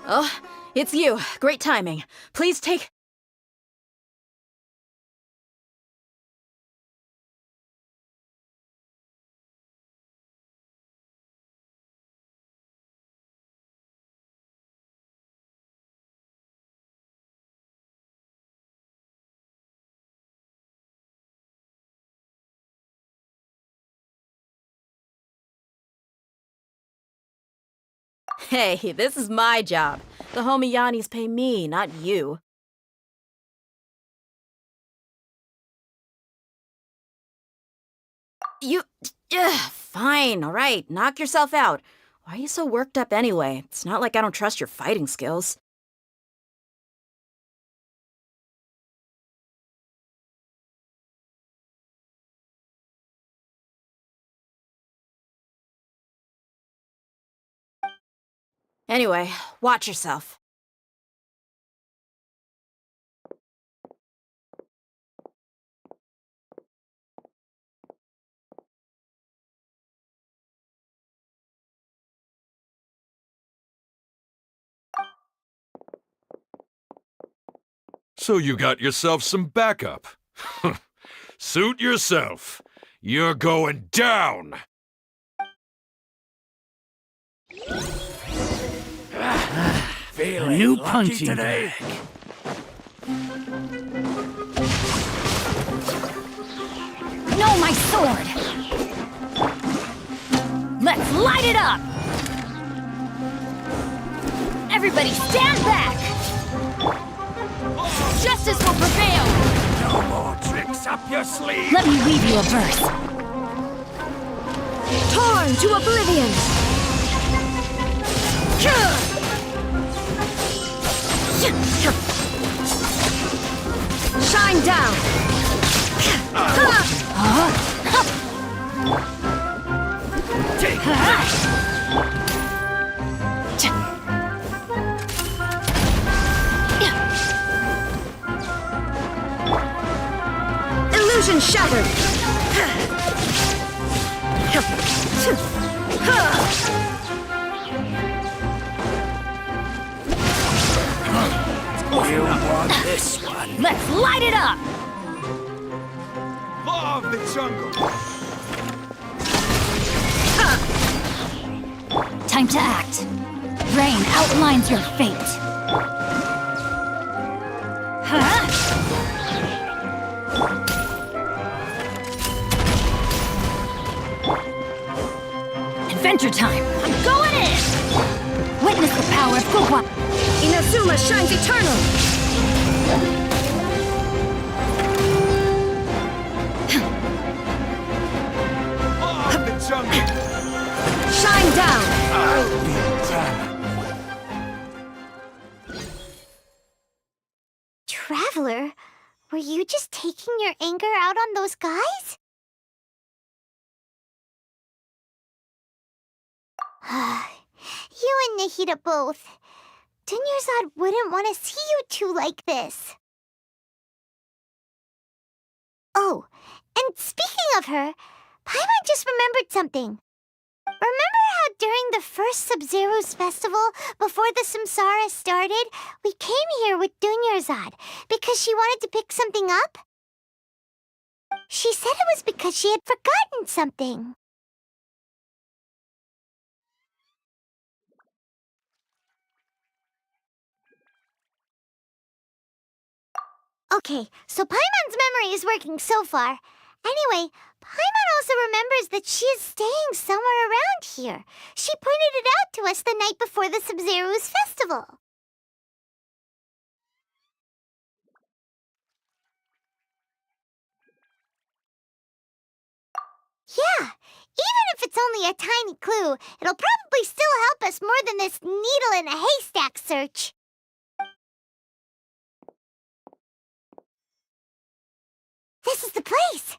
Oh, it's you. Great timing. Please take... Hey, this is my job. The homie Yannis pay me, not you. Fine, alright. Knock yourself out. Why are you so worked up anyway? It's not like I don't trust your fighting skills. Anyway, watch yourself. So you got yourself some backup. Suit yourself. You're going down! A new punching bag. No, my sword! Let's light it up! Everybody stand back! Justice will prevail! No more tricks up your sleeve. Let me weave you a verse. Torn to oblivion! Shine down! Take Illusion shattered! You want this one. Let's light it up! Law of the jungle. Time to act. Rain outlines your fate. Adventure time! I'm going in! Witness the power of Gugwa. Inazuma shines eternal! Law of the jungle. Shine down! I'll be done. Traveler, were you just taking your anger out on those guys? You and Nahida both. Dunyarzad wouldn't want to see you two like this. Oh, and speaking of her, Paimon just remembered something. Remember how during the first Sub-Zero's festival, before the Samsara started, we came here with Dunyarzad because she wanted to pick something up? She said it was because she had forgotten something. Okay, so Paimon's memory is working so far. Anyway, Paimon also remembers that she is staying somewhere around here. She pointed it out to us the night before the Sub-Zero's festival. Yeah, even if it's only a tiny clue, it'll probably still help us more than this needle in a haystack search. This is the place!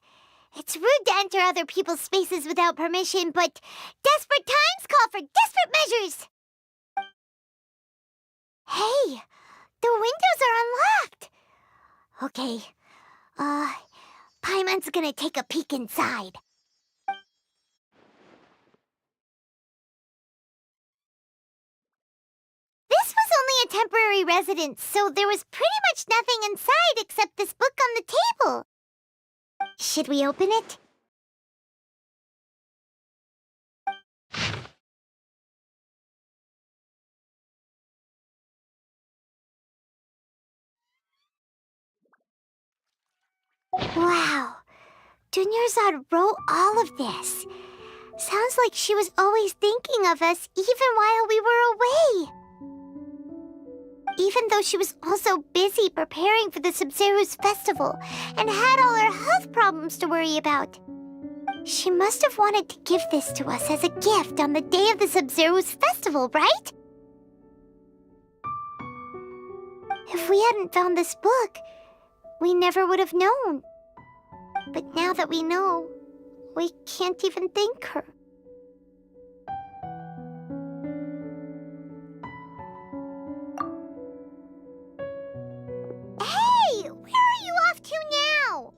It's rude to enter other people's spaces without permission, but desperate times call for desperate measures! Hey, the windows are unlocked! Okay, Paimon's gonna take a peek inside. This was temporary residence, so there was pretty much nothing inside except this book on the table. Should we open it? Wow. Dunyarzad wrote all of this. Sounds like she was always thinking of us even while we were away. Even though she was also busy preparing for the Sub-Zero's festival and had all her health problems to worry about. She must have wanted to give this to us as a gift on the day of the Sub-Zero's festival, right? If we hadn't found this book, we never would have known. But now that we know, we can't even thank her. Hey! Where are you off to now?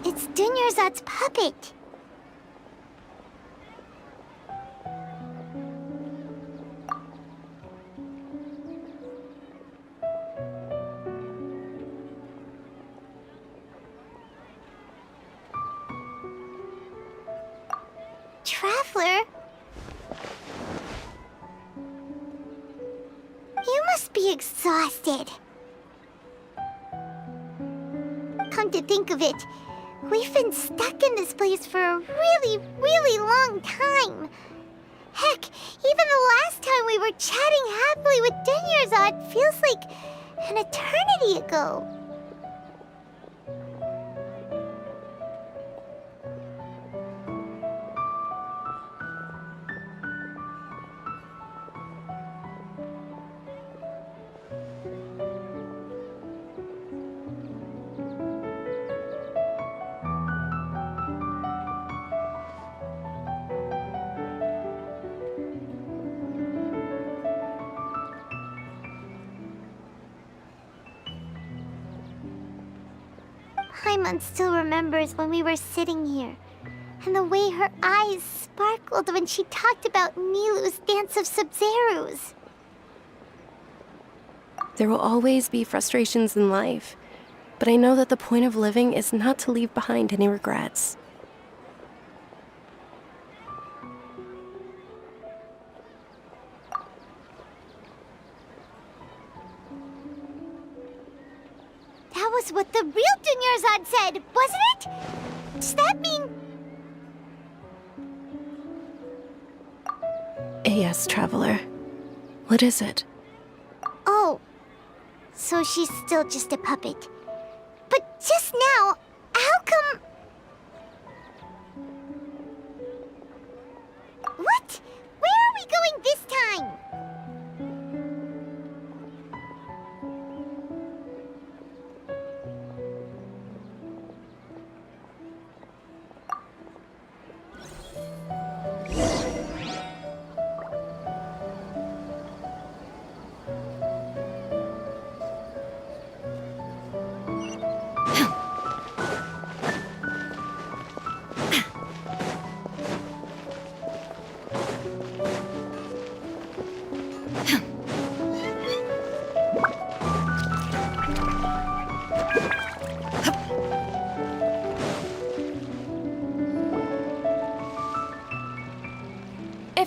It's Dunyarzad's puppet. Traveler? You must be exhausted. Come to think of it, we've been stuck in this place for a really, really long time. Heck, even the last time we were chatting happily with Dunyarzad feels like an eternity ago. Paimon still remembers when we were sitting here, and the way her eyes sparkled when she talked about Nilou's Dance of Sub-Zeros. There will always be frustrations in life, but I know that the point of living is not to leave behind any regrets. That was what the real Dunyarzad said, wasn't it? Does that mean... Yes, Traveler. What is it? Oh, so she's still just a puppet. But just now, how come... What? Where are we going this time?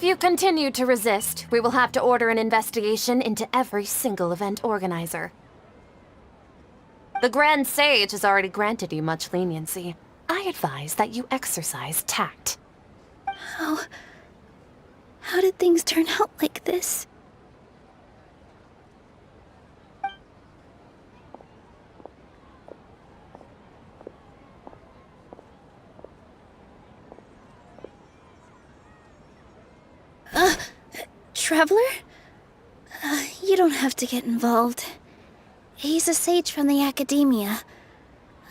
you continue to resist, we will have to order an investigation into every single event organizer. The Grand Sage has already granted you much leniency. I advise that you exercise tact. How did things turn out like this? Traveler? You don't have to get involved. He's a sage from the academia.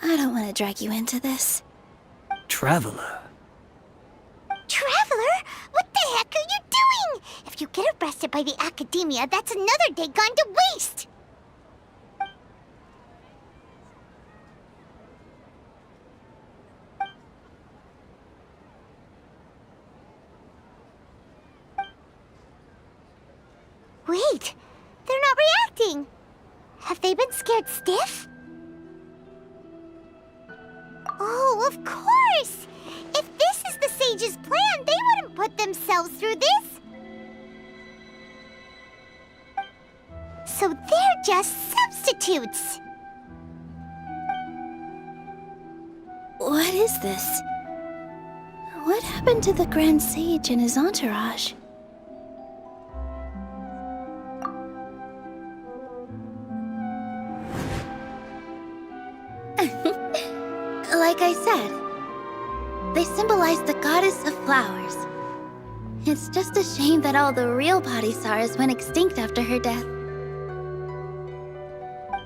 I don't want to drag you into this. Traveler. Traveler? What the heck are you doing? If you get arrested by the academia, that's another day gone to waste! Wait, they're not reacting. Have they been scared stiff? Oh, of course! If this is the sage's plan, they wouldn't put themselves through this. So they're just substitutes. What is this? What happened to the Grand Sage and his entourage? Like I said, they symbolize the goddess of flowers. It's just a shame that all the real Padisarahs went extinct after her death.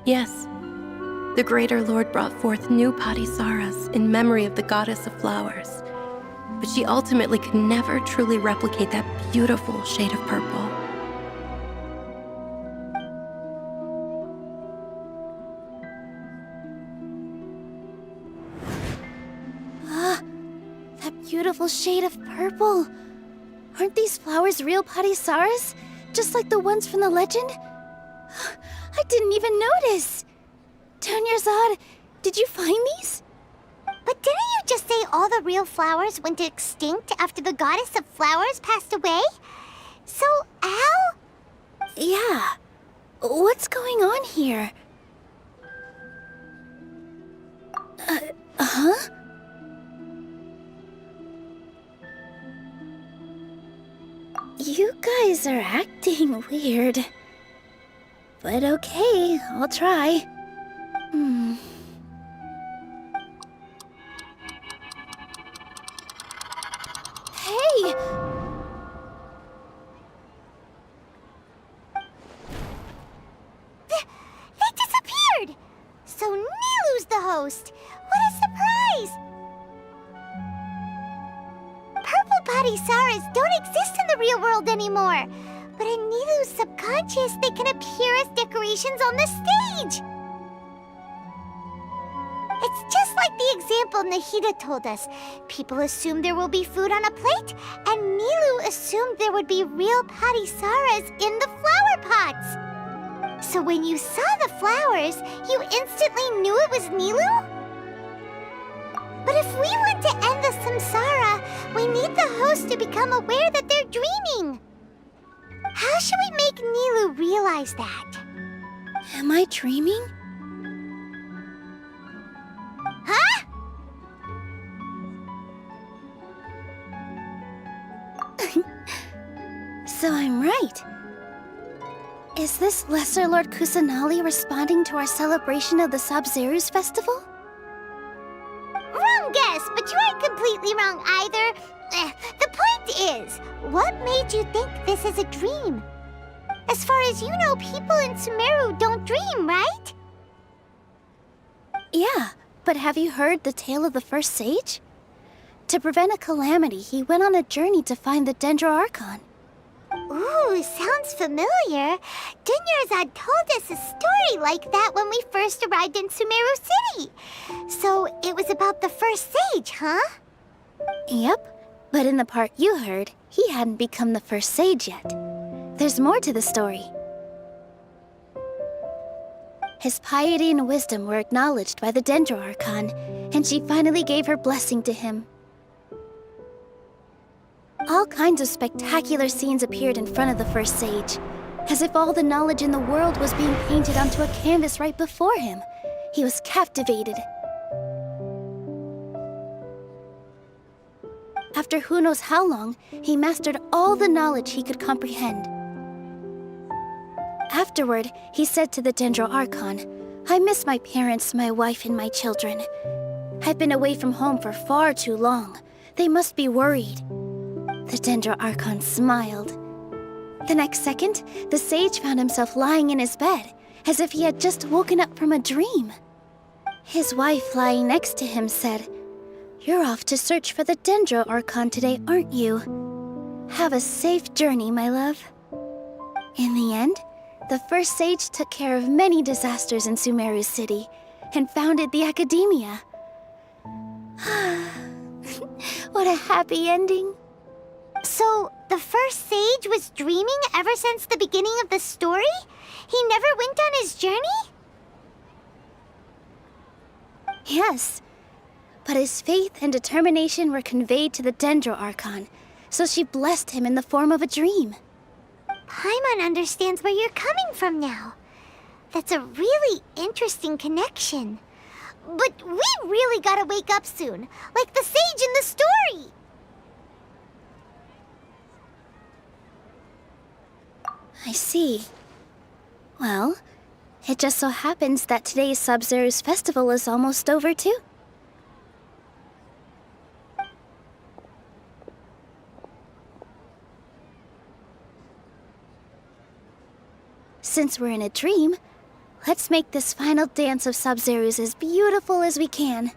Yes, the Greater Lord brought forth new Padisarahs in memory of the goddess of flowers, but she ultimately could never truly replicate that beautiful shade of purple. Beautiful shade of purple. Aren't these flowers real Padisarahs? Just like the ones from the legend? I didn't even notice. Dunyarzad, did you find these? But didn't you just say all the real flowers went extinct after the goddess of flowers passed away? So, Al? Yeah. What's going on here? Huh? You guys are acting weird. But okay, I'll try. Hey! They disappeared! So Nilu's the host! What a surprise! Purple Padisarahs don't exist in the real world anymore. But in Nilu's subconscious, they can appear as decorations on the stage. It's just like the example Nahida told us. People assume there will be food on a plate, and Nilu assumed there would be real Padisarahs in the flower pots. So when you saw the flowers, you instantly knew it was Nilu? But if we want to end the samsara, we need the host to become aware that they're dreaming. How should we make Nilu realize that? Am I dreaming? Huh? So I'm right. Is this Lesser Lord Kusanali responding to our celebration of the Sub-Zeru's festival? Wrong guess, but you aren't completely wrong either. The point is, what made you think this is a dream? As far as you know, people in Sumeru don't dream, right? Yeah, but have you heard the tale of the first sage? To prevent a calamity, he went on a journey to find the Dendro Archon. Ooh, sounds familiar. Dunyarzad told us a story like that when we first arrived in Sumeru City. So it was about the first sage, huh? Yep, but in the part you heard, he hadn't become the first sage yet. There's more to the story. His piety and wisdom were acknowledged by the Dendro Archon, and she finally gave her blessing to him. All kinds of spectacular scenes appeared in front of the first sage, as if all the knowledge in the world was being painted onto a canvas right before him. He was captivated. After who knows how long, he mastered all the knowledge he could comprehend. Afterward, he said to the Dendro Archon, "I miss my parents, my wife, and my children. I've been away from home for far too long. They must be worried." The Dendro Archon smiled. The next second, the sage found himself lying in his bed, as if he had just woken up from a dream. His wife lying next to him said, "You're off to search for the Dendro Archon today, aren't you? Have a safe journey, my love." In the end, the first sage took care of many disasters in Sumeru City and founded the Academia. What a happy ending. So, the first sage was dreaming ever since the beginning of the story? He never went on his journey? Yes, but his faith and determination were conveyed to the Dendro Archon, so she blessed him in the form of a dream. Paimon understands where you're coming from now. That's a really interesting connection. But we really gotta wake up soon, like the sage in the story! I see. Well, it just so happens that today's Sub-Zero's festival is almost over too. Since we're in a dream, let's make this final dance of Sub-Zero's as beautiful as we can.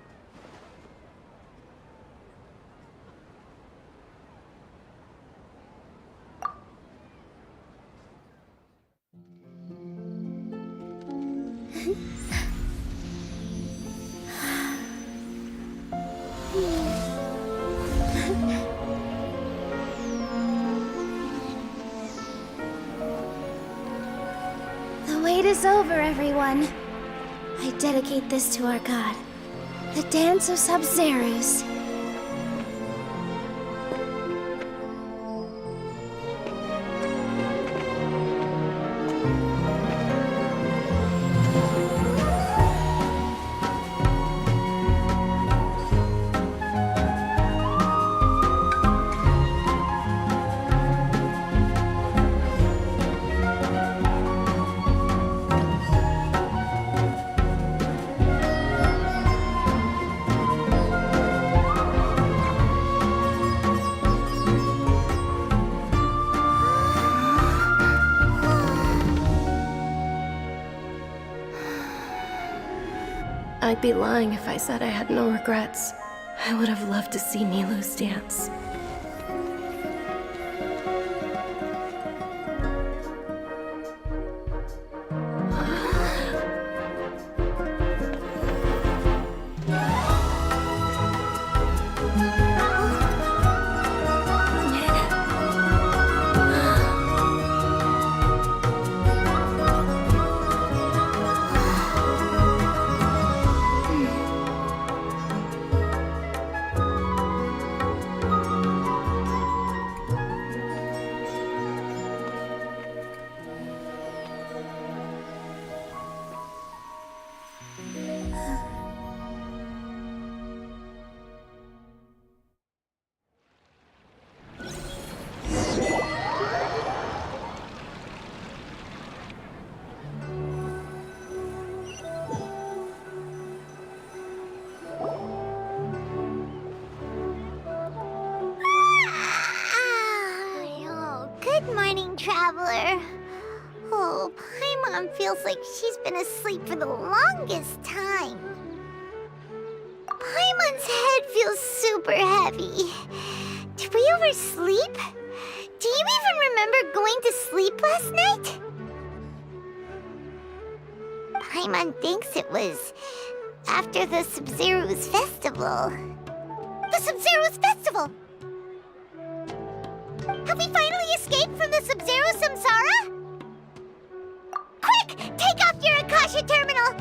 The wait is over, everyone. I dedicate this to our god, the Dance of Sub-Zeros. I'd be lying if I said I had no regrets. I would have loved to see Nilou's dance. Good morning, traveler. Oh, Paimon feels like she's been asleep for the longest time. Paimon's head feels super heavy. Did we oversleep? Do you even remember going to sleep last night? Paimon thinks it was after the Sub-Zero's festival. The Sub-Zero's festival! Have we finally escaped from the Sub-Zero Samsara? Quick! Take off your Akasha terminal!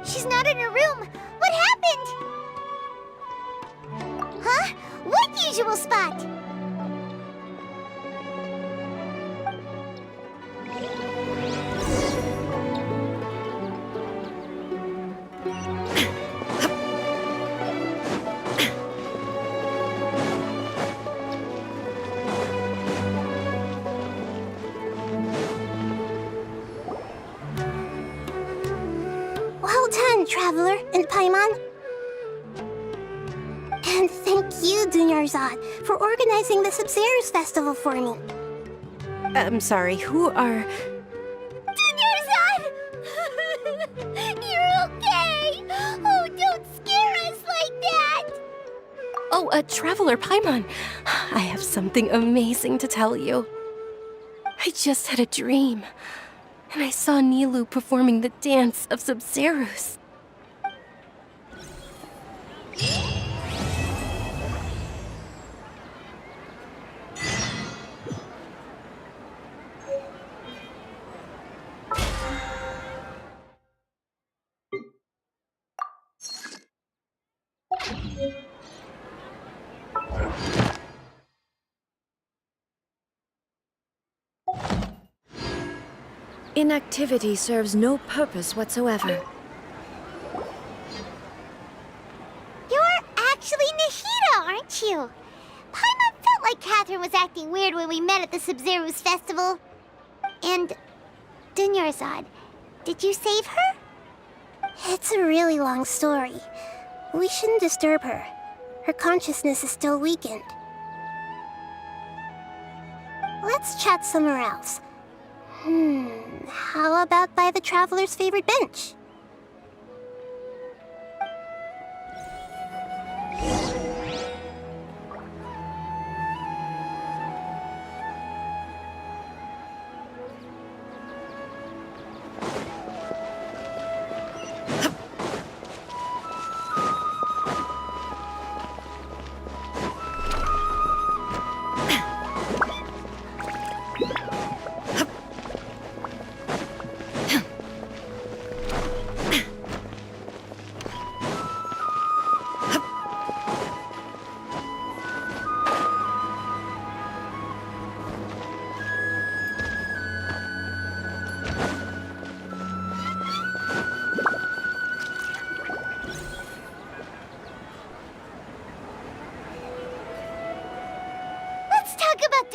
She's not in her room. What happened? Huh? What usual spot? Well done, Traveler and Paimon. And thank you, Dunyarzad, for organizing the Sub-Zero's festival for me. I'm sorry, who are... Dunyarzad! You're okay! Oh, don't scare us like that! Oh, Traveler Paimon. I have something amazing to tell you. I just had a dream, and I saw Nilou performing the dance of Sub-Zero's. Inactivity serves no purpose whatsoever. You're actually Nahida, aren't you? Paimon felt like Catherine was acting weird when we met at the Sub-Zero's festival. And... Dunyarzad, did you save her? It's a really long story. We shouldn't disturb her. Her consciousness is still weakened. Let's chat somewhere else. How about by the Traveler's favorite bench?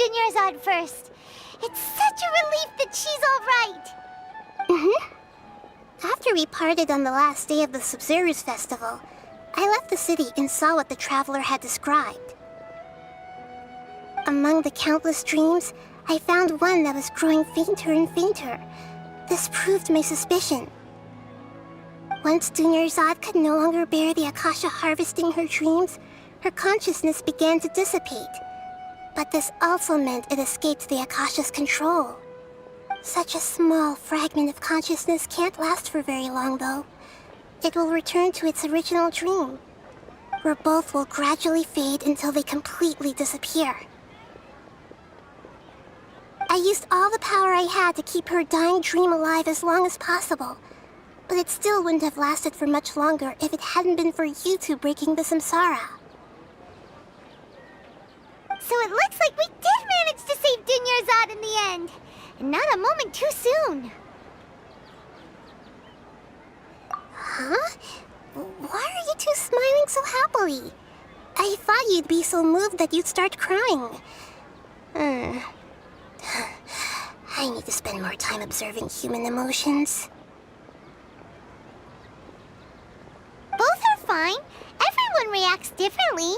Dunyarzad first. It's such a relief that she's all right. After we parted on the last day of the Sub-Zero's festival, I left the city and saw what the Traveler had described. Among the countless dreams, I found one that was growing fainter and fainter. This proved my suspicion. Once Dunyarzad could no longer bear the Akasha harvesting her dreams, her consciousness began to dissipate. But this also meant it escaped the Akasha's control. Such a small fragment of consciousness can't last for very long, though. It will return to its original dream, where both will gradually fade until they completely disappear. I used all the power I had to keep her dying dream alive as long as possible, but it still wouldn't have lasted for much longer if it hadn't been for you two breaking the samsara. So it looks like we did manage to save Dunyarzad in the end, and not a moment too soon. Huh? Why are you two smiling so happily? I thought you'd be so moved that you'd start crying. I need to spend more time observing human emotions. Both are fine. Everyone reacts differently.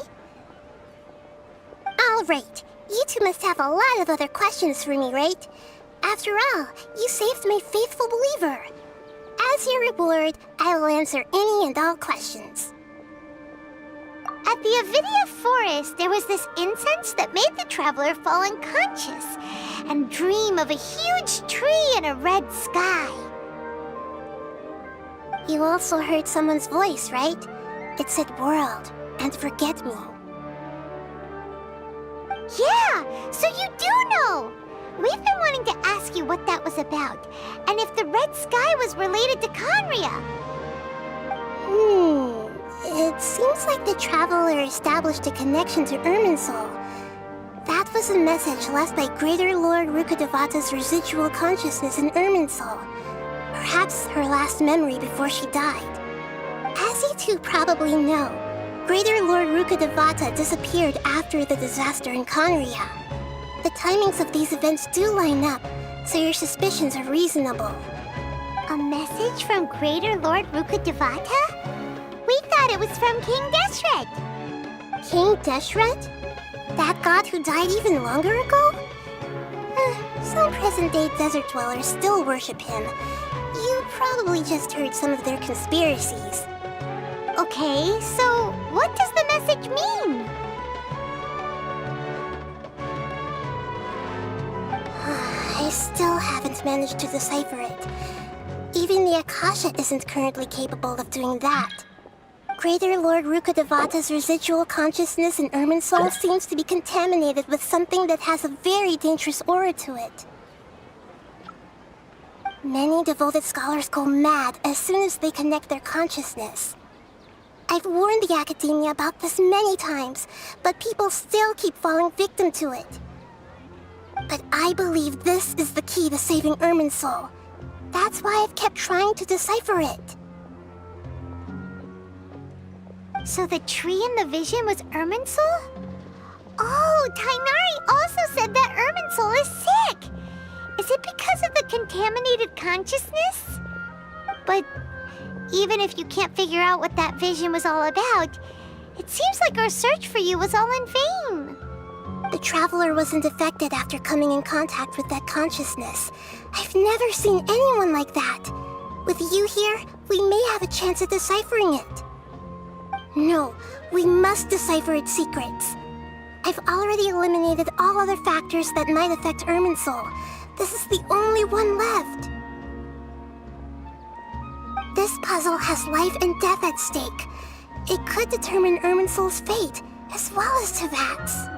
All right. You two must have a lot of other questions for me, right? After all, you saved my faithful believer. As your reward, I will answer any and all questions. At the Avidia Forest, there was this incense that made the Traveler fall unconscious and dream of a huge tree and a red sky. You also heard someone's voice, right? It said world and forget me. Yeah, so you do know! We've been wanting to ask you what that was about, and if the red sky was related to Conria. the traveler established a connection to Irminsul. That was a message left by Greater Lord Rukkhadevata's residual consciousness in Irminsul. Perhaps her last memory before she died. As you two probably know, Greater Lord Rukkhadevata disappeared after the disaster in Conria. The timings of these events do line up, so your suspicions are reasonable. A message from Greater Lord Rukkhadevata? We thought it was from King Deshret. King Deshret? That god who died even longer ago? Some present-day desert dwellers still worship him. You probably just heard some of their conspiracies. Okay, so what does the message mean? I still haven't managed to decipher it. Even the Akasha isn't currently capable of doing that. Greater Lord Rukkhadevata's residual consciousness in Irminsul seems to be contaminated with something that has a very dangerous aura to it. Many devoted scholars go mad as soon as they connect their consciousness. I've warned the Academia about this many times, but people still keep falling victim to it. But I believe this is the key to saving Irminsul. That's why I've kept trying to decipher it. So the tree in the vision was Irminsul? Oh, Tainari also said that Irminsul is sick! Is it because of the contaminated consciousness? But even if you can't figure out what that vision was all about, it seems like our search for you was all in vain. The Traveler wasn't affected after coming in contact with that consciousness. I've never seen anyone like that. With you here, we may have a chance at deciphering it. No, we must decipher its secrets. I've already eliminated all other factors that might affect Irminsul. This is the only one left. This puzzle has life and death at stake. It could determine Irminsul's fate, as well as Tevat's.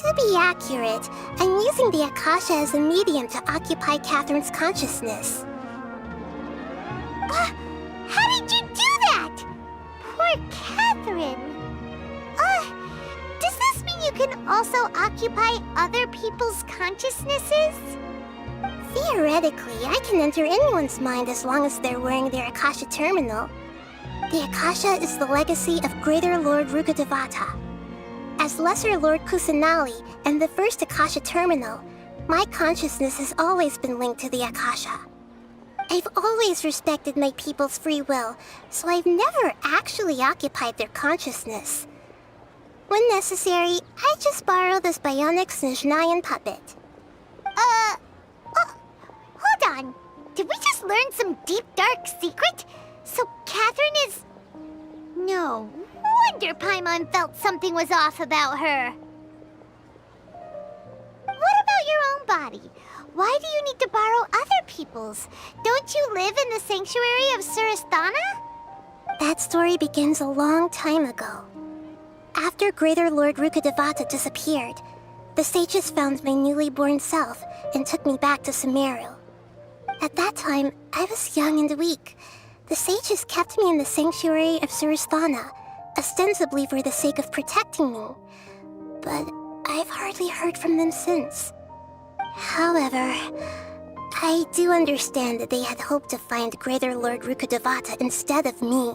To be accurate, I'm using the Akasha as a medium to occupy Catherine's consciousness. How did you do that? Poor Catherine. Does this mean you can also occupy other people's consciousnesses? Theoretically, I can enter anyone's mind as long as they're wearing their Akasha terminal. The Akasha is the legacy of Greater Lord Rukkhadevata. As Lesser Lord Kusanali and the first Akasha terminal, my consciousness has always been linked to the Akasha. I've always respected my people's free will, so I've never actually occupied their consciousness. When necessary, I just borrow this bionic Snezhnayan puppet. Hold on. Did we just learn some deep, dark secret? So Catherine is... No wonder Paimon felt something was off about her. What about your own body? Why do you need to borrow other people's? Don't you live in the sanctuary of Surasthana? That story begins a long time ago. After Greater Lord Rukkhadevata disappeared, the sages found my newly born self and took me back to Sumeru. At that time, I was young and weak. The sages kept me in the sanctuary of Surasthana, ostensibly for the sake of protecting me. But I've hardly heard from them since. However, I do understand that they had hoped to find Greater Lord Rukkhadevata instead of me,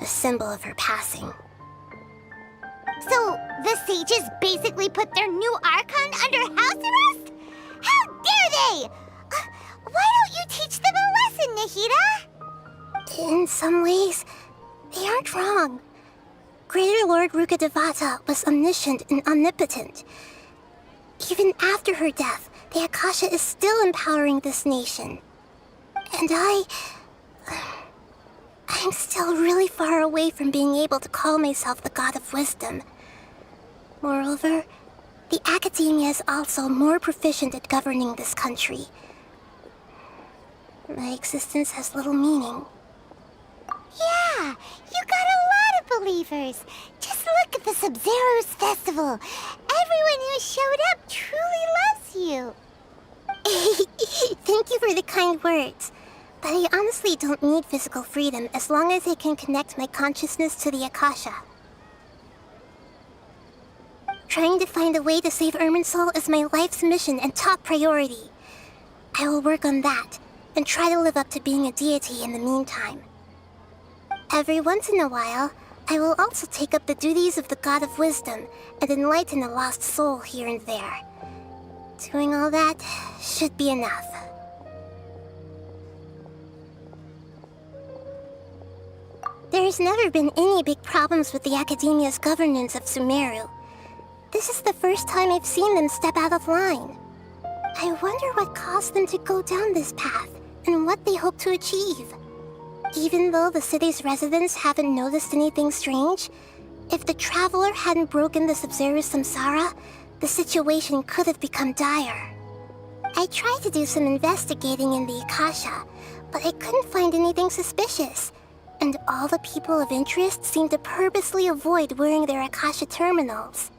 a symbol of her passing. So, the sages basically put their new Archon under house arrest? How dare they! Why don't you teach them a lesson, Nahida? In some ways, they aren't wrong. Greater Lord Rukkhadevata was omniscient and omnipotent. Even after her death, the Akasha is still empowering this nation. And I'm still really far away from being able to call myself the God of Wisdom. Moreover, the Academia is also more proficient at governing this country. My existence has little meaning. Yeah, you got a lot of believers. Just look at the Sub-Zero's festival. Everyone who showed up truly loves you. Thank you for the kind words. But I honestly don't need physical freedom as long as I can connect my consciousness to the Akasha. Trying to find a way to save Irminsul is my life's mission and top priority. I will work on that, and try to live up to being a deity in the meantime. Every once in a while, I will also take up the duties of the God of Wisdom and enlighten a lost soul here and there. Doing all that should be enough. There's never been any big problems with the Academia's governance of Sumeru. This is the first time I've seen them step out of line. I wonder what caused them to go down this path, and what they hope to achieve. Even though the city's residents haven't noticed anything strange, if the Traveler hadn't broken the Sub-Zero Samsara, the situation could have become dire. I tried to do some investigating in the Akasha, but I couldn't find anything suspicious, and all the people of interest seem to purposely avoid wearing their Akasha terminals.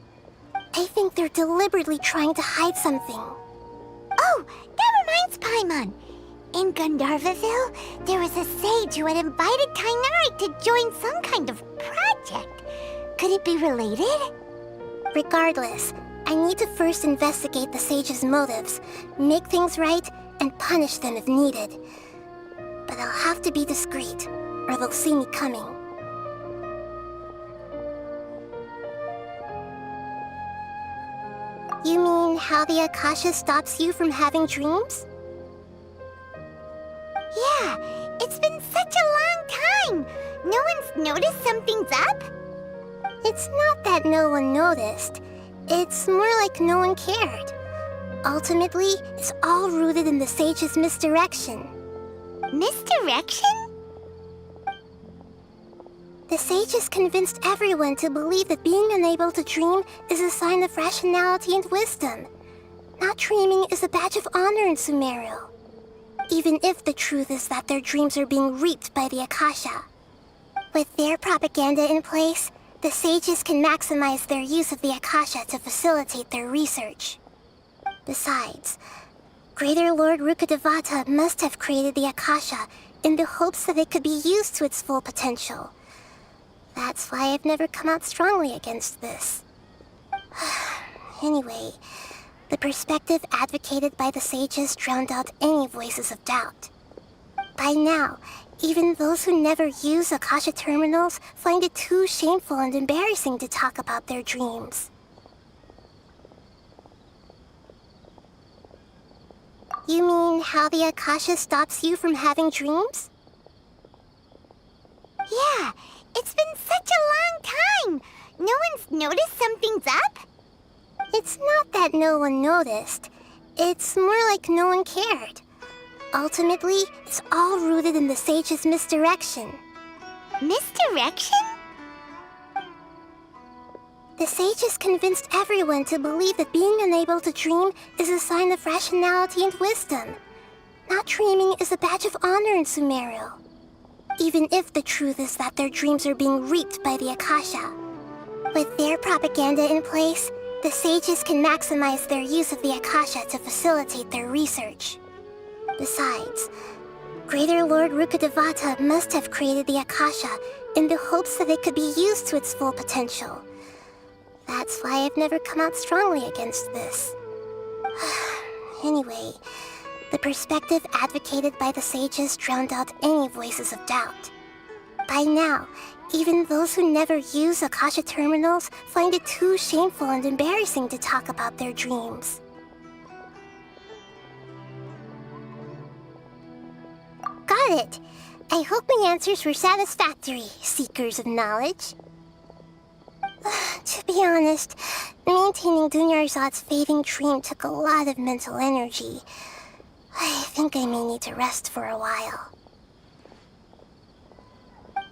I think they're deliberately trying to hide something. Oh, that reminds Paimon. In Gandharvaville, there was a sage who had invited Tainari to join some kind of project. Could it be related? Regardless, I need to first investigate the sage's motives, make things right, and punish them if needed. But I'll have to be discreet, or they'll see me coming. You mean how the Akasha stops you from having dreams? Yeah, it's been such a long time. No one's noticed something's up? It's not that no one noticed. It's more like no one cared. Ultimately, it's all rooted in the sage's misdirection. Misdirection? The sage has convinced everyone to believe that being unable to dream is a sign of rationality and wisdom. Not dreaming is a badge of honor in Sumeru. Even if the truth is that their dreams are being reaped by the Akasha. With their propaganda in place, the sages can maximize their use of the Akasha to facilitate their research. Besides, Greater Lord Rukkhadevata must have created the Akasha in the hopes that it could be used to its full potential. That's why I've never come out strongly against this. Anyway, the perspective advocated by the sages drowned out any voices of doubt. By now, even those who never use Akasha terminals find it too shameful and embarrassing to talk about their dreams. You mean how the Akasha stops you from having dreams? Yeah, it's been such a long time. No one's noticed something's up? It's not that no one noticed. It's more like no one cared. Ultimately, it's all rooted in the sage's misdirection. Misdirection? The sages convinced everyone to believe that being unable to dream is a sign of rationality and wisdom. Not dreaming is a badge of honor in Sumeru. Even if the truth is that their dreams are being reaped by the Akasha. With their propaganda in place, the sages can maximize their use of the Akasha to facilitate their research. Besides, Greater Lord Rukkhadevata must have created the Akasha in the hopes that it could be used to its full potential. That's why I've never come out strongly against this. Anyway, the perspective advocated by the sages drowned out any voices of doubt. By now, even those who never use Akasha terminals find it too shameful and embarrassing to talk about their dreams. Got it! I hope my answers were satisfactory, seekers of knowledge. To be honest, maintaining Dunyarzad's fading dream took a lot of mental energy. I think I may need to rest for a while.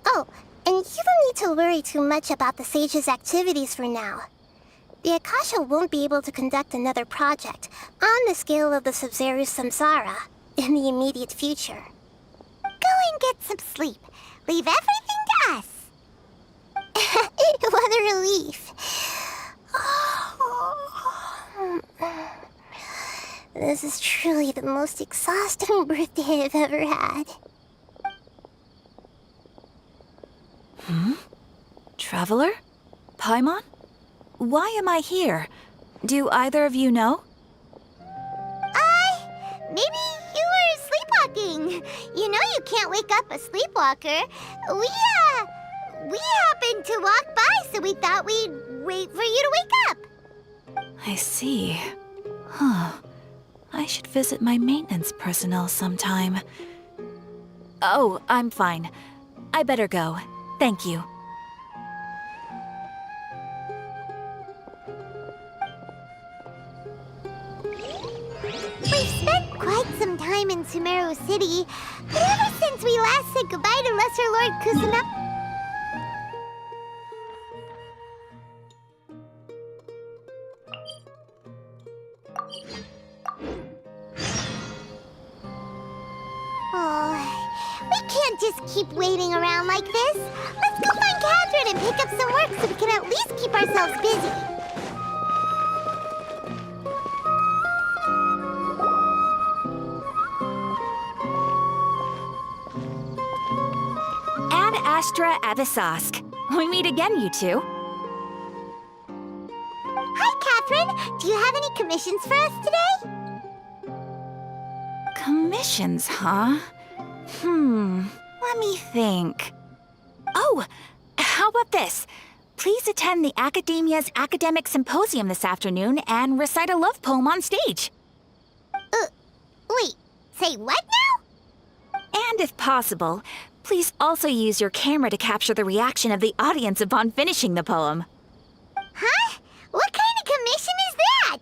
Oh, and you don't need to worry too much about the sage's activities for now. The Akasha won't be able to conduct another project on the scale of the Sub-Zero Samsara in the immediate future. Go and get some sleep. Leave everything to us. What a relief. This is truly the most exhausting birthday I've ever had. Traveler? Paimon? Why am I here? Do either of you know? Maybe you were sleepwalking. You know you can't wake up a sleepwalker. We happened to walk by, so we thought we'd wait for you to wake up. I see. Huh. I should visit my maintenance personnel sometime. Oh, I'm fine. I better go. Thank you. We've spent quite some time in Sumeru City, but ever since we last said goodbye to Lesser Lord Kusanagi... Oh, we can't just keep waiting around like this. Let's go find Catherine and pick up some work so we can at least keep ourselves busy. Ad Astra Abyssosque. We meet again, you two. Hi, Catherine. Do you have any commissions for us today? Commissions, huh? Let me think. Oh, how about this? Please attend the Academia's Academic Symposium this afternoon and recite a love poem on stage. Wait, say what now? And if possible, please also use your camera to capture the reaction of the audience upon finishing the poem. Huh? What kind of commission is that?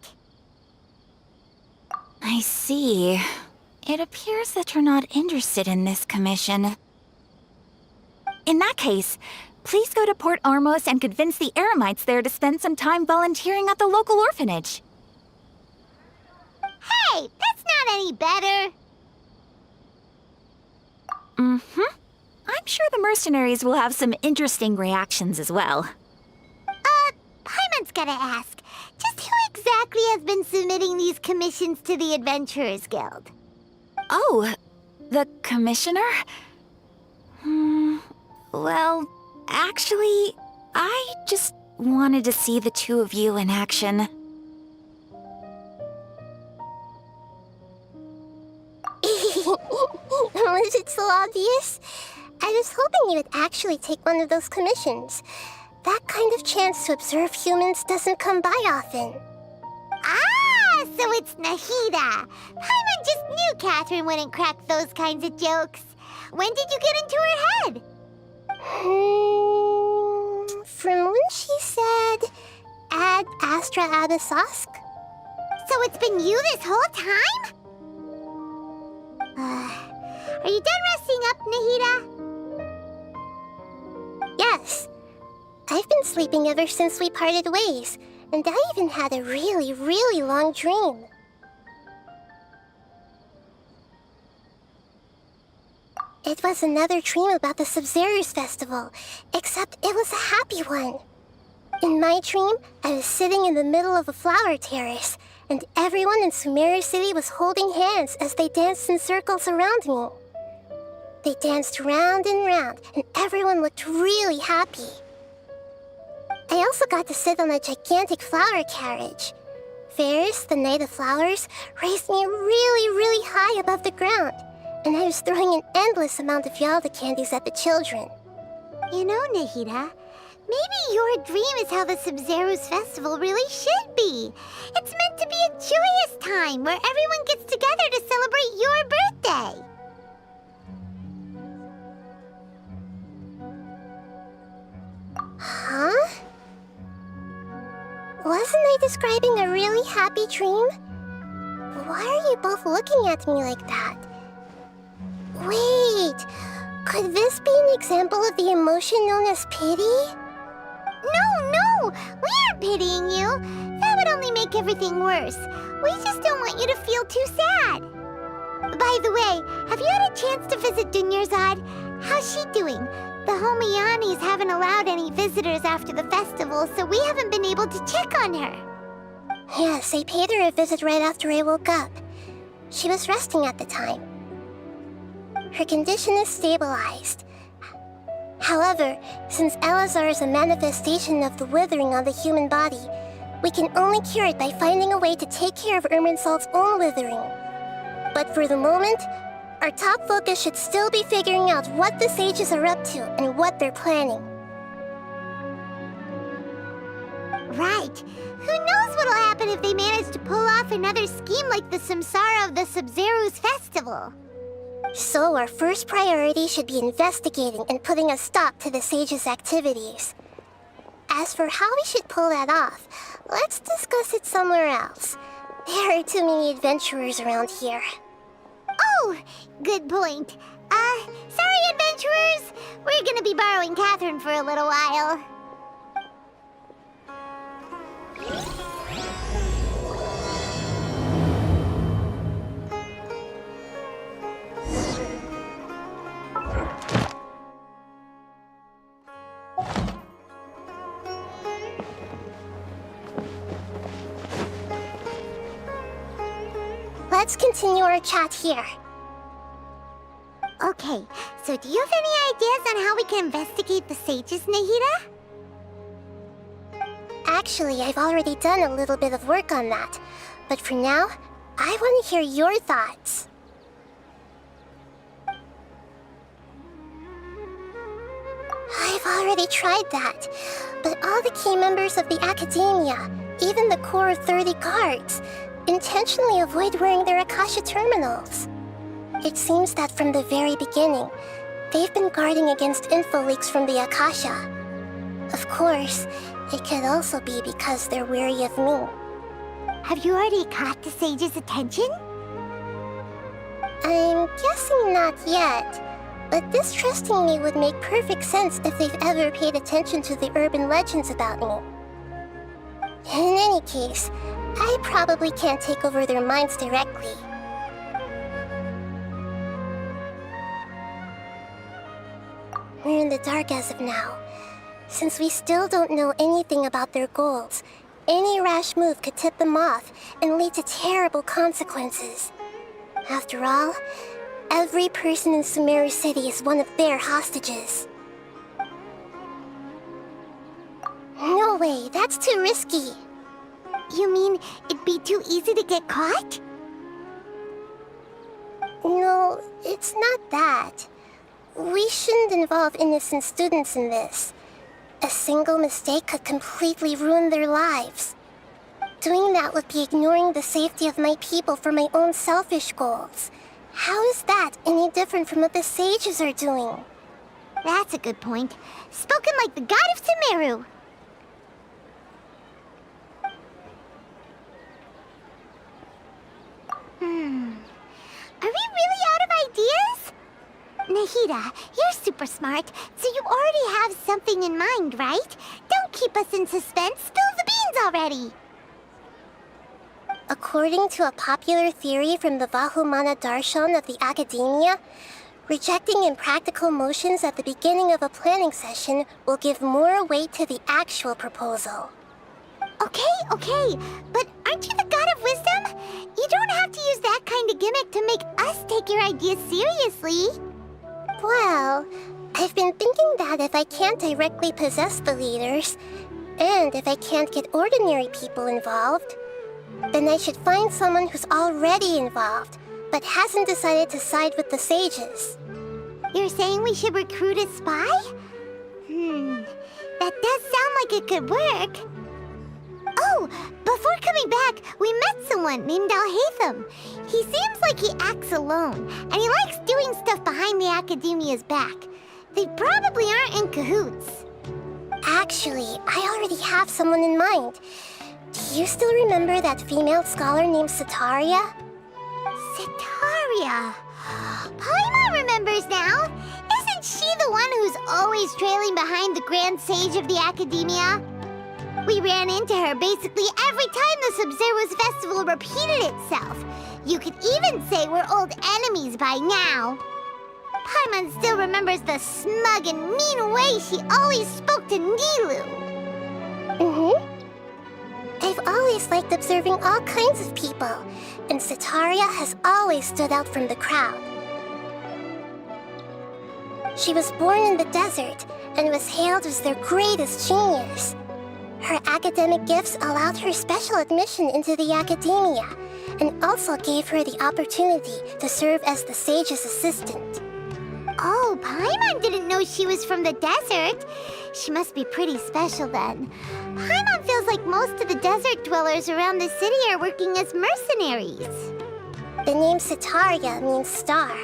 I see. It appears that you're not interested in this commission. In that case, please go to Port Ormos and convince the Eremites there to spend some time volunteering at the local orphanage. Hey, that's not any better. I'm sure the mercenaries will have some interesting reactions as well. Paimon's gotta ask, just who exactly has been submitting these commissions to the Adventurers Guild? Oh, the commissioner? Well, actually, I just wanted to see the two of you in action. Was it so obvious? I was hoping you would actually take one of those commissions. That kind of chance to observe humans doesn't come by often. Ah, so it's Nahida. Paimon just knew Catherine wouldn't crack those kinds of jokes. When did you get into her head? From when she said, Ad Astra Abyssosque. So it's been you this whole time? Are you done resting up, Nahida? Yes. I've been sleeping ever since we parted ways, and I even had a really, really long dream. It was another dream about the Sub-Zerus Festival, except it was a happy one. In my dream, I was sitting in the middle of a flower terrace, and everyone in Sumeru City was holding hands as they danced in circles around me. They danced round and round, and everyone looked really happy. I also got to sit on a gigantic flower carriage. Ferris, the Knight of Flowers, raised me really, really high above the ground, and I was throwing an endless amount of Yalda candies at the children. You know, Nahida, maybe your dream is how the Sub-Zerus Festival really should be. It's meant to be a joyous time where everyone gets together to celebrate your birthday. Huh? Wasn't I describing a really happy dream? Why are you both looking at me like that? Wait, could this be an example of the emotion known as pity? No, we aren't pitying you. That would only make everything worse. We just don't want you to feel too sad. By the way, have you had a chance to visit Dunyarzad? How's she doing? The Homiyanis haven't allowed any visitors after the festival, so we haven't been able to check on her. Yes, I paid her a visit right after I woke up. She was resting at the time. Her condition is stabilized. However, since Elazar is a manifestation of the withering on the human body, we can only cure it by finding a way to take care of Irminsul's own withering. But for the moment, our top focus should still be figuring out what the sages are up to and what they're planning. Right. Who knows what'll happen if they manage to pull off another scheme like the Samsara of the Sub-Zero's festival? So our first priority should be investigating and putting a stop to the sages' activities. As for how we should pull that off, let's discuss it somewhere else. There are too many adventurers around here. Oh, good point. Sorry, adventurers. We're gonna be borrowing Catherine for a little while. Let's continue our chat here. Okay, so do you have any ideas on how we can investigate the sages, Nahida? Actually, I've already done a little bit of work on that. But for now, I want to hear your thoughts. I've already tried that, but all the key members of the Academia, even the core of 30 guards, intentionally avoid wearing their Akasha terminals. It seems that from the very beginning, they've been guarding against info leaks from the Akasha. Of course, it could also be because they're wary of me. Have you already caught the sage's attention? I'm guessing not yet, but distrusting me would make perfect sense if they've ever paid attention to the urban legends about me. In any case, I probably can't take over their minds directly. We're in the dark as of now. Since we still don't know anything about their goals, any rash move could tip them off and lead to terrible consequences. After all, every person in Sumeru City is one of their hostages. No way, that's too risky. You mean it'd be too easy to get caught? No, it's not that. We shouldn't involve innocent students in this. A single mistake could completely ruin their lives. Doing that would be ignoring the safety of my people for my own selfish goals. How is that any different from what the sages are doing? That's a good point. Spoken like the god of Sumeru. Are we really out of ideas? Nahida, you're super smart, so you already have something in mind, right? Don't keep us in suspense. Spill the beans already. According to a popular theory from the Vahumana Darshan of the Academia, rejecting impractical motions at the beginning of a planning session will give more weight to the actual proposal. Okay, but aren't you the god of wisdom? You don't have to use that kind of gimmick to make us take your ideas seriously. Well, I've been thinking that if I can't directly possess the leaders, and if I can't get ordinary people involved, then I should find someone who's already involved, but hasn't decided to side with the sages. You're saying we should recruit a spy? That does sound like it could work. Oh, before coming back, we met someone named Alhaitham. He seems like he acts alone, and he likes doing stuff behind the Academia's back. They probably aren't in cahoots. Actually, I already have someone in mind. Do you still remember that female scholar named Setaria? Setaria. Paimon remembers now. Isn't she the one who's always trailing behind the Grand Sage of the Academia? We ran into her basically every time the Sub-Zero's festival repeated itself. You could even say we're old enemies by now. Paimon still remembers the smug and mean way she always spoke to Nilu. I've always always liked observing all kinds of people, and Setaria has always stood out from the crowd. She was born in the desert and was hailed as their greatest genius. Her academic gifts allowed her special admission into the academia, and also gave her the opportunity to serve as the sage's assistant. Oh, Paimon didn't know she was from the desert. She must be pretty special then. Paimon feels like most of the desert dwellers around the city are working as mercenaries. The name Setaria means star.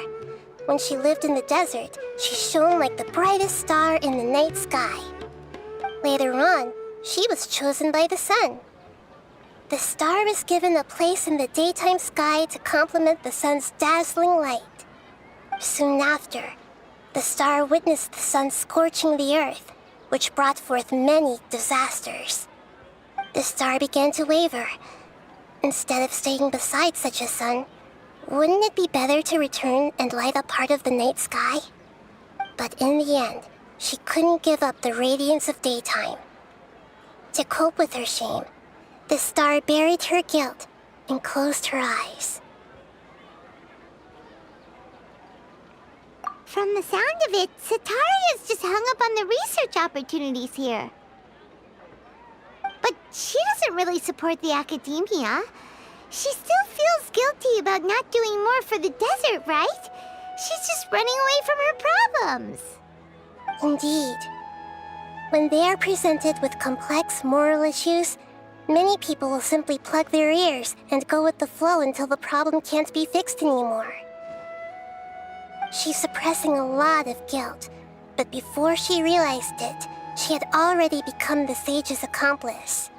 When she lived in the desert, she shone like the brightest star in the night sky. Later on, she was chosen by the sun. The star was given a place in the daytime sky to complement the sun's dazzling light. Soon after, the star witnessed the sun scorching the earth, which brought forth many disasters. The star began to waver. Instead of staying beside such a sun, wouldn't it be better to return and light up part of the night sky? But in the end, she couldn't give up the radiance of daytime. To cope with her shame, the star buried her guilt and closed her eyes. From the sound of it, Setaria's just hung up on the research opportunities here. But she doesn't really support the academia. She still feels guilty about not doing more for the desert, right? She's just running away from her problems. Indeed. When they are presented with complex moral issues, many people will simply plug their ears and go with the flow until the problem can't be fixed anymore. She's suppressing a lot of guilt, but before she realized it, she had already become the sage's accomplice.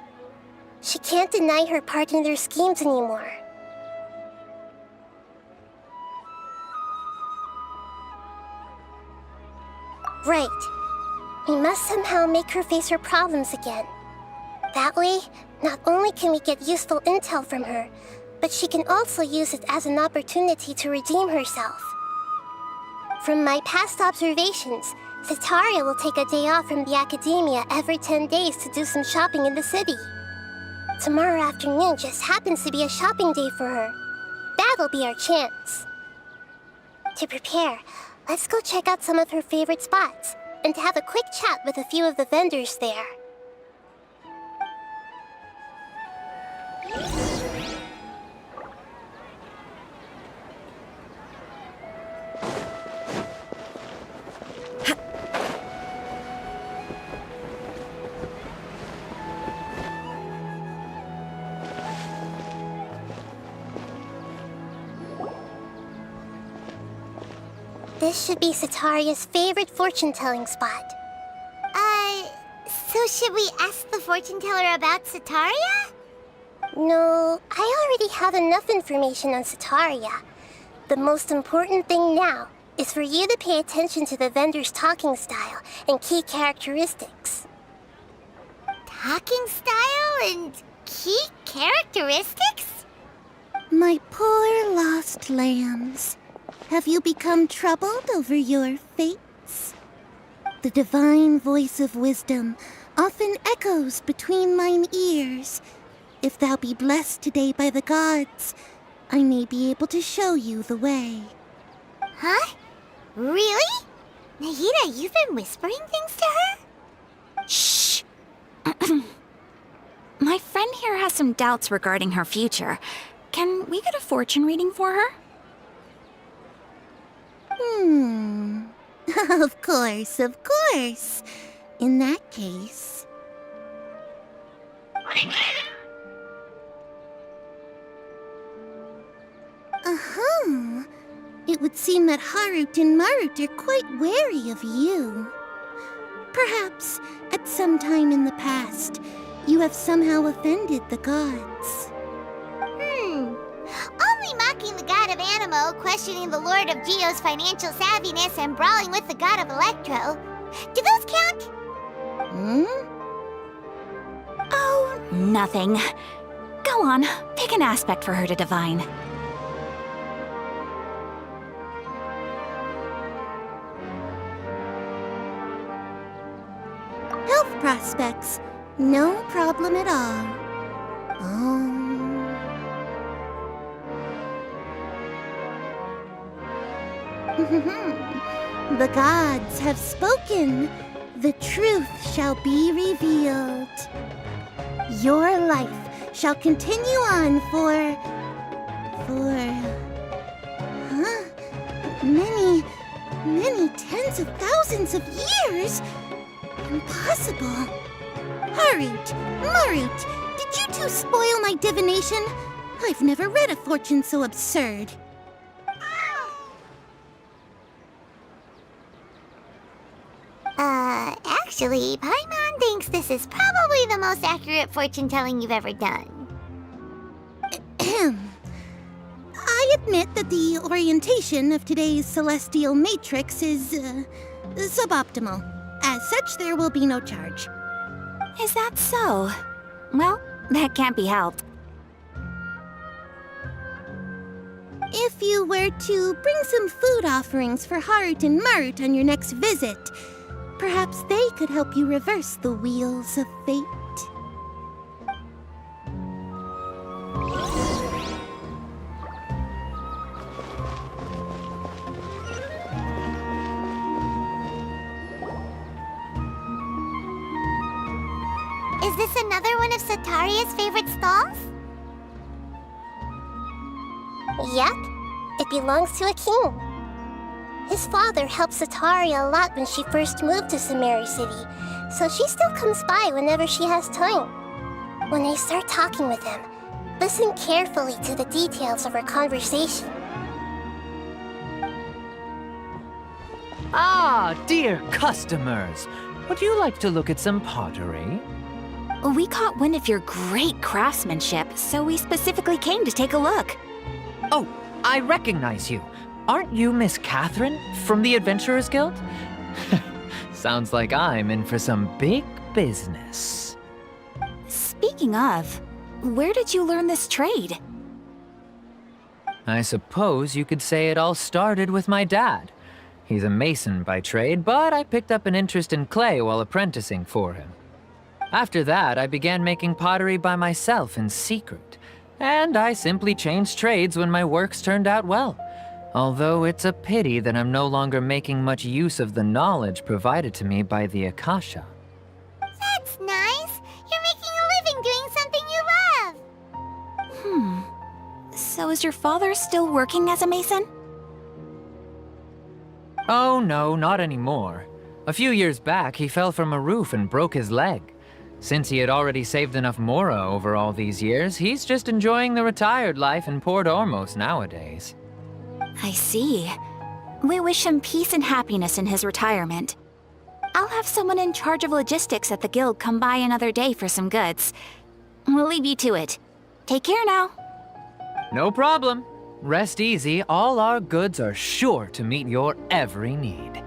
She can't deny her part in their schemes anymore. Right. We must somehow make her face her problems again. That way, not only can we get useful intel from her, but she can also use it as an opportunity to redeem herself. From my past observations, Setaria will take a day off from the academia every 10 days to do some shopping in the city. Tomorrow afternoon just happens to be a shopping day for her. That'll be our chance. To prepare, let's go check out some of her favorite spots, and have a quick chat with a few of the vendors there. This should be Setaria's favorite fortune-telling spot. So should we ask the fortune teller about Setaria? No, I already have enough information on Setaria. The most important thing now is for you to pay attention to the vendor's talking style and key characteristics. Talking style and key characteristics? My poor lost lambs. Have you become troubled over your fates? The divine voice of wisdom often echoes between mine ears. If thou be blessed today by the gods, I may be able to show you the way. Huh? Really? Nahida, you've been whispering things to her? Shh! My friend here has some doubts regarding her future. Can we get a fortune reading for her? Of course, of course. In that case... It would seem that Harut and Marut are quite wary of you. Perhaps, at some time in the past, you have somehow offended the gods. Only mocking the god of Animo, questioning the lord of Geo's financial savviness, and brawling with the god of Electro. Do those count? Oh, nothing. Go on, pick an aspect for her to divine. Health prospects. No problem at all. The gods have spoken. The truth shall be revealed. Your life shall continue on for... many tens of thousands of years? Impossible. Marut, did you two spoil my divination? I've never read a fortune so absurd. Actually, Paimon thinks this is probably the most accurate fortune-telling you've ever done. I admit that the orientation of today's celestial matrix is, suboptimal. As such, there will be no charge. Is that so? Well, that can't be helped. If you were to bring some food offerings for Harut and Marut on your next visit, perhaps they could help you reverse the wheels of fate. Is this another one of Sataria's favorite stalls? Yep. It belongs to a king. His father helped Sataria a lot when she first moved to Samari City, so she still comes by whenever she has time. When I start talking with him, listen carefully to the details of our conversation. Ah, dear customers. Would you like to look at some pottery? We caught wind of your great craftsmanship, so we specifically came to take a look. Oh, I recognize you. Aren't you Miss Catherine from the Adventurers Guild? Sounds like I'm in for some big business. Speaking of, where did you learn this trade? I suppose you could say it all started with my dad. He's a mason by trade, but I picked up an interest in clay while apprenticing for him. After that, I began making pottery by myself in secret, and I simply changed trades when my works turned out well. Although it's a pity that I'm no longer making much use of the knowledge provided to me by the Akasha. That's nice. You're making a living doing something you love. So is your father still working as a mason? Oh no, not anymore. A few years back, he fell from a roof and broke his leg. Since he had already saved enough Mora over all these years, he's just enjoying the retired life in Port Ormos nowadays. I see. We wish him peace and happiness in his retirement. I'll have someone in charge of logistics at the guild come by another day for some goods. We'll leave you to it. Take care now. No problem. Rest easy, all our goods are sure to meet your every need.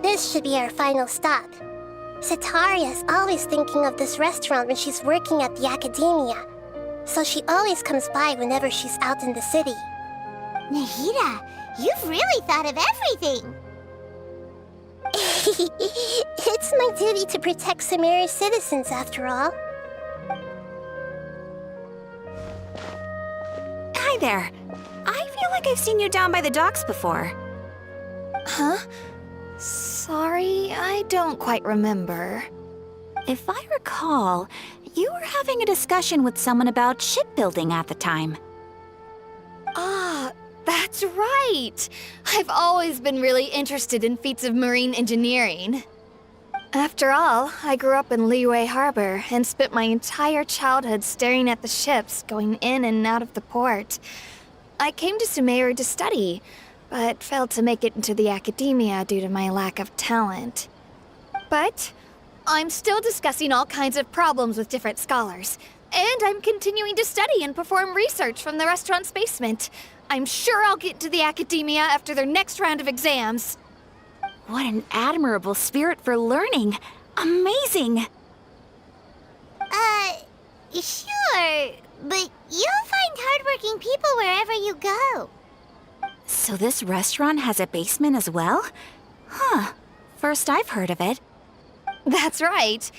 This should be our final stop. Sataria's always thinking of this restaurant when she's working at the academia, so she always comes by whenever she's out in the city. Nahida, you've really thought of everything. It's my duty to protect Samari's citizens, after all. Hi there. I feel like I've seen you down by the docks before. Huh? Sorry, I don't quite remember. If I recall, you were having a discussion with someone about shipbuilding at the time. Ah, that's right! I've always been really interested in feats of marine engineering. After all, I grew up in Liyue Harbor and spent my entire childhood staring at the ships going in and out of the port. I came to Sumeru to study, but failed to make it into the academia due to my lack of talent. But I'm still discussing all kinds of problems with different scholars, and I'm continuing to study and perform research from the restaurant's basement. I'm sure I'll get to the academia after their next round of exams. What an admirable spirit for learning. Amazing! Sure. But you'll find hardworking people wherever you go. So this restaurant has a basement as well? Huh. First I've heard of it. That's right.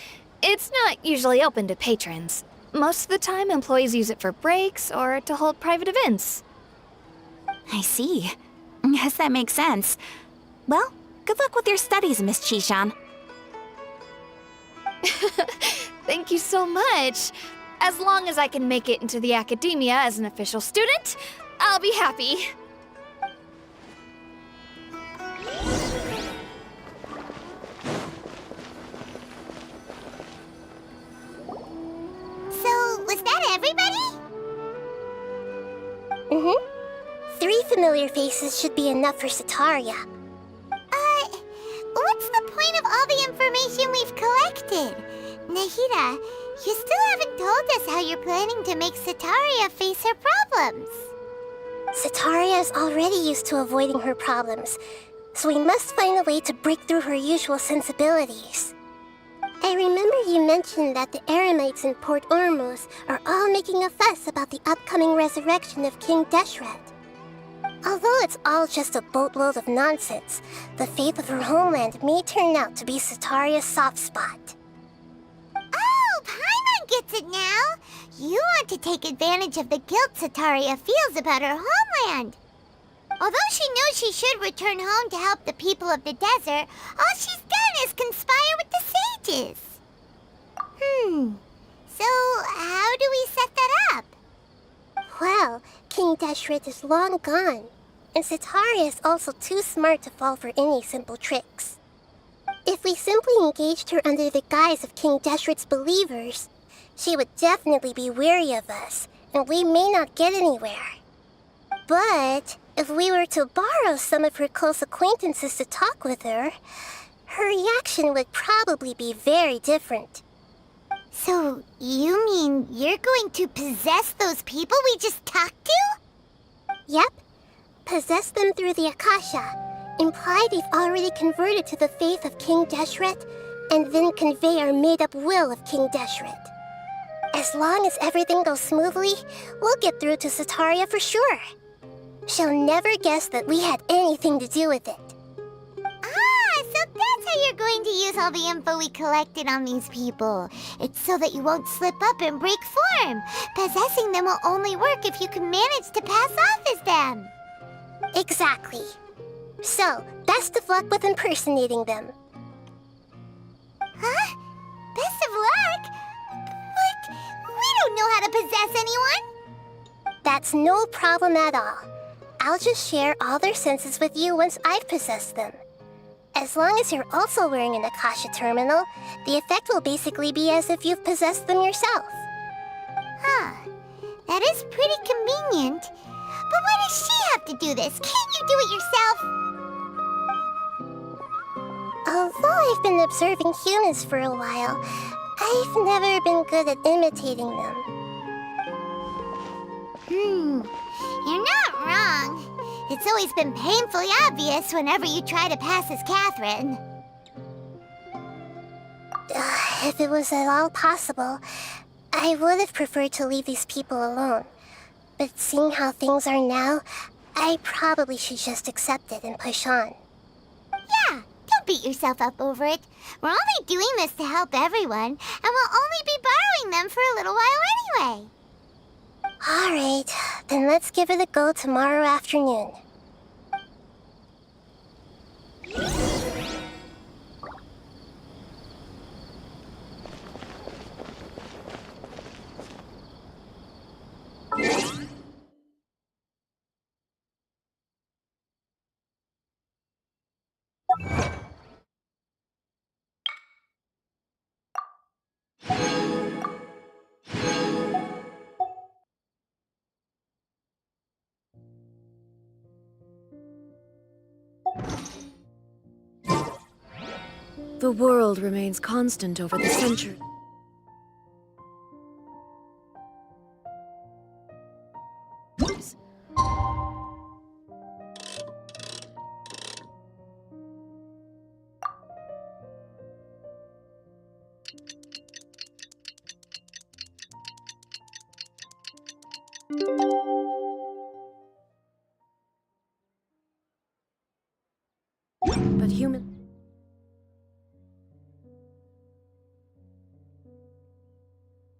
It's not usually open to patrons. Most of the time, employees use it for breaks or to hold private events. I see. Guess that makes sense. Well, good luck with your studies, Miss Chishan. Thank you so much. As long as I can make it into the academia as an official student, I'll be happy. So, was that everybody? Mm-hmm. 3 familiar faces should be enough for Sataria. What's the point of all the information we've collected? Nahida, you still haven't told us how you're planning to make Sataria face her problems. Sataria is already used to avoiding her problems, so we must find a way to break through her usual sensibilities. I remember you mentioned that the Eremites in Port Ormuz are all making a fuss about the upcoming resurrection of King Deshret. Although it's all just a boatload of nonsense, the fate of her homeland may turn out to be Sataria's soft spot. Oh, Paimon gets it now! You want to take advantage of the guilt Sataria feels about her homeland. Although she knows she should return home to help the people of the desert, all she's done is conspire with the sages. So how do we set that up? Well, King Deshret is long gone, and Sataria is also too smart to fall for any simple tricks. If we simply engaged her under the guise of King Deshret's believers, she would definitely be weary of us, and we may not get anywhere. But if we were to borrow some of her close acquaintances to talk with her, her reaction would probably be very different. So, you mean you're going to possess those people we just talked to? Yep. Possess them through the Akasha. Imply they've already converted to the faith of King Deshret, and then convey our made-up will of King Deshret. As long as everything goes smoothly, we'll get through to Sataria for sure. She'll never guess that we had anything to do with it. So that's how you're going to use all the info we collected on these people. It's so that you won't slip up and break form. Possessing them will only work if you can manage to pass off as them. Exactly. So, best of luck with impersonating them. Huh? Best of luck? But we don't know how to possess anyone. That's no problem at all. I'll just share all their senses with you once I've possessed them. As long as you're also wearing an Akasha terminal, the effect will basically be as if you've possessed them yourself. Huh. That is pretty convenient. But why does she have to do this? Can't you do it yourself? Although I've been observing humans for a while, I've never been good at imitating them. You're not wrong. It's always been painfully obvious whenever you try to pass as Catherine. If it was at all possible, I would have preferred to leave these people alone. But seeing how things are now, I probably should just accept it and push on. Yeah, don't beat yourself up over it. We're only doing this to help everyone, and we'll only be borrowing them for a little while anyway. Alright, then let's give it a go tomorrow afternoon. The world remains constant over the centuries. But human...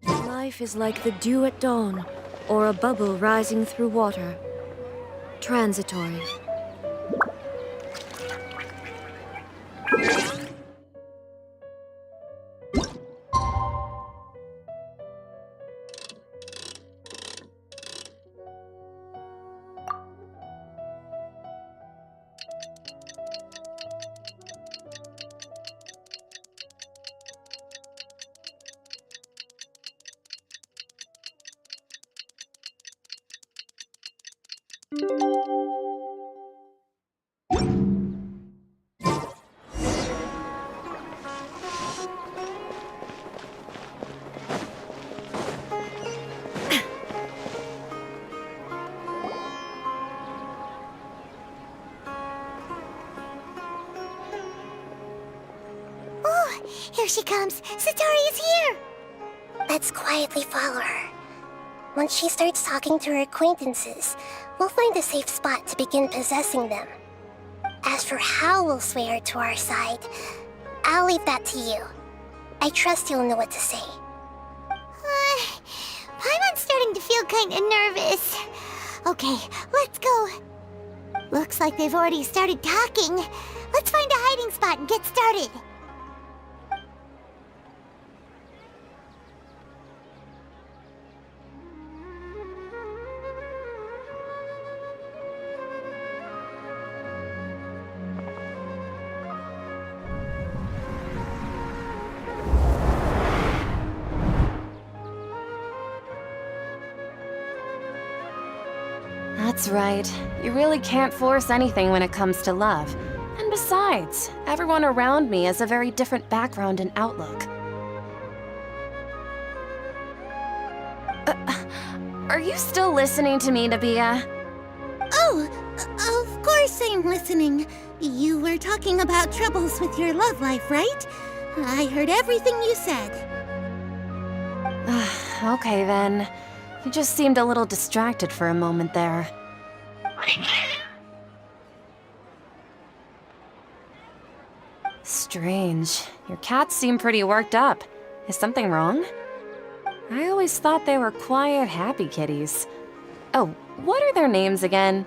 Life is like the dew at dawn, or a bubble rising through water. Transitory. Here she comes! Satori is here! Let's quietly follow her. Once she starts talking to her acquaintances, we'll find a safe spot to begin possessing them. As for how we'll sway her to our side, I'll leave that to you. I trust you'll know what to say. Paimon's starting to feel kinda nervous. Okay, let's go. Looks like they've already started talking. Let's find a hiding spot and get started. That's right. You really can't force anything when it comes to love. And besides, everyone around me has a very different background and outlook. Are you still listening to me, Nabia? Oh, of course I'm listening. You were talking about troubles with your love life, right? I heard everything you said. Okay then. You just seemed a little distracted for a moment there. Strange. Your cats seem pretty worked up. Is something wrong? I always thought they were quiet, happy kitties. Oh, what are their names again?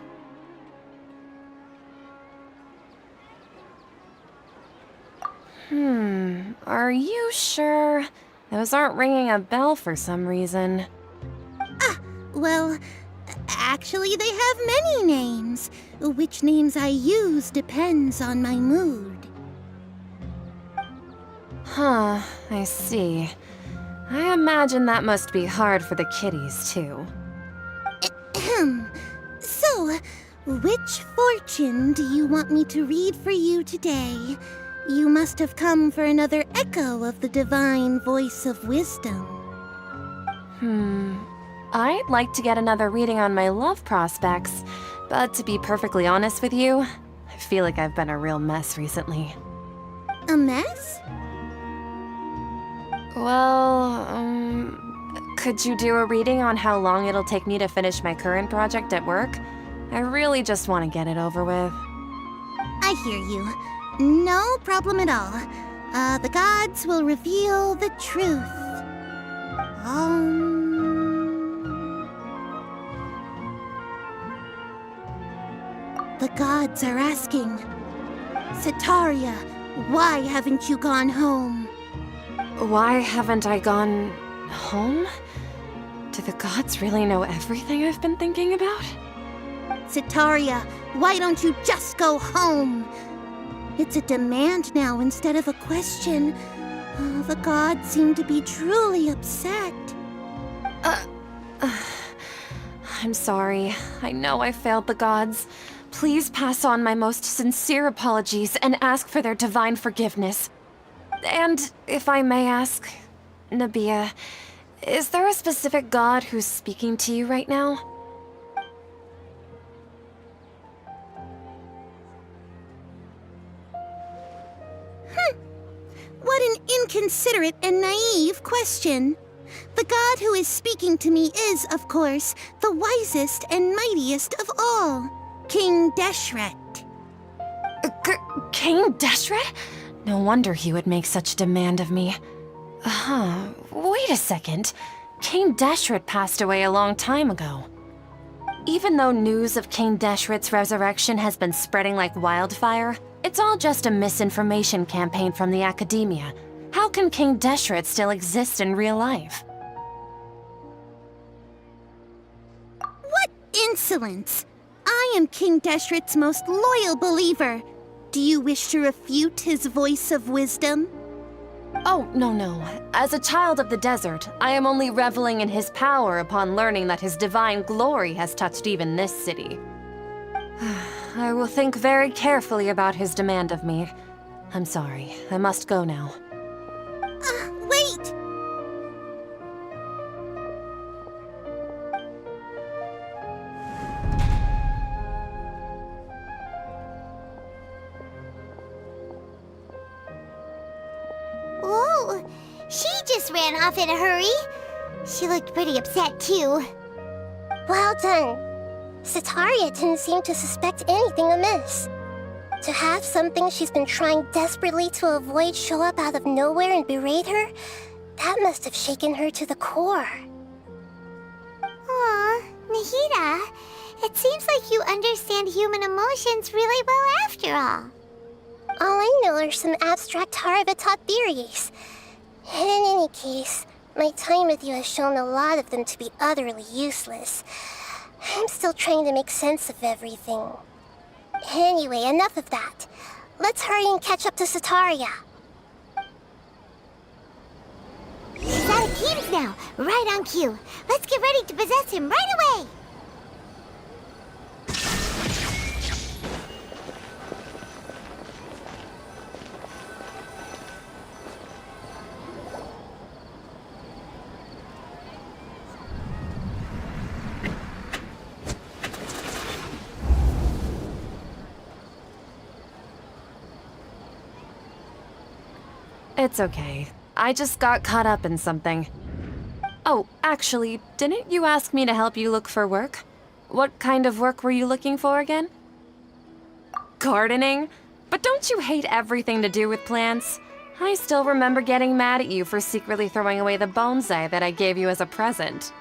Are you sure? Those aren't ringing a bell for some reason. Well, actually they have many names. Which names I use depends on my mood. Huh, I see. I imagine that must be hard for the kitties, too. So, which fortune do you want me to read for you today? You must have come for another echo of the divine voice of wisdom. I'd like to get another reading on my love prospects, but to be perfectly honest with you, I feel like I've been a real mess recently. A mess? Well, could you do a reading on how long it'll take me to finish my current project at work? I really just want to get it over with. I hear you. No problem at all. The gods will reveal the truth. The gods are asking, Setaria, why haven't you gone home? Why haven't I gone home? Do the gods really know everything I've been thinking about? Setaria, why don't you just go home? It's a demand now instead of a question. The gods seem to be truly upset. I'm sorry. I know I failed the gods. Please pass on my most sincere apologies and ask for their divine forgiveness. And if I may ask, Nabia, is there a specific god who's speaking to you right now? What an inconsiderate and naive question. The god who is speaking to me is, of course, the wisest and mightiest of all, King Deshret. King Deshret? No wonder he would make such a demand of me. Wait a second. King Deshret passed away a long time ago. Even though news of King Deshret's resurrection has been spreading like wildfire, it's all just a misinformation campaign from the Academia. How can King Deshret still exist in real life? What insolence! I am King Deshret's most loyal believer. Do you wish to refute his voice of wisdom? Oh, no. As a child of the desert, I am only reveling in his power upon learning that his divine glory has touched even this city. I will think very carefully about his demand of me. I'm sorry, I must go now. Wait! Whoa! She just ran off in a hurry. She looked pretty upset, too. Well done. Sataria didn't seem to suspect anything amiss. To have something she's been trying desperately to avoid show up out of nowhere and berate her, that must have shaken her to the core. Aw, Nahida, it seems like you understand human emotions really well after all. All I know are some abstract Haravitot theories. And in any case, my time with you has shown a lot of them to be utterly useless. I'm still trying to make sense of everything. Anyway, enough of that. Let's hurry and catch up to Sataria. He's out of Keem's now, right on cue. Let's get ready to possess him right away! It's okay. I just got caught up in something. Oh, actually, didn't you ask me to help you look for work? What kind of work were you looking for again? Gardening? But don't you hate everything to do with plants? I still remember getting mad at you for secretly throwing away the bonsai that I gave you as a present.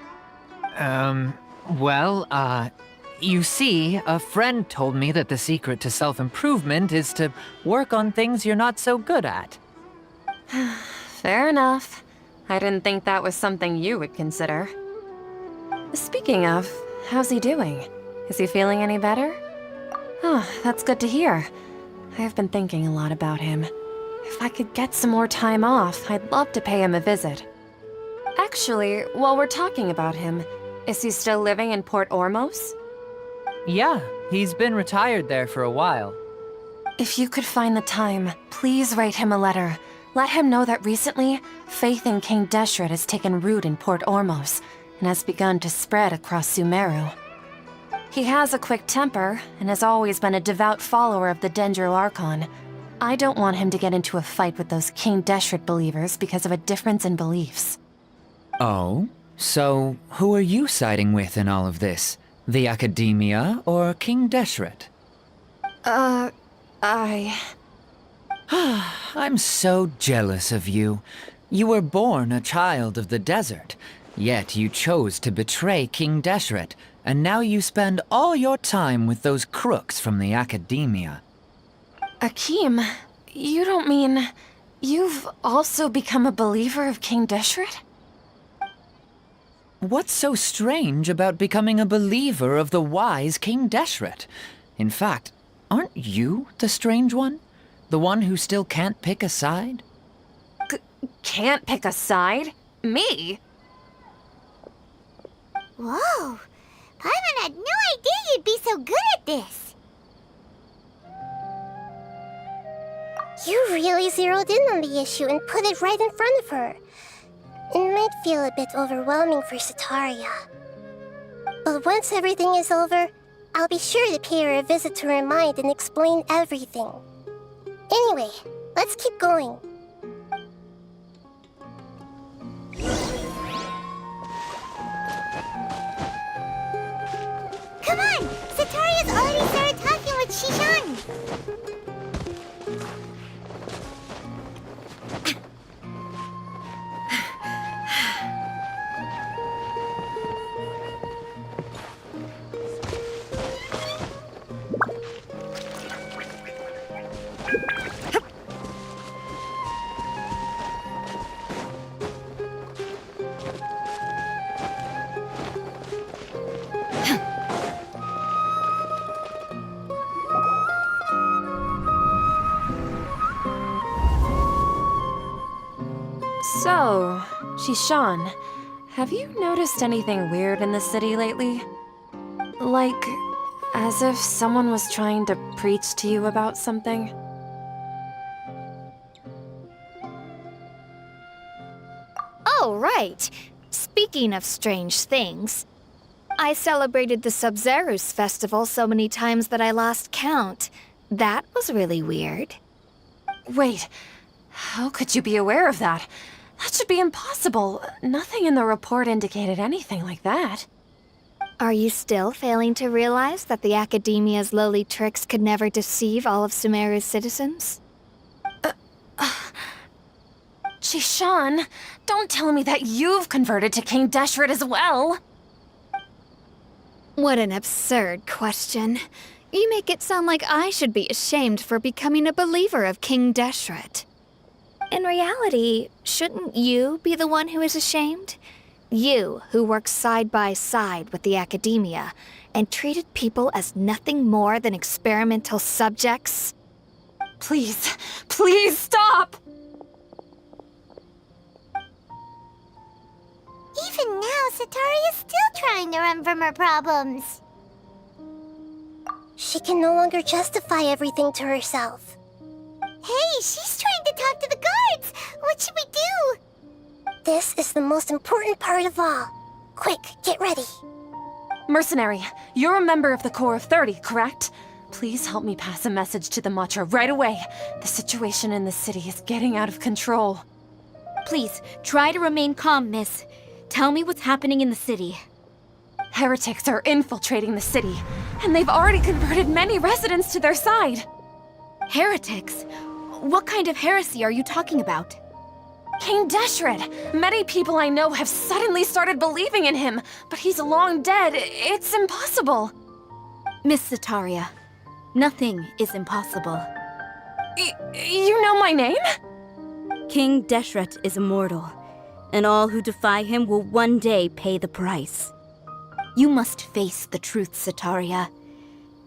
You see, a friend told me that the secret to self-improvement is to work on things you're not so good at. Fair enough. I didn't think that was something you would consider. Speaking of, how's he doing? Is he feeling any better? Oh, that's good to hear. I've been thinking a lot about him. If I could get some more time off, I'd love to pay him a visit. Actually, while we're talking about him, is he still living in Port Ormos? Yeah, he's been retired there for a while. If you could find the time, please write him a letter. Let him know that recently, faith in King Deshret has taken root in Port Ormos and has begun to spread across Sumeru. He has a quick temper and has always been a devout follower of the Dendro Archon. I don't want him to get into a fight with those King Deshret believers because of a difference in beliefs. Oh? So, who are you siding with in all of this? The Academia or King Deshret? I'm so jealous of you. You were born a child of the desert, yet you chose to betray King Deshret, and now you spend all your time with those crooks from the Academia. Akeem, you don't mean you've also become a believer of King Deshret? What's so strange about becoming a believer of the wise King Deshret? In fact, aren't you the strange one? The one who still can't pick a side? Can't pick a side? Me? Whoa! Paimon had no idea you'd be so good at this! You really zeroed in on the issue and put it right in front of her. It might feel a bit overwhelming for Sataria. But once everything is over, I'll be sure to pay her a visit to her mind and explain everything. Anyway, let's keep going. So, Shishan, have you noticed anything weird in the city lately? Like, as if someone was trying to preach to you about something? Oh, right. Speaking of strange things, I celebrated the Sub-Zerus festival so many times that I lost count. That was really weird. Wait, how could you be aware of that? That should be impossible. Nothing in the report indicated anything like that. Are you still failing to realize that the Academia's lowly tricks could never deceive all of Sumeru's citizens? Shishan, don't tell me that you've converted to King Deshret as well. What an absurd question. You make it sound like I should be ashamed for becoming a believer of King Deshret. In reality, shouldn't you be the one who is ashamed? You, who worked side by side with the Academia and treated people as nothing more than experimental subjects? Please, please stop! Even now, Satari is still trying to run from her problems. She can no longer justify everything to herself. Hey, she's trying to talk to the guards! What should we do? This is the most important part of all. Quick, get ready. Mercenary, you're a member of the Corps of 30, correct? Please help me pass a message to the Matcha right away. The situation in the city is getting out of control. Please, try to remain calm, miss. Tell me what's happening in the city. Heretics are infiltrating the city, and they've already converted many residents to their side. Heretics? What kind of heresy are you talking about? King Deshret! Many people I know have suddenly started believing in him, but he's long dead. It's impossible. Miss Sataria, nothing is impossible. You know my name? King Deshret is immortal, and all who defy him will one day pay the price. You must face the truth, Sataria.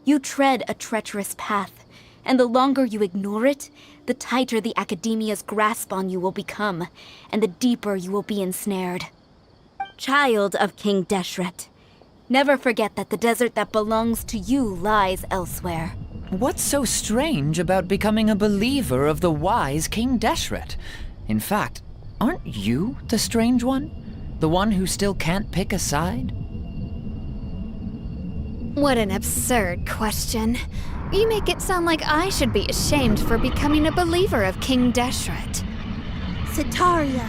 You tread a treacherous path, and the longer you ignore it, the tighter the Academia's grasp on you will become, and the deeper you will be ensnared. Child of King Deshret, never forget that the desert that belongs to you lies elsewhere. What's so strange about becoming a believer of the wise King Deshret? In fact, aren't you the strange one? The one who still can't pick a side? What an absurd question. You make it sound like I should be ashamed for becoming a believer of King Deshret. Sataria,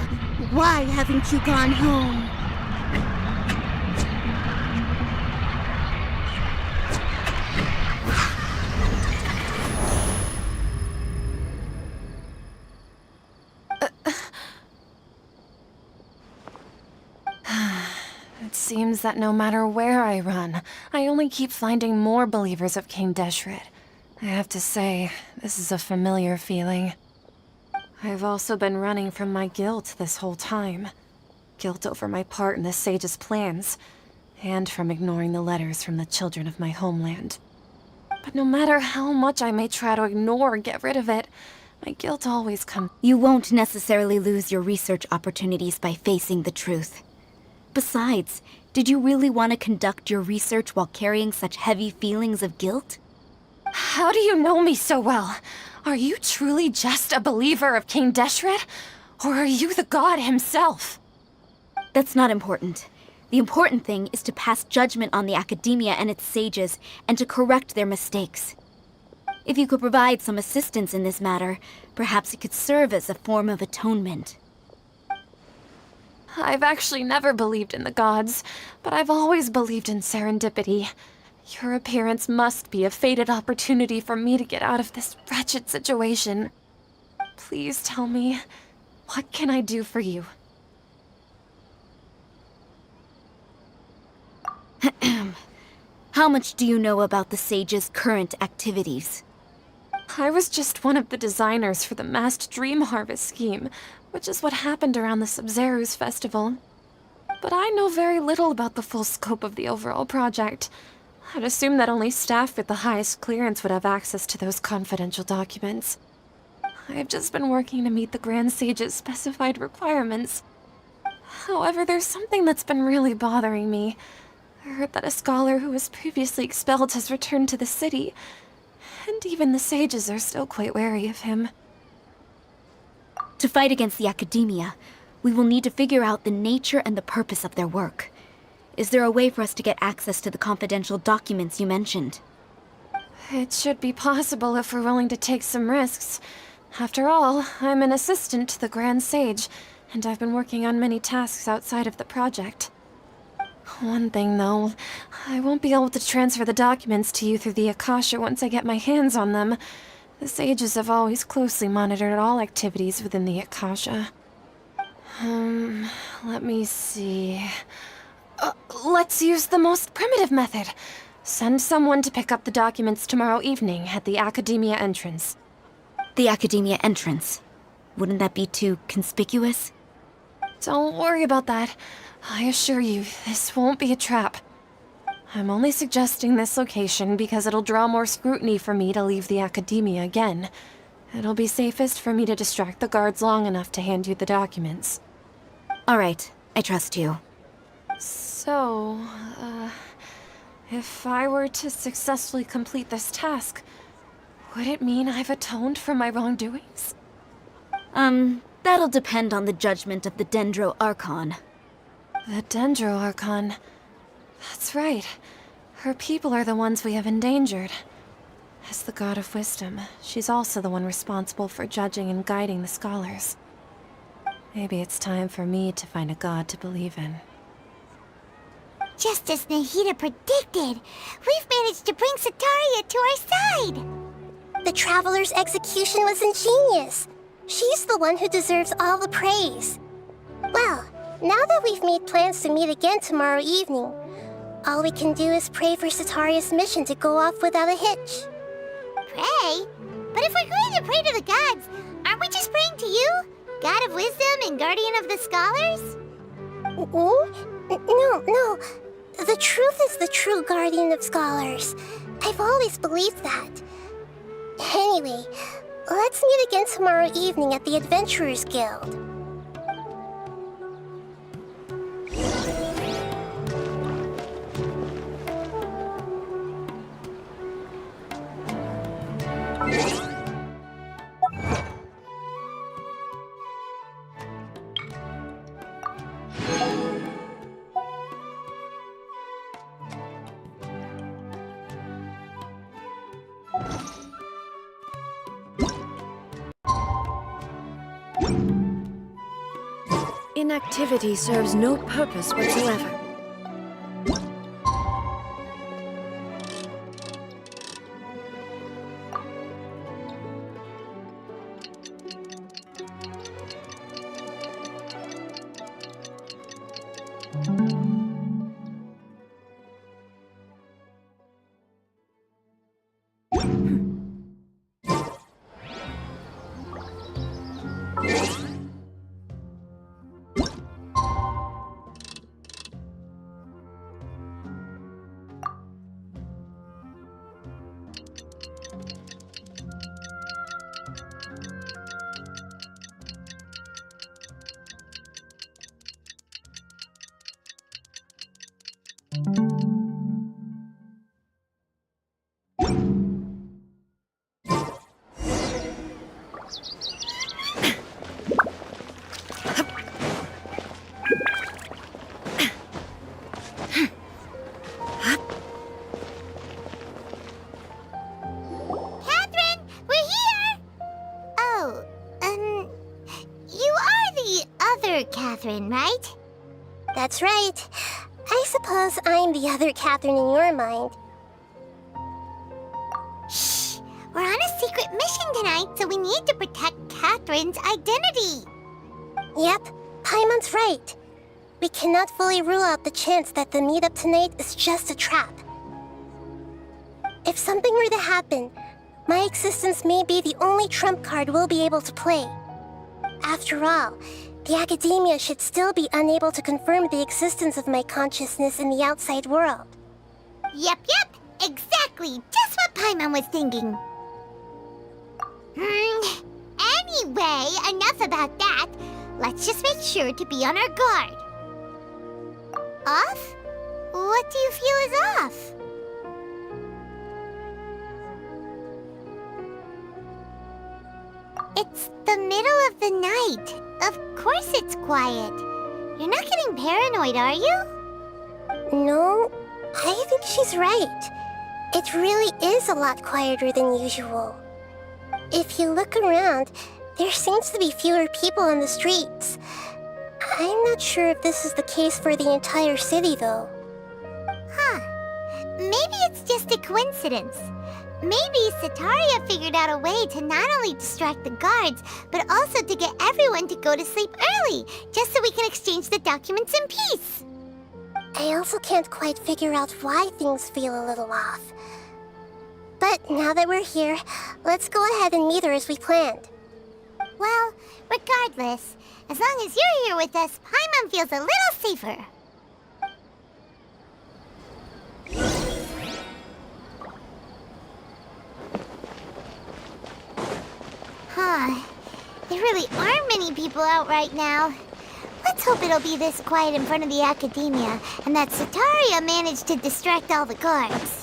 why haven't you gone home? It seems that no matter where I run, I only keep finding more believers of King Deshret. I have to say, this is a familiar feeling. I've also been running from my guilt this whole time. Guilt over my part in the Sage's plans, and from ignoring the letters from the children of my homeland. But no matter how much I may try to ignore or get rid of it, my guilt always comes. You won't necessarily lose your research opportunities by facing the truth. Besides, did you really want to conduct your research while carrying such heavy feelings of guilt? How do you know me so well? Are you truly just a believer of King Deshret? Or are you the god himself? That's not important. The important thing is to pass judgment on the Academia and its sages, and to correct their mistakes. If you could provide some assistance in this matter, perhaps it could serve as a form of atonement. I've actually never believed in the gods, but I've always believed in serendipity. Your appearance must be a fated opportunity for me to get out of this wretched situation. Please tell me, what can I do for you? How much do you know about the Sage's current activities? I was just one of the designers for the massed dream harvest scheme, which is what happened around the Sub-Zerus festival. But I know very little about the full scope of the overall project. I'd assume that only staff with the highest clearance would have access to those confidential documents. I've just been working to meet the Grand Sage's specified requirements. However, there's something that's been really bothering me. I heard that a scholar who was previously expelled has returned to the city, and even the sages are still quite wary of him. To fight against the Academia, we will need to figure out the nature and the purpose of their work. Is there a way for us to get access to the confidential documents you mentioned? It should be possible if we're willing to take some risks. After all, I'm an assistant to the Grand Sage, and I've been working on many tasks outside of the project. One thing, though, I won't be able to transfer the documents to you through the Akasha once I get my hands on them. The sages have always closely monitored all activities within the Akasha. Let me see... let's use the most primitive method. Send someone to pick up the documents tomorrow evening at the Academia entrance. The Academia entrance? Wouldn't that be too conspicuous? Don't worry about that. I assure you, this won't be a trap. I'm only suggesting this location because it'll draw more scrutiny for me to leave the Academia again. It'll be safest for me to distract the guards long enough to hand you the documents. All right, I trust you. So, if I were to successfully complete this task, would it mean I've atoned for my wrongdoings? That'll depend on the judgment of the Dendro Archon. The Dendro Archon. That's right. Her people are the ones we have endangered. As the God of Wisdom, she's also the one responsible for judging and guiding the scholars. Maybe it's time for me to find a god to believe in. Just as Nahida predicted, we've managed to bring Sataria to our side! The Traveler's execution was ingenious. She's the one who deserves all the praise. Well, now that we've made plans to meet again tomorrow evening, all we can do is pray for Sataria's mission to go off without a hitch. Pray? But if we're going to pray to the gods, aren't we just praying to you? God of Wisdom and Guardian of the Scholars? No. The truth is the true Guardian of Scholars. I've always believed that. Anyway, let's meet again tomorrow evening at the Adventurers Guild. Inactivity serves no purpose whatsoever. Catherine, right? That's right. I suppose I'm the other Catherine in your mind. Shh! We're on a secret mission tonight, so we need to protect Catherine's identity. Yep, Paimon's right. We cannot fully rule out the chance that the meetup tonight is just a trap. If something were to happen, my existence may be the only trump card we'll be able to play. After all, the Academia should still be unable to confirm the existence of my consciousness in the outside world. Yep, exactly. Just what Paimon was thinking. Anyway, enough about that. Let's just make sure to be on our guard. Off? What do you feel is off? It's the middle of the night. Of course it's quiet. You're not getting paranoid, are you? No, I think she's right. It really is a lot quieter than usual. If you look around, there seems to be fewer people on the streets. I'm not sure if this is the case for the entire city, though. Huh. Maybe it's just a coincidence. Maybe Sataria figured out a way to not only distract the guards, but also to get everyone to go to sleep early, just so we can exchange the documents in peace. I also can't quite figure out why things feel a little off. But now that we're here, let's go ahead and meet her as we planned. Well, regardless, as long as you're here with us, Paimon feels a little safer. Huh. There really aren't many people out right now. Let's hope it'll be this quiet in front of the Academia, and that Sataria managed to distract all the guards.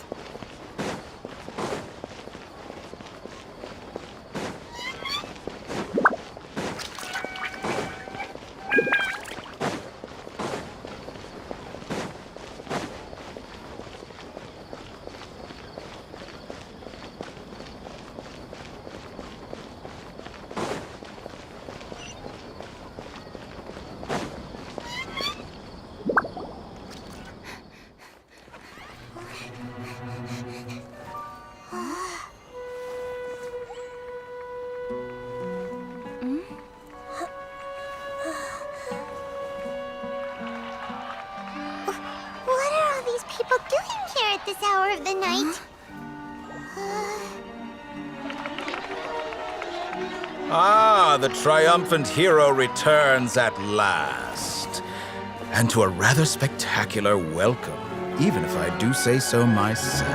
This hour of the night. Ah, the triumphant hero returns at last. And to a rather spectacular welcome, even if I do say so myself.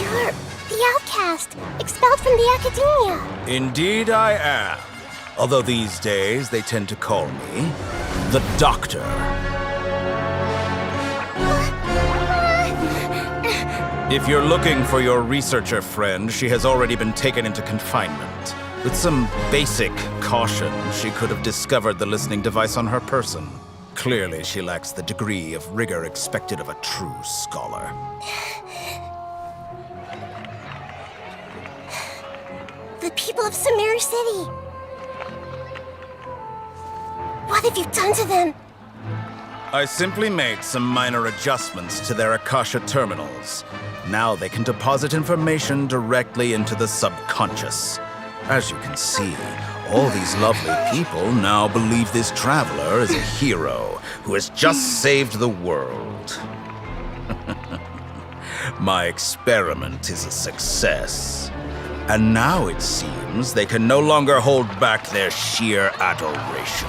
You're the outcast, expelled from the Academia. Indeed I am. Although these days they tend to call me the Doctor. If you're looking for your researcher friend, she has already been taken into confinement. With some basic caution, she could have discovered the listening device on her person. Clearly, she lacks the degree of rigor expected of a true scholar. The people of Sumeru City. What have you done to them? I simply made some minor adjustments to their Akasha terminals. Now they can deposit information directly into the subconscious. As you can see, all these lovely people now believe this traveler is a hero who has just saved the world. My experiment is a success. And now it seems they can no longer hold back their sheer adoration.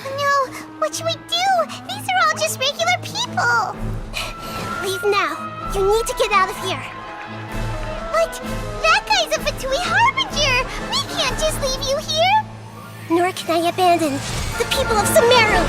No, what should we do? These are all just regular people. Leave now. You need to get out of here. What? That guy's a Fatui Harbinger! We can't just leave you here! Nor can I abandon the people of Sumeru!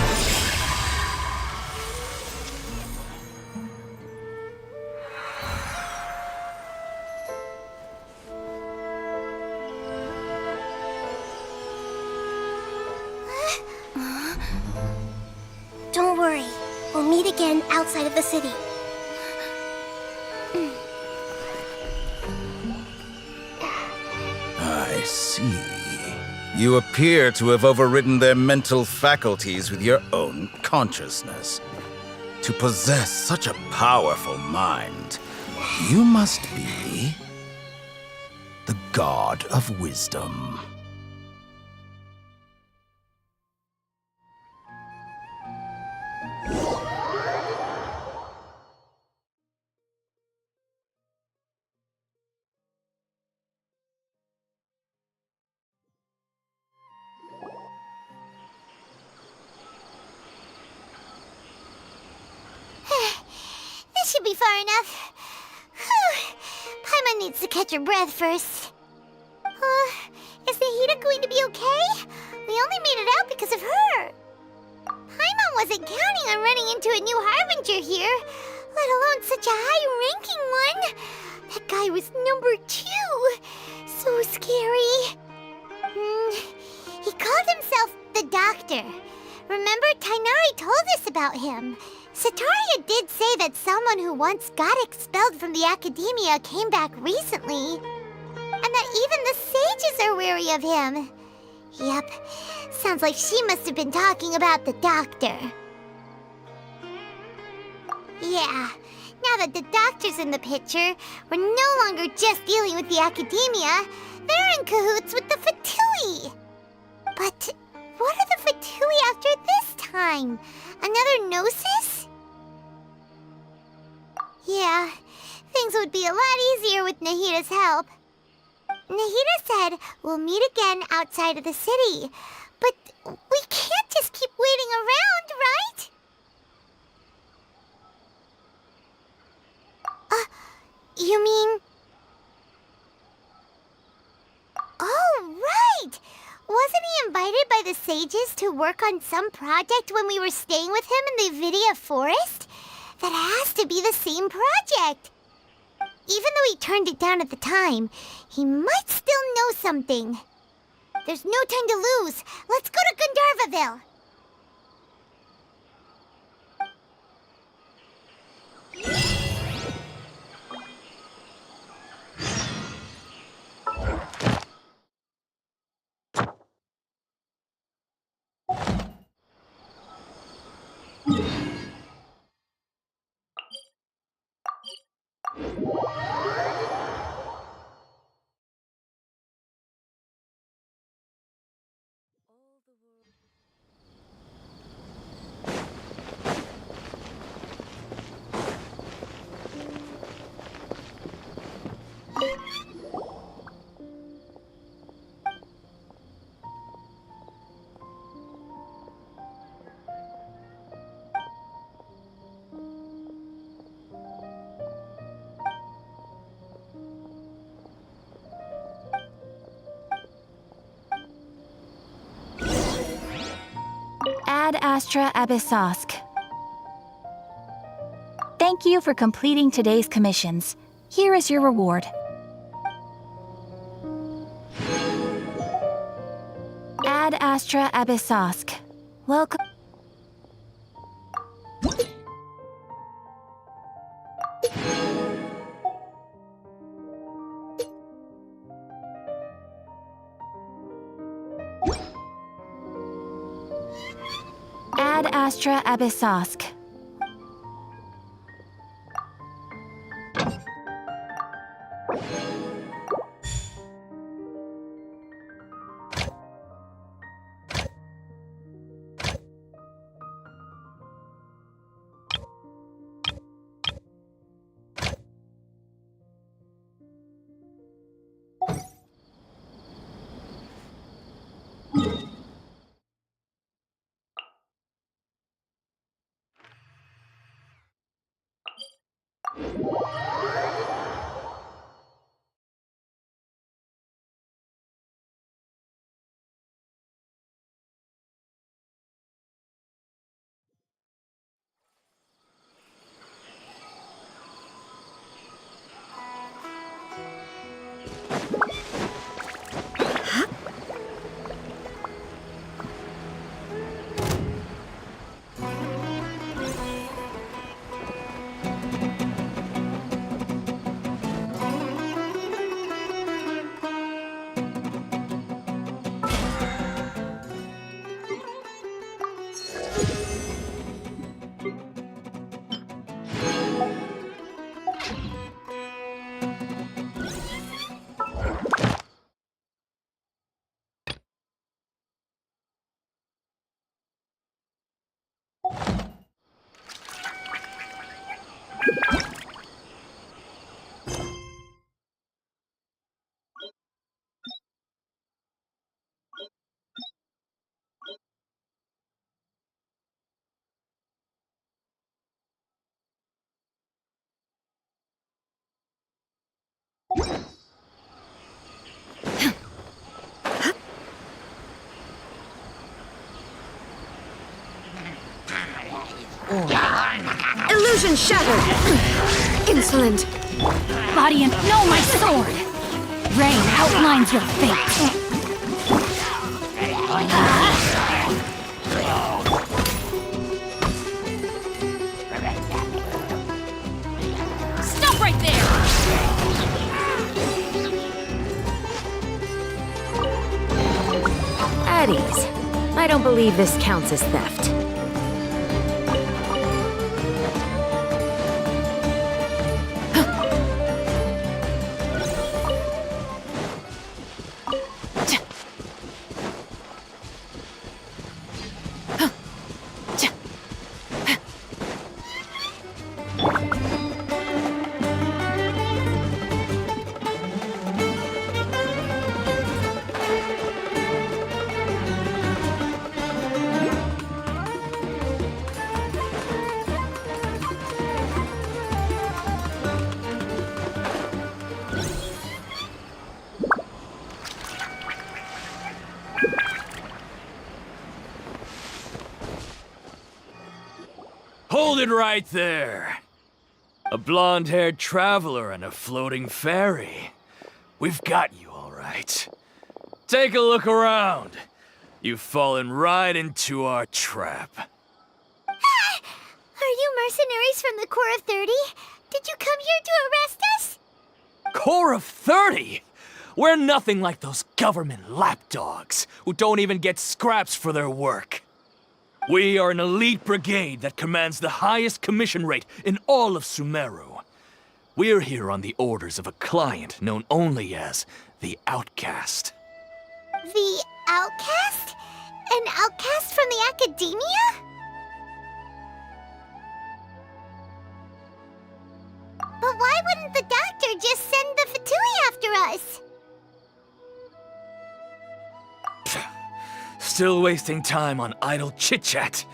Don't worry. We'll meet again outside of the city. I see. You appear to have overridden their mental faculties with your own consciousness. To possess such a powerful mind, you must be the god of wisdom. This should be far enough. Paimon needs to catch her breath first. Is the heat a going to be okay? We only made it out because of her. Paimon wasn't counting on running into a new Harbinger here, let alone such a high-ranking one. That guy was number 2. So scary. He called himself the Doctor. Remember, Tainari told us about him. Sataria did say that someone who once got expelled from the Academia came back recently. And that even the sages are wary of him. Yep, sounds like she must have been talking about the Doctor. Yeah, now that the Doctor's in the picture, we're no longer just dealing with the Academia. They're in cahoots with the Fatui. But what are the Fatui after this time? Another Gnosis? Yeah, things would be a lot easier with Nahita's help. Nahita said we'll meet again outside of the city. But we can't just keep waiting around, right? You mean... Oh, right! Wasn't he invited by the sages to work on some project when we were staying with him in the Vidia Forest? That has to be the same project. Even though he turned it down at the time, he might still know something. There's no time to lose. Let's go to Gandharvaville. Ad Astra Abyssosk. Thank you for completing today's commissions. Here is your reward. Ad Astra Abyssosk. Welcome. Ad Astra Abyssosk. Illusion shattered! Insolent. Body and no, my sword! Rain outlines your fate. Stop right there! At ease. I don't believe this counts as theft. Hold it right there. A blonde-haired traveler and a floating fairy. We've got you all right. Take a look around. You've fallen right into our trap. Are you mercenaries from the Corps of 30? Did you come here to arrest us? Corps of 30? We're nothing like those government lapdogs who don't even get scraps for their work. We are an elite brigade that commands the highest commission rate in all of Sumeru. We're here on the orders of a client known only as the Outcast. The Outcast? An outcast from the Academia? But why wouldn't the doctor just send the Fatui after us? Still wasting time on idle chit-chat.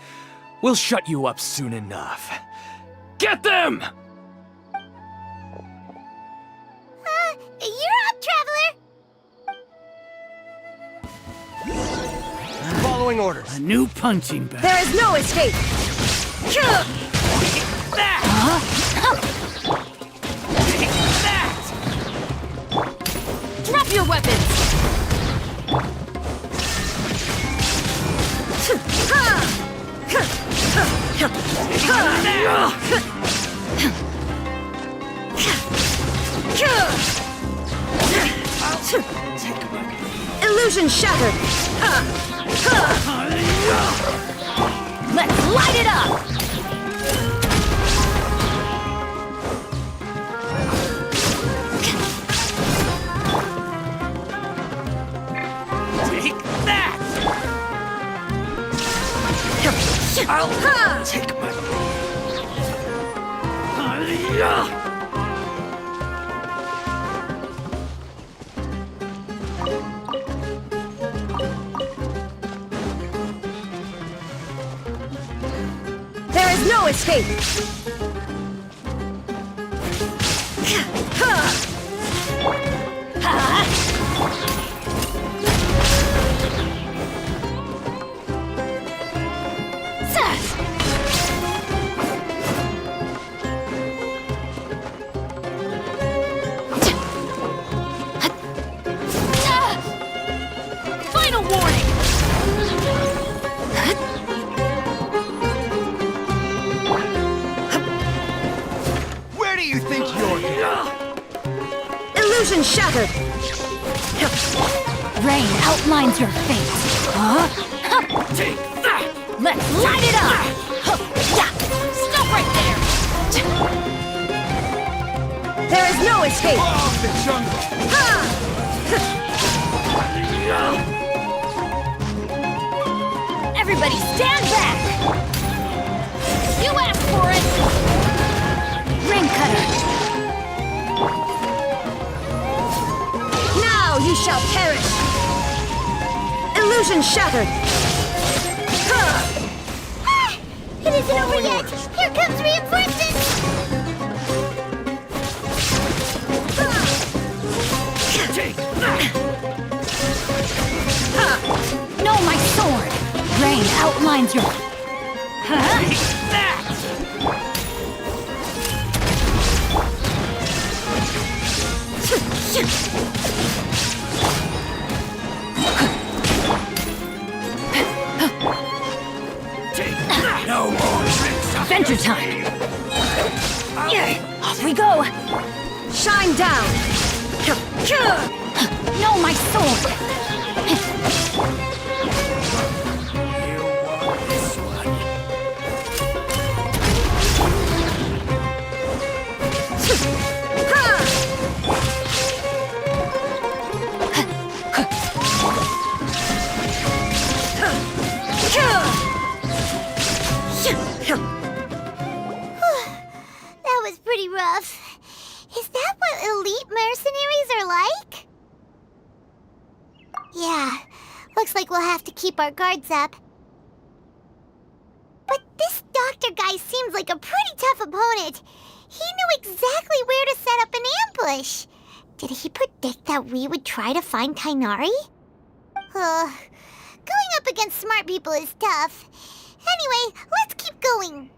We'll shut you up soon enough. Get them! You're up, Traveler! Following orders. A new punching bag. There is no escape! Drop your weapons! Illusion shattered! Let's light it up! Take that! I'll take my... There is no escape! Final warning! Where do you think you're going? Illusion shattered! Rain outlines your fate. Take that! Let's light it up! Stop right there! There is no escape! Off the jungle! Everybody stand back! You asked for it! Ring cutter! Now you shall perish! Illusion shattered! It isn't over yet! Here comes reinforcements! Take that! No, my sword! Rain outlines your... Take that! No more tricks. Adventure time! Off we go! Shine down! No, my sword! You want this one? That was pretty rough. Is that what elite mercenaries are like? Yeah, looks like we'll have to keep our guards up. But this doctor guy seems like a pretty tough opponent. He knew exactly where to set up an ambush. Did he predict that we would try to find Tighnari? Going up against smart people is tough. Anyway, let's keep going.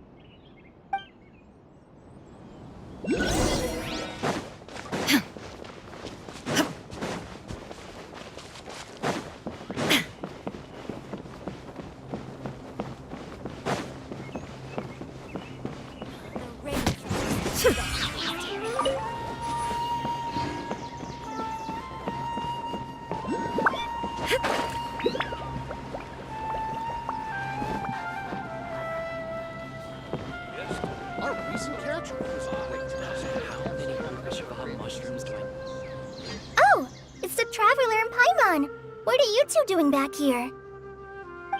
Oh, it's the Traveler and Paimon. What are you two doing back here?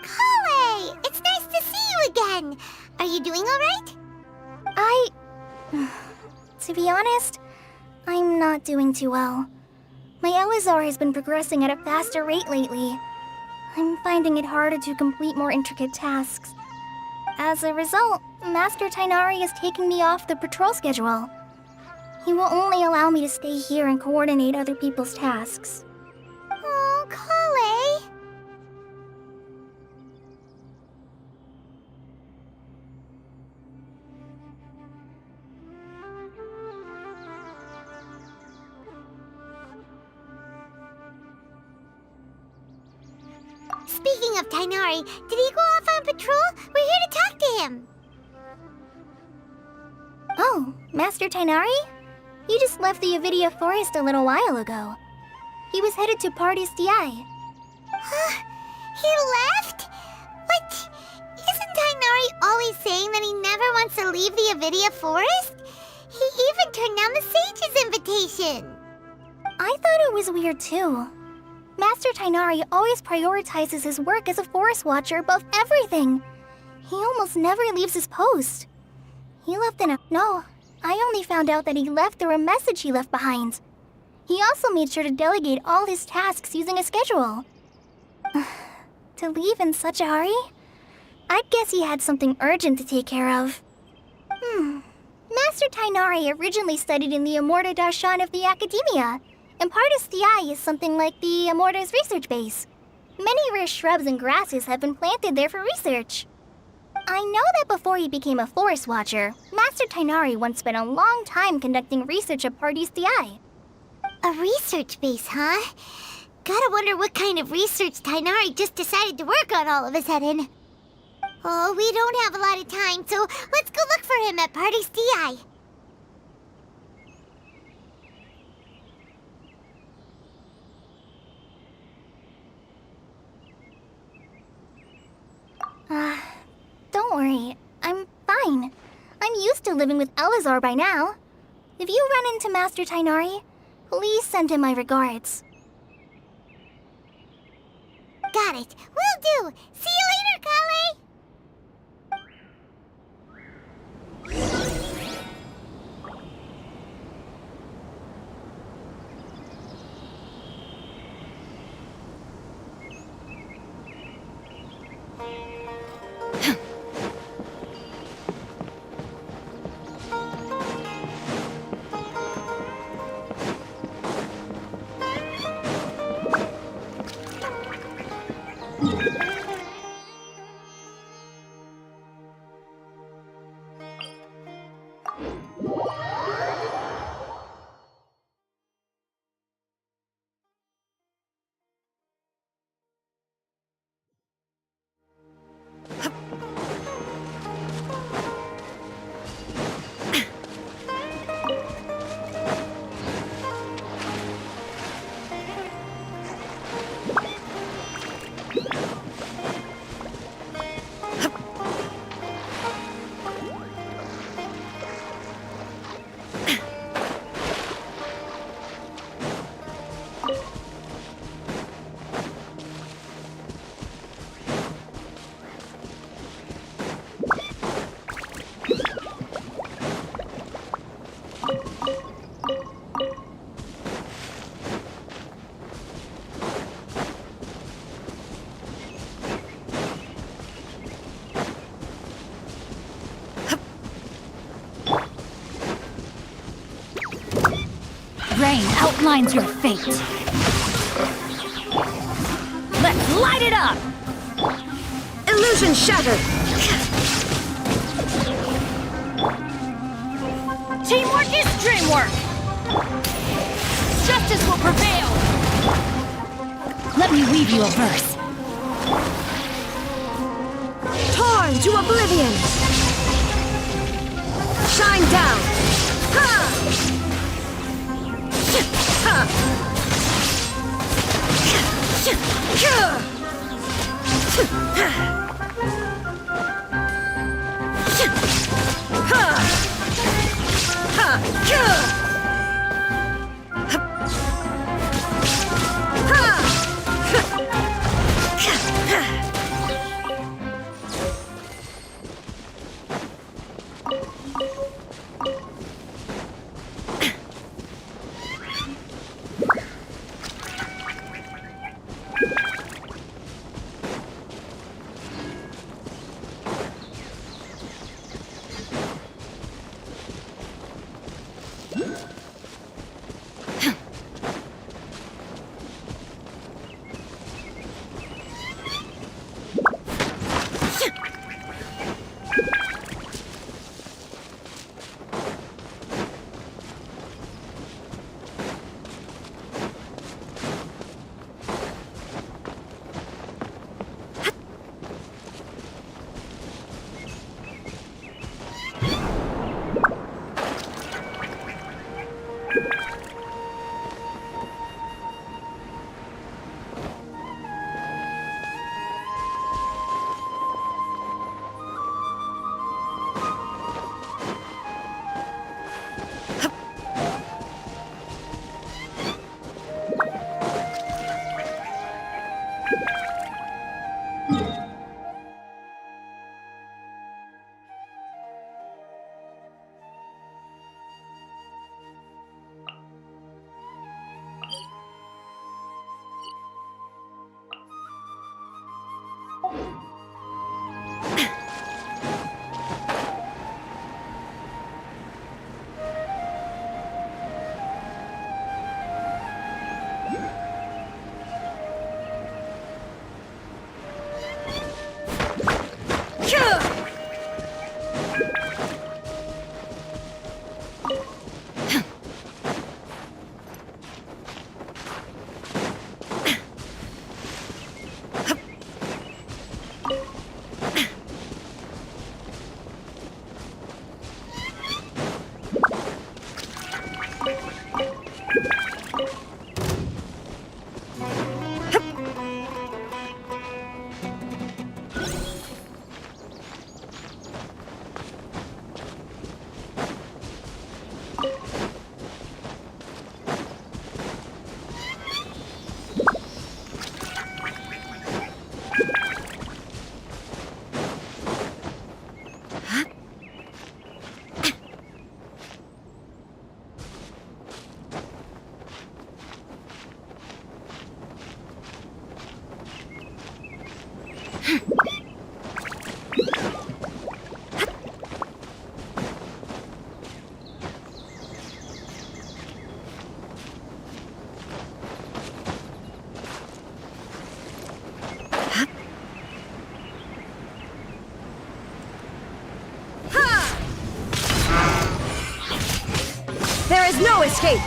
Kale! It's nice to see you again. Are you doing all right? To be honest, I'm not doing too well. My Elazar has been progressing at a faster rate lately. I'm finding it harder to complete more intricate tasks. As a result, Master Tighnari is taking me off the patrol schedule. He will only allow me to stay here and coordinate other people's tasks. Oh, Kale. Speaking of Tighnari, did he go off on patrol? We're here to talk to him. Oh, Master Tighnari? He just left the Avidia Forest a little while ago. He was headed to Party's DI. He left? But isn't Tighnari always saying that he never wants to leave the Avidia Forest? He even turned down the Sage's invitation. I thought it was weird too. Master Tighnari always prioritizes his work as a forest watcher above everything. He almost never leaves his post. He left in a... No, I only found out that he left through a message he left behind. He also made sure to delegate all his tasks using a schedule. To leave in such a hurry? I'd guess he had something urgent to take care of. Master Tighnari originally studied in the Amorta Darshan of the Academia, and Partis DI is something like the Amorta's research base. Many rare shrubs and grasses have been planted there for research. I know that before he became a forest watcher, Master Tighnari once spent a long time conducting research at Partis DI. A research base, huh? Gotta wonder what kind of research Tighnari just decided to work on all of a sudden. Oh, we don't have a lot of time, so let's go look for him at Partis DI. Don't worry. I'm fine. I'm used to living with Elazar by now. If you run into Master Tighnari, please send him my regards. Got it. Will do. See you later, Kale. Rain outlines your fate. Let's light it up! Illusion shattered! Teamwork is dreamwork! Justice will prevail! Let me weave you a verse. Torn to oblivion! Shine down! Ha! Ha! There is no escape!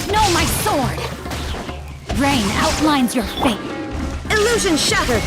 Know my sword! Rain outlines your fate. Illusion shattered!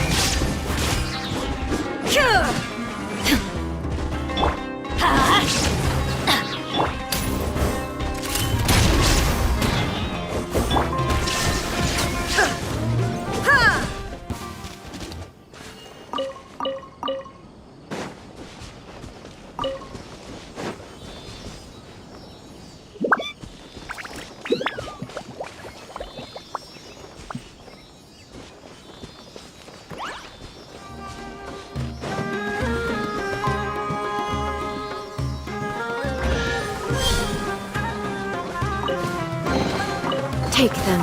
Take them.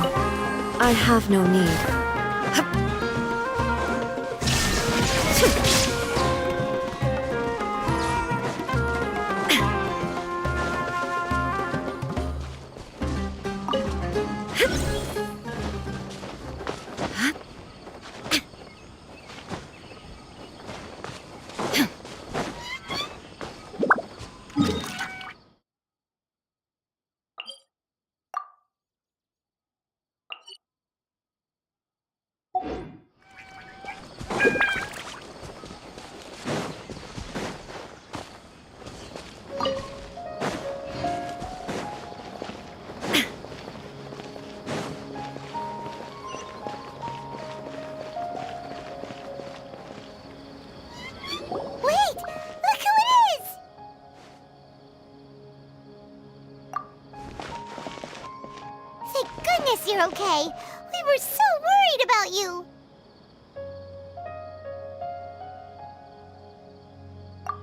I have no need. Wait! Look who it is! Thank goodness you're okay. We were so worried about you.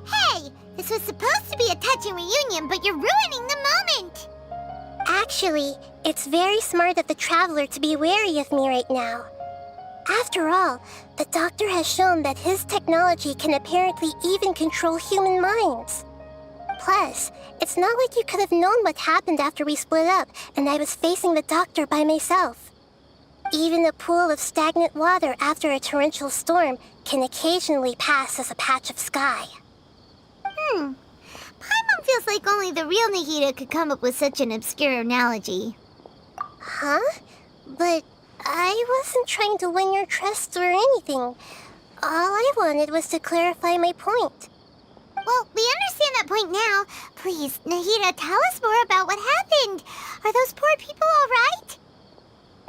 Hey! This was supposed to be a touching reunion, but you're ruining the moment! Actually, it's very smart of the Traveler to be wary of me right now. After all, the Doctor has shown that his technology can apparently even control human minds. Plus, it's not like you could have known what happened after we split up and I was facing the Doctor by myself. Even a pool of stagnant water after a torrential storm can occasionally pass as a patch of sky. Paimon feels like only the real Nahida could come up with such an obscure analogy. Huh? But I wasn't trying to win your trust or anything. All I wanted was to clarify my point. Well, we understand that point now. Please, Nahida, tell us more about what happened. Are those poor people all right?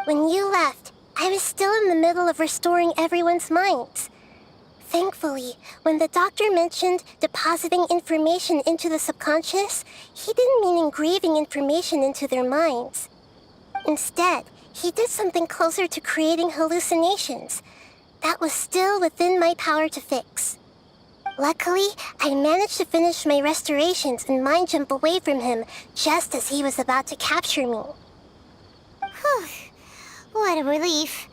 When you left, I was still in the middle of restoring everyone's minds. Thankfully, when the Doctor mentioned depositing information into the subconscious, he didn't mean engraving information into their minds. Instead, he did something closer to creating hallucinations. That was still within my power to fix. Luckily, I managed to finish my restorations and mind jump away from him just as he was about to capture me. Whew. What a relief.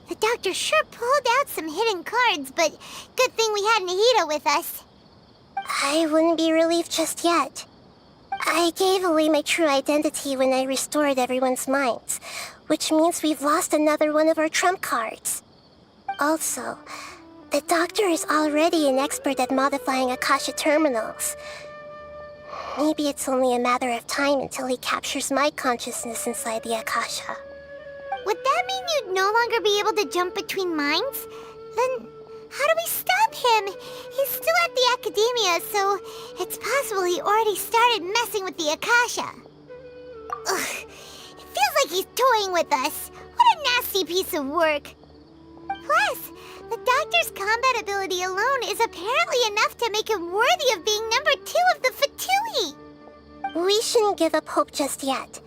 The Doctor sure pulled out some hidden cards, but good thing we had Nahida with us. I wouldn't be relieved just yet. I gave away my true identity when I restored everyone's minds, which means we've lost another one of our trump cards. Also, the Doctor is already an expert at modifying Akasha terminals. Maybe it's only a matter of time until he captures my consciousness inside the Akasha. Would that mean you'd no longer be able to jump between minds? Then how do we stop him? He's still at the Academia, so it's possible he already started messing with the Akasha. Ugh, it feels like he's toying with us. What a nasty piece of work. Plus, the Doctor's combat ability alone is apparently enough to make him worthy of being number 2 of the Fatui. We shouldn't give up hope just yet.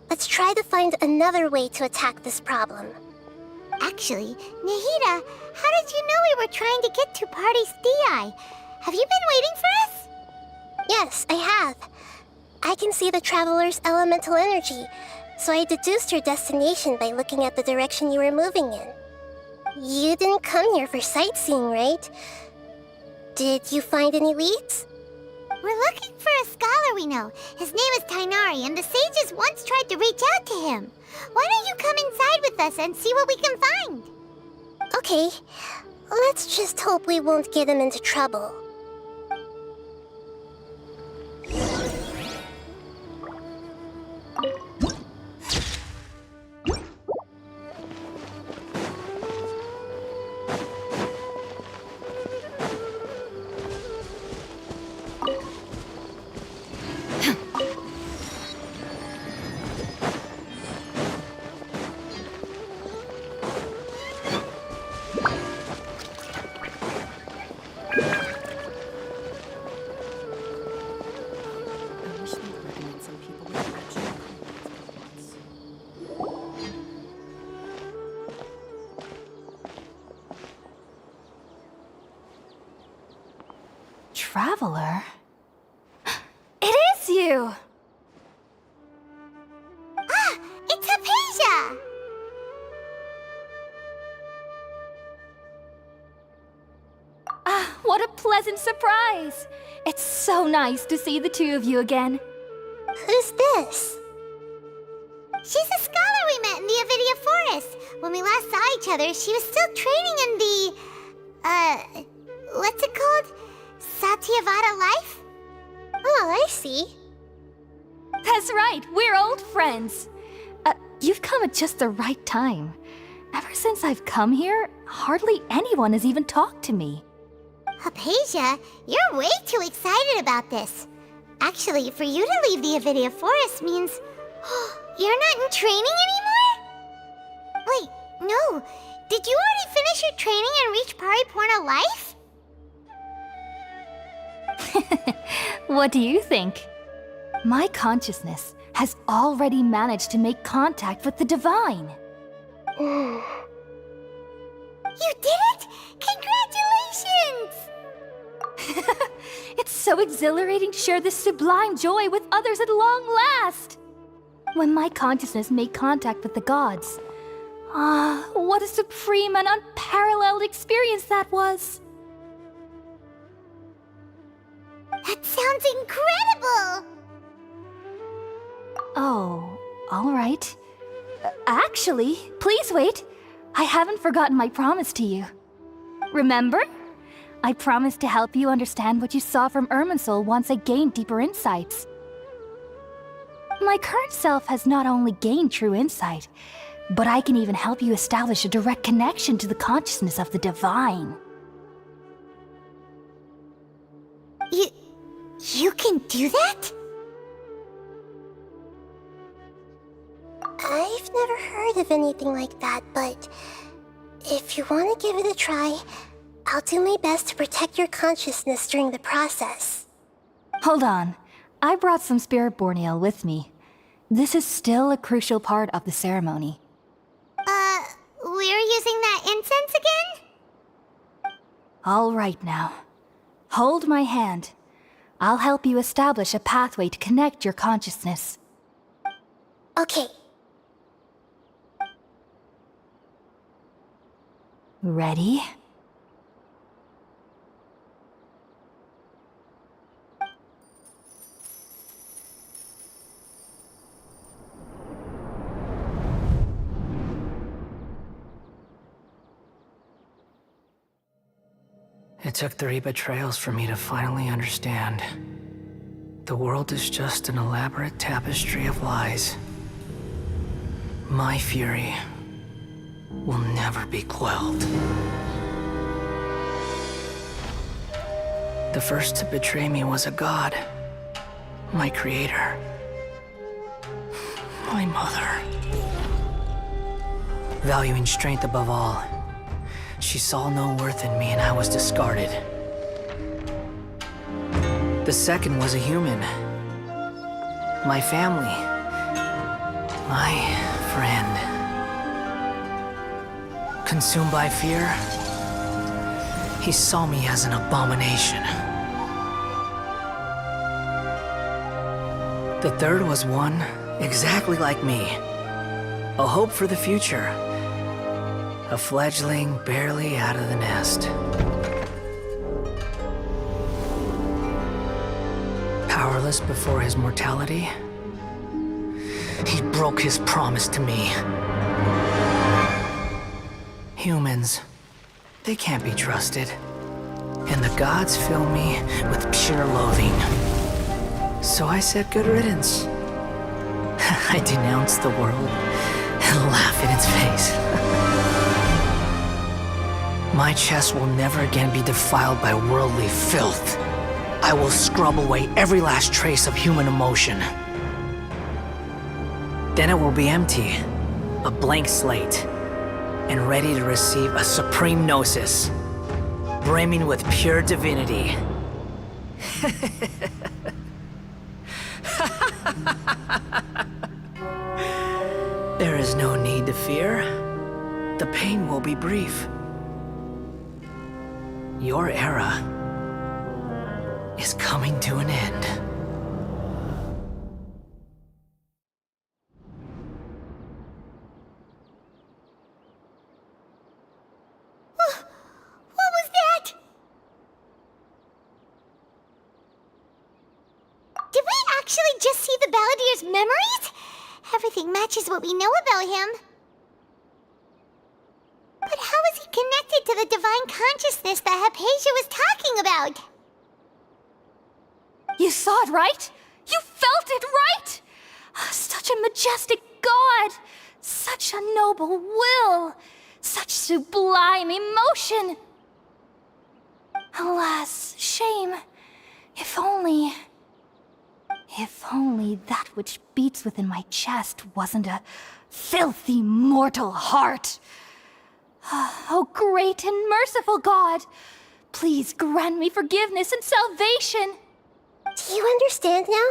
Let's try to find another way to attack this problem. Actually, Nahida, how did you know we were trying to get to Party's DI? Have you been waiting for us? Yes, I have. I can see the Traveler's elemental energy, so I deduced your destination by looking at the direction you were moving in. You didn't come here for sightseeing, right? Did you find any leads? We're looking for a scholar we know. His name is Tainari, and the sages once tried to reach out to him. Why don't you come inside with us and see what we can find? Okay, let's just hope we won't get him into trouble. Traveler? It is you! Ah, it's Hypatia! What a pleasant surprise! It's so nice to see the two of you again. Who's this? She's a scholar we met in the Avidia Forest. When we last saw each other, she was still training in the... what's it called? Satyavada life? Oh, I see. That's right, we're old friends. You've come at just the right time. Ever since I've come here, hardly anyone has even talked to me. Hypatia, you're way too excited about this. Actually, for you to leave the Avidia Forest means... you're not in training anymore? Wait, no. Did you already finish your training and reach Paripurna life? What do you think? My consciousness has already managed to make contact with the divine. You did it! Congratulations! It's so exhilarating to share this sublime joy with others at long last! When my consciousness made contact with the gods, what a supreme and unparalleled experience that was! That sounds incredible! Oh, all right. Actually, please wait. I haven't forgotten my promise to you. Remember? I promised to help you understand what you saw from Irminsul once I gained deeper insights. My current self has not only gained true insight, but I can even help you establish a direct connection to the consciousness of the divine. You can do that? I've never heard of anything like that, but if you want to give it a try, I'll do my best to protect your consciousness during the process. Hold on. I brought some spirit borneal with me. This is still a crucial part of the ceremony. We're using that incense again? All right now. Hold my hand. I'll help you establish a pathway to connect your consciousness. Okay. Ready? It took 3 betrayals for me to finally understand. The world is just an elaborate tapestry of lies. My fury will never be quelled. The first to betray me was a god. My creator. My mother. Valuing strength above all, she saw no worth in me and I was discarded. The second was a human. My family. My friend. Consumed by fear, he saw me as an abomination. The third was one exactly like me. A hope for the future. A fledgling barely out of the nest. Powerless before his mortality, he broke his promise to me. Humans, they can't be trusted. And the gods fill me with pure loathing. So I said good riddance. I denounced the world and laughed in its face. My chest will never again be defiled by worldly filth. I will scrub away every last trace of human emotion. Then it will be empty, a blank slate, and ready to receive a supreme gnosis, brimming with pure divinity. There is no need to fear. The pain will be brief. Your era is coming to an end. What was that? actually just see the Balladier's memories? Everything matches what we know about him. But how is he connected to the divine consciousness that Hypatia was talking about? You saw it, right? You felt it, right? Such a majestic god! Such a noble will! Such sublime emotion! Alas, shame. If only that which beats within my chest wasn't a filthy mortal heart. Oh, great and merciful God, please grant me forgiveness and salvation. Do you understand now?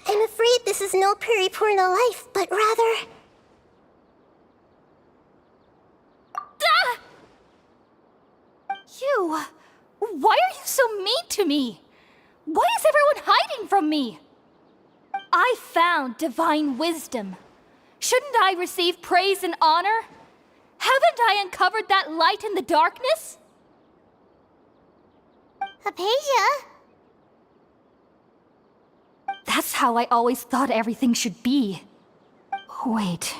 I'm afraid this is no Peripurna life, but rather... Ah! You! Why are you so mean to me? Why is everyone hiding from me? I found divine wisdom. Shouldn't I receive praise and honor? Haven't I uncovered that light in the darkness? Hypatia? That's how I always thought everything should be. Wait.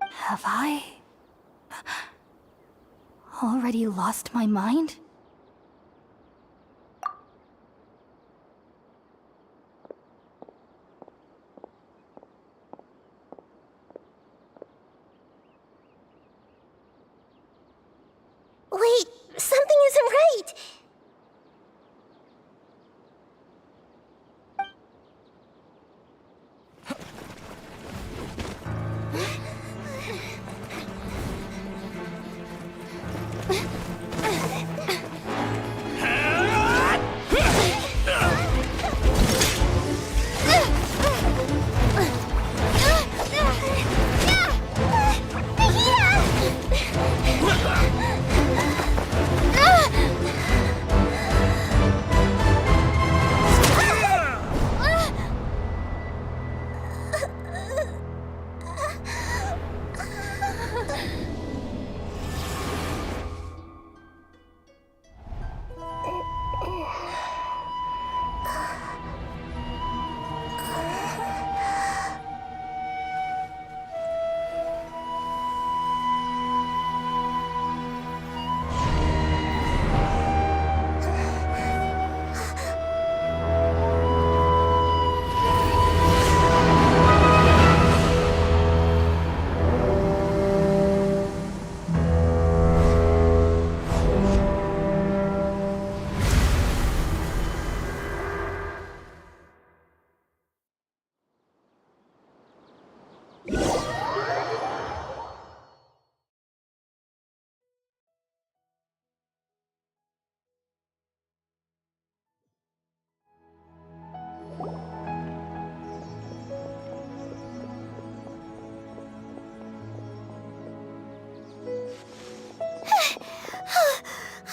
Have I already lost my mind? Wait, something isn't right.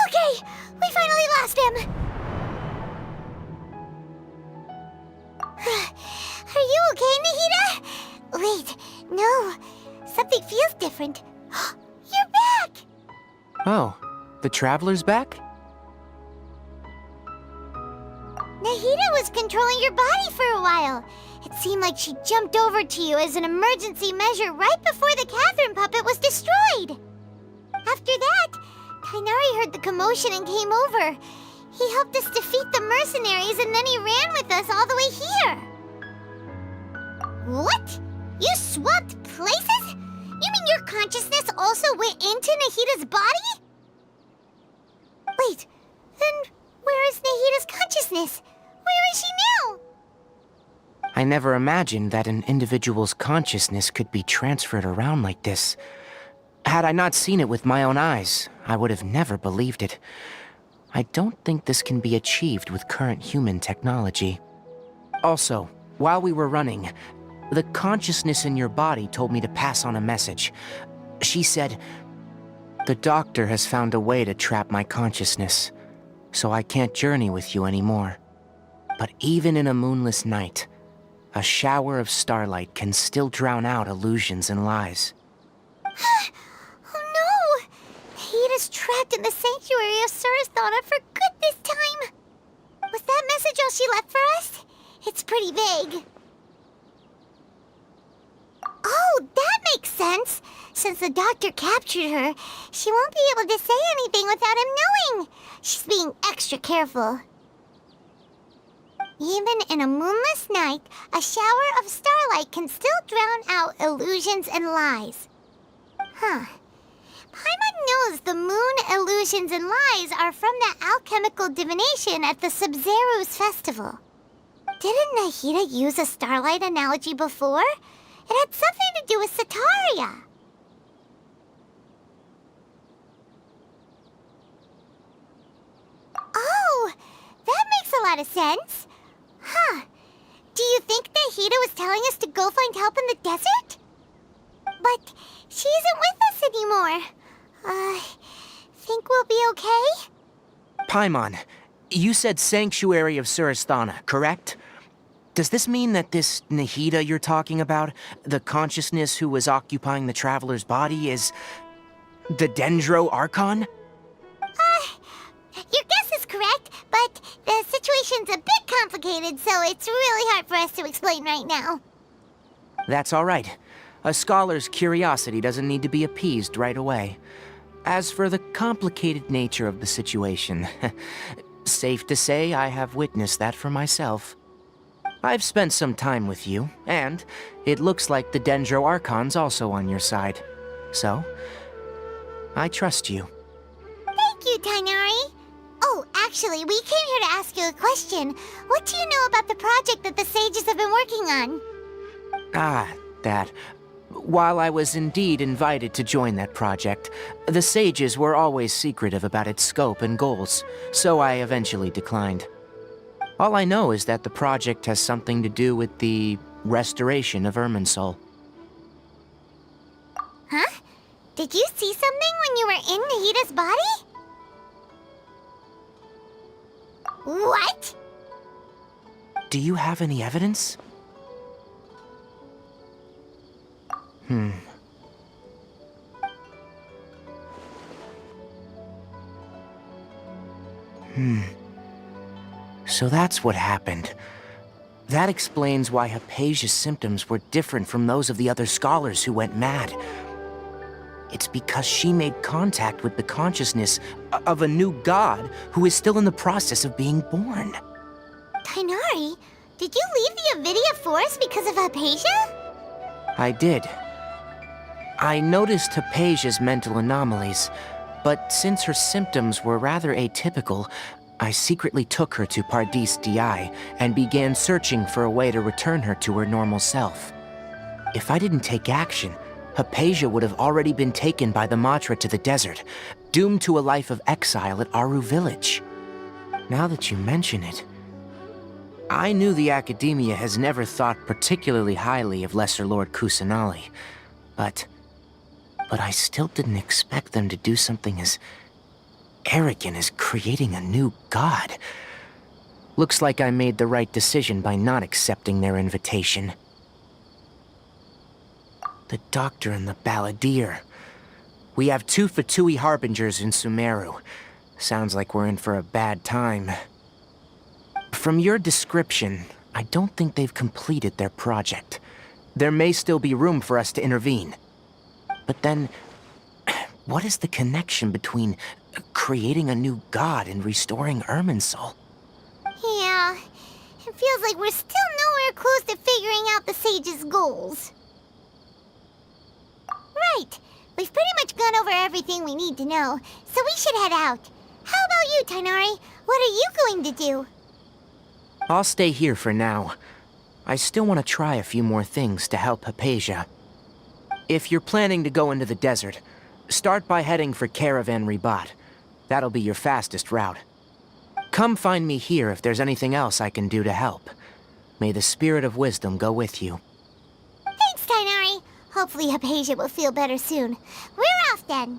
Okay, we finally lost him. Are you okay, Nahida? Wait, no. Something feels different. You're back! Oh, the Traveler's back? Nahida was controlling your body for a while. It seemed like she jumped over to you as an emergency measure right before the Catherine puppet was destroyed. After that, Kainari heard the commotion and came over. He helped us defeat the mercenaries and then he ran with us all the way here. What? You swapped places? You mean your consciousness also went into Nahida's body? Wait, then where is Nahida's consciousness? Where is she now? I never imagined that an individual's consciousness could be transferred around like this. Had I not seen it with my own eyes, I would have never believed it. I don't think this can be achieved with current human technology. Also, while we were running, the consciousness in your body told me to pass on a message. She said, "The doctor has found a way to trap my consciousness, so I can't journey with you anymore. But even in a moonless night, a shower of starlight can still drown out illusions and lies." Oh no! Nahida's trapped in the sanctuary of Surathana for good this time. Was that message all she left for us? It's pretty vague. Oh, that makes sense! Since the doctor captured her, she won't be able to say anything without him knowing. She's being extra careful. Even in a moonless night, a shower of starlight can still drown out illusions and lies. Huh. Paimon knows the moon illusions and lies are from that alchemical divination at the Sub-Zero's festival. Didn't Nahida use a starlight analogy before? It had something to do with Sataria. Oh, that makes a lot of sense. Huh. Do you think Nahida was telling us to go find help in the desert? But she isn't with us anymore. Think we'll be okay? Paimon, you said Sanctuary of Surasthana, correct? Does this mean that this Nahida you're talking about, the consciousness who was occupying the traveler's body, is the Dendro Archon? Your guess is correct, but the situation's a bit complicated, so it's really hard for us to explain right now. That's all right. A scholar's curiosity doesn't need to be appeased right away. As for the complicated nature of the situation, safe to say I have witnessed that for myself. I've spent some time with you, and it looks like the Dendro Archon's also on your side. So, I trust you. Thank you, Tainari. Oh, actually, we came here to ask you a question. What do you know about the project that the sages have been working on? Ah, that. While I was indeed invited to join that project, the sages were always secretive about its scope and goals, so I eventually declined. All I know is that the project has something to do with the restoration of Irminsul. Huh? Did you see something when you were in Nahida's body? What? Do you have any evidence? So that's what happened. That explains why Hypatia's symptoms were different from those of the other scholars who went mad. It's because she made contact with the consciousness of a new god who is still in the process of being born. Tainari, did you leave the Avidia Forest because of Hypatia? I did. I noticed Hypatia's mental anomalies, but since her symptoms were rather atypical, I secretly took her to Pardis Di and began searching for a way to return her to her normal self. If I didn't take action, Hypatia would have already been taken by the Matra to the desert, doomed to a life of exile at Aru village. Now that you mention it, I knew the Academia has never thought particularly highly of Lesser Lord Kusanali, but I still didn't expect them to do something as arrogant as creating a new god. Looks like I made the right decision by not accepting their invitation. The Doctor and the Balladeer. We have 2 Fatui Harbingers in Sumeru. Sounds like we're in for a bad time. From your description, I don't think they've completed their project. There may still be room for us to intervene. But then, what is the connection between creating a new god and restoring Irminsul? Yeah, it feels like we're still nowhere close to figuring out the sage's goals. Right, we've pretty much gone over everything we need to know, so we should head out. How about you, Tainari? What are you going to do? I'll stay here for now. I still want to try a few more things to help Hypatia. If you're planning to go into the desert, start by heading for Caravan Ribat. That'll be your fastest route. Come find me here if there's anything else I can do to help. May the spirit of wisdom go with you. Thanks, Tainari. Hopefully Hypatia will feel better soon. We're off then.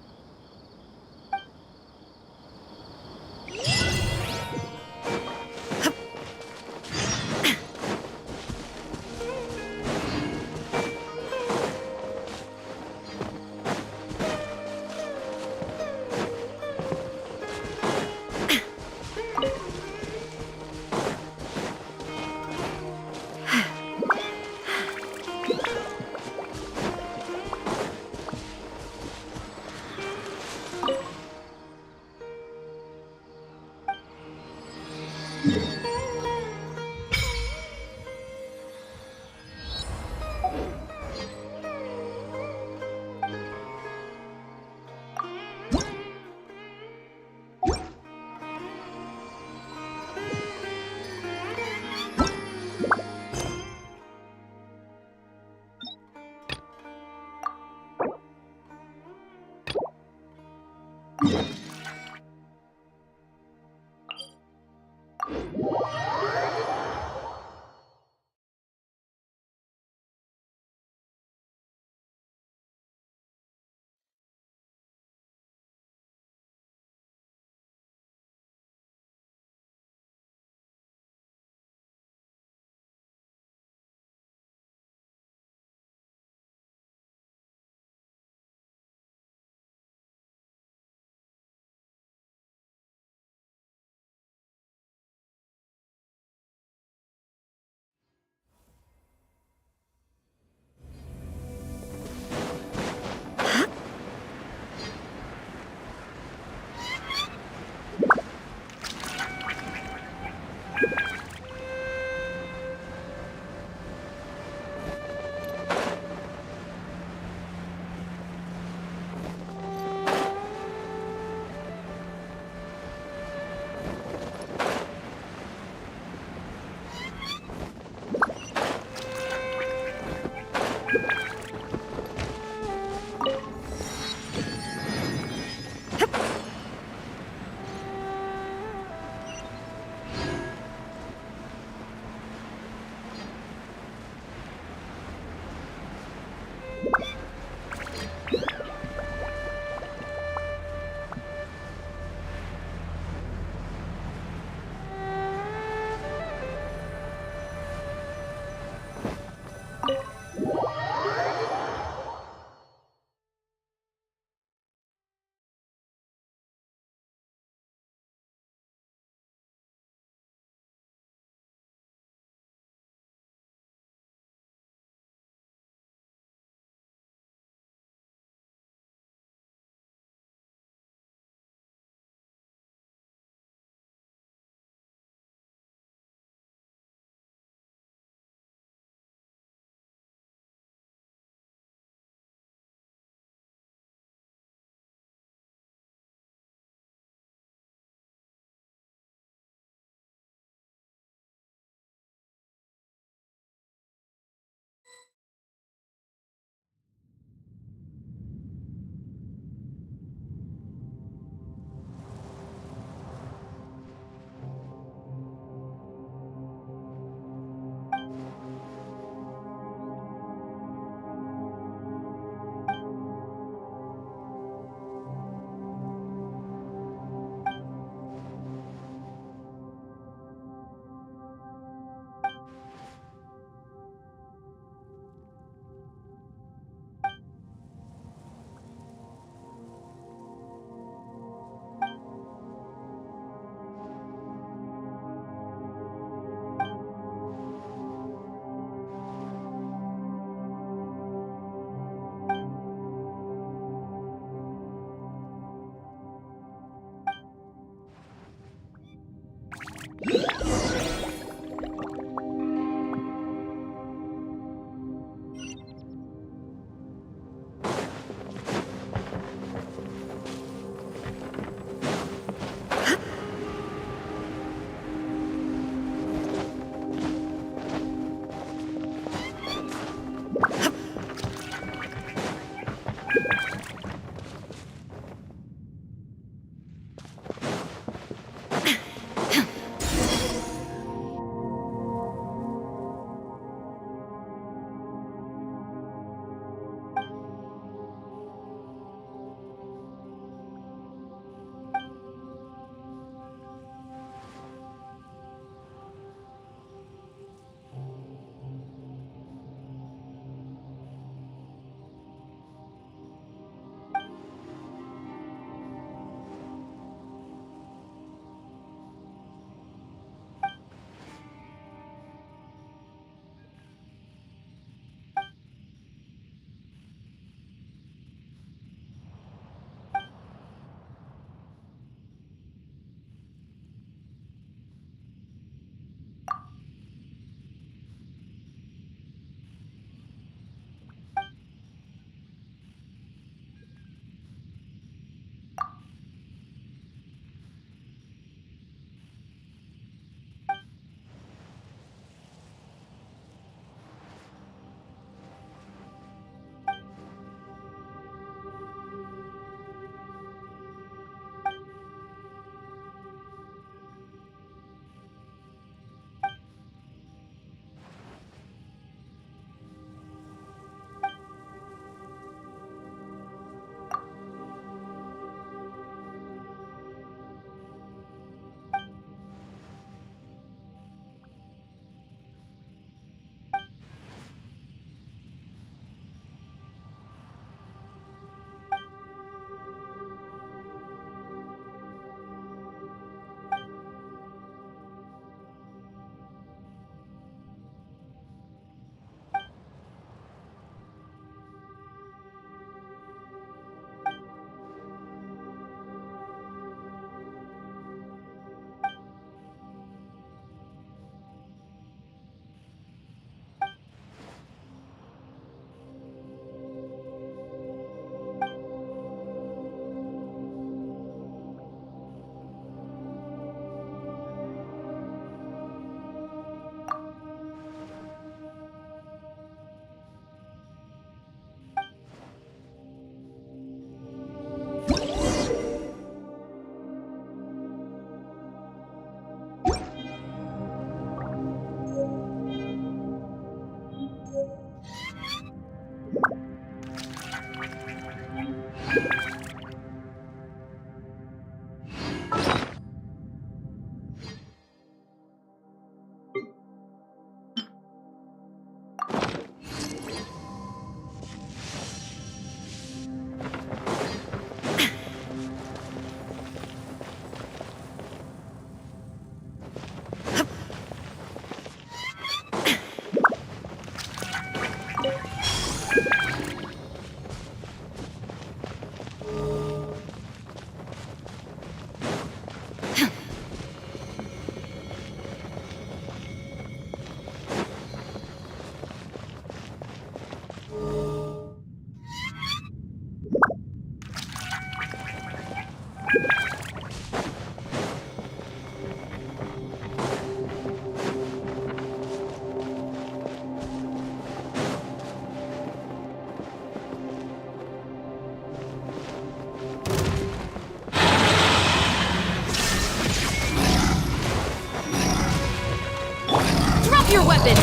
Drop your weapons!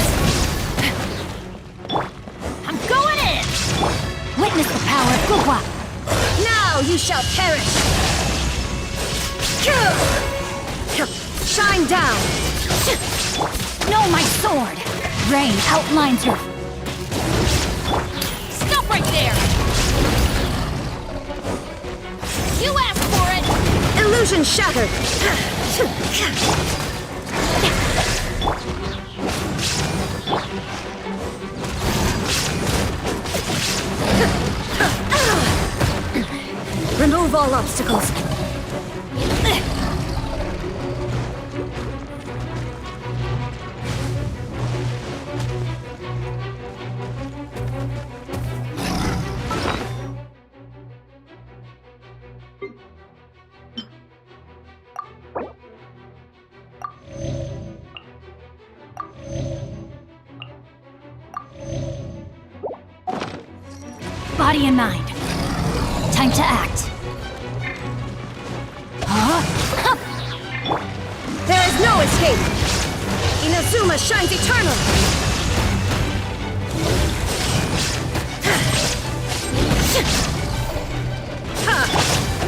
I'm going in! Witness the power of Gugwa! Now you shall perish! Shine down! Know my sword! Rain outlines your... Stop right there! You asked for it! Illusion shattered! Remove all obstacles. Body and mind. Time to act. There is no escape! Inazuma shines eternal!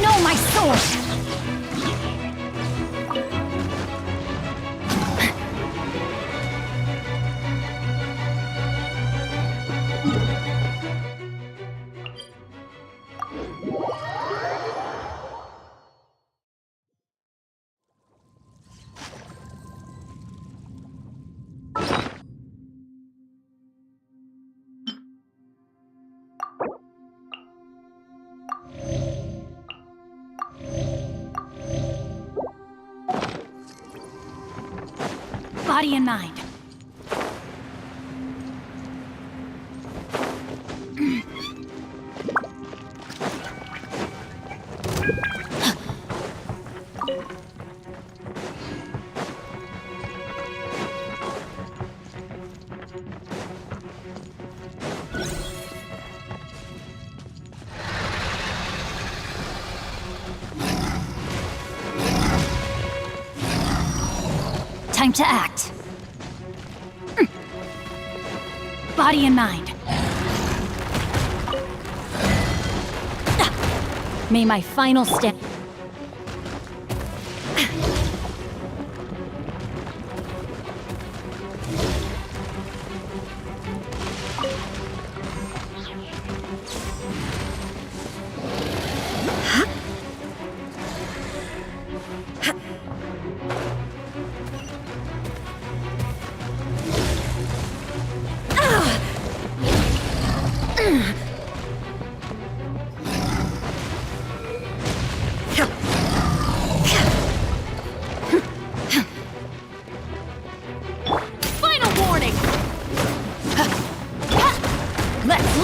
Know my sword! Body and mind. Time to act. Body and mind. May my final stand.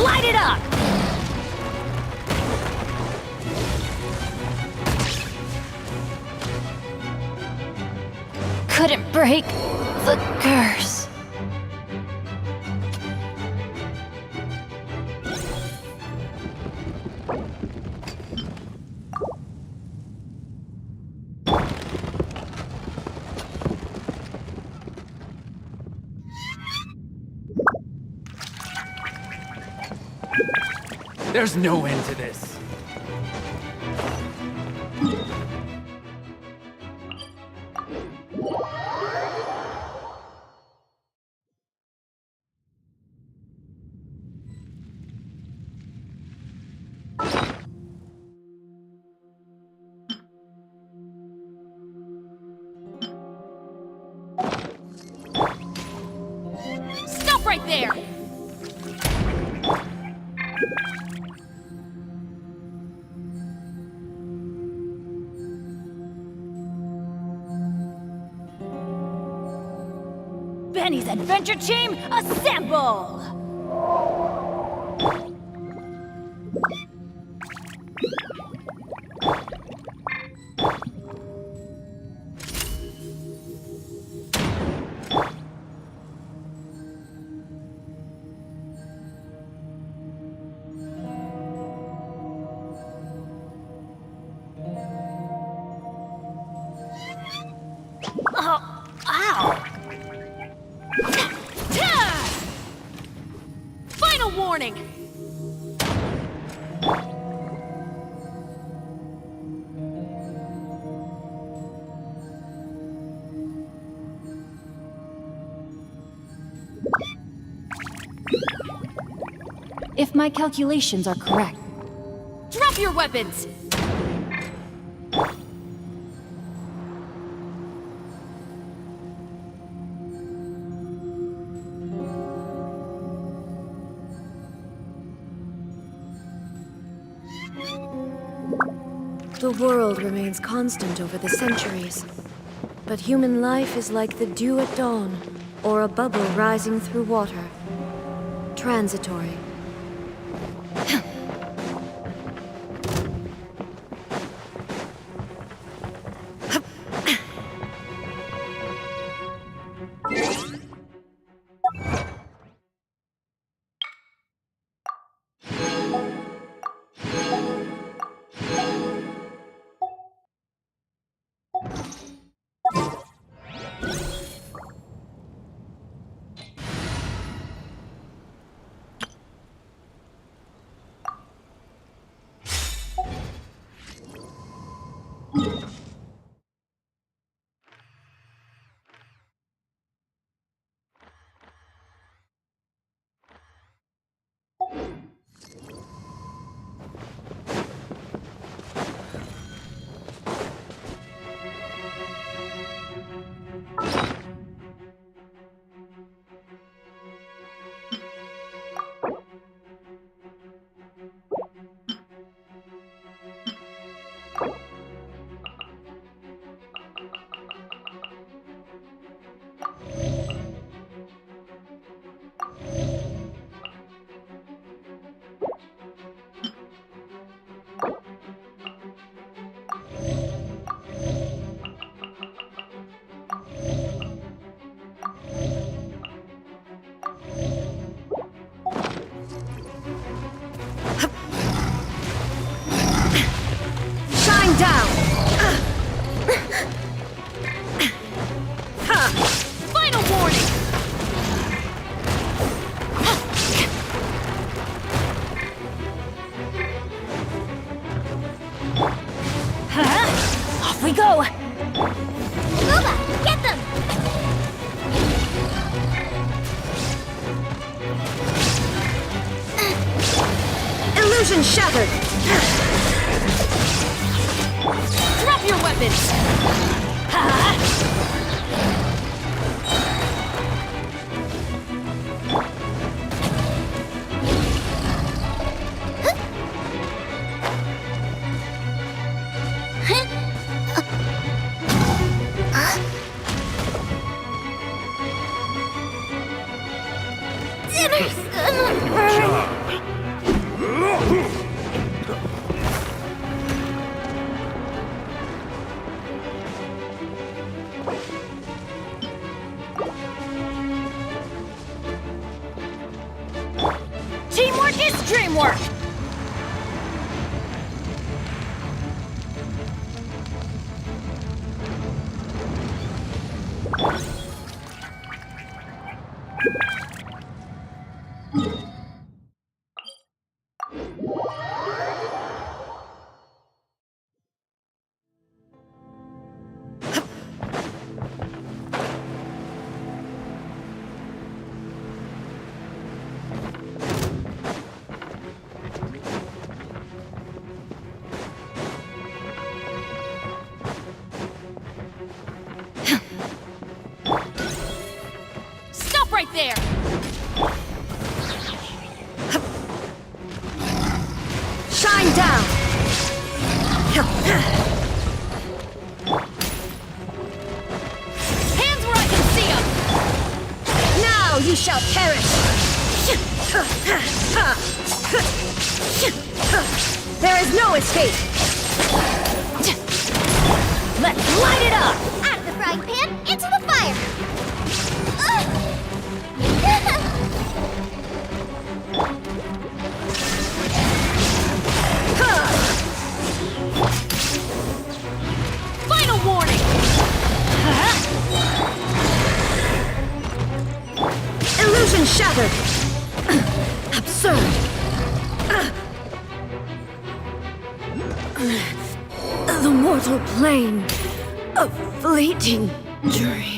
Light it up! Couldn't break the curse. There's no end to this. Stop right there! Benny's Adventure Team, assemble! Oh, ow! Final warning! If my calculations are correct, drop your weapons! The world remains constant over the centuries. But human life is like the dew at dawn, or a bubble rising through water. Transitory. Down! Final warning! Off we go! Luba, get them! Illusion shattered! Drop your weapons! Dinner's gonna burn! Shine down! Hands where I can see them! Now you shall perish! There is no escape! Let's light it up! Out of the frying pan, into the fire! Final warning! Illusion shattered! Absurd! The mortal plane, a fleeting dream.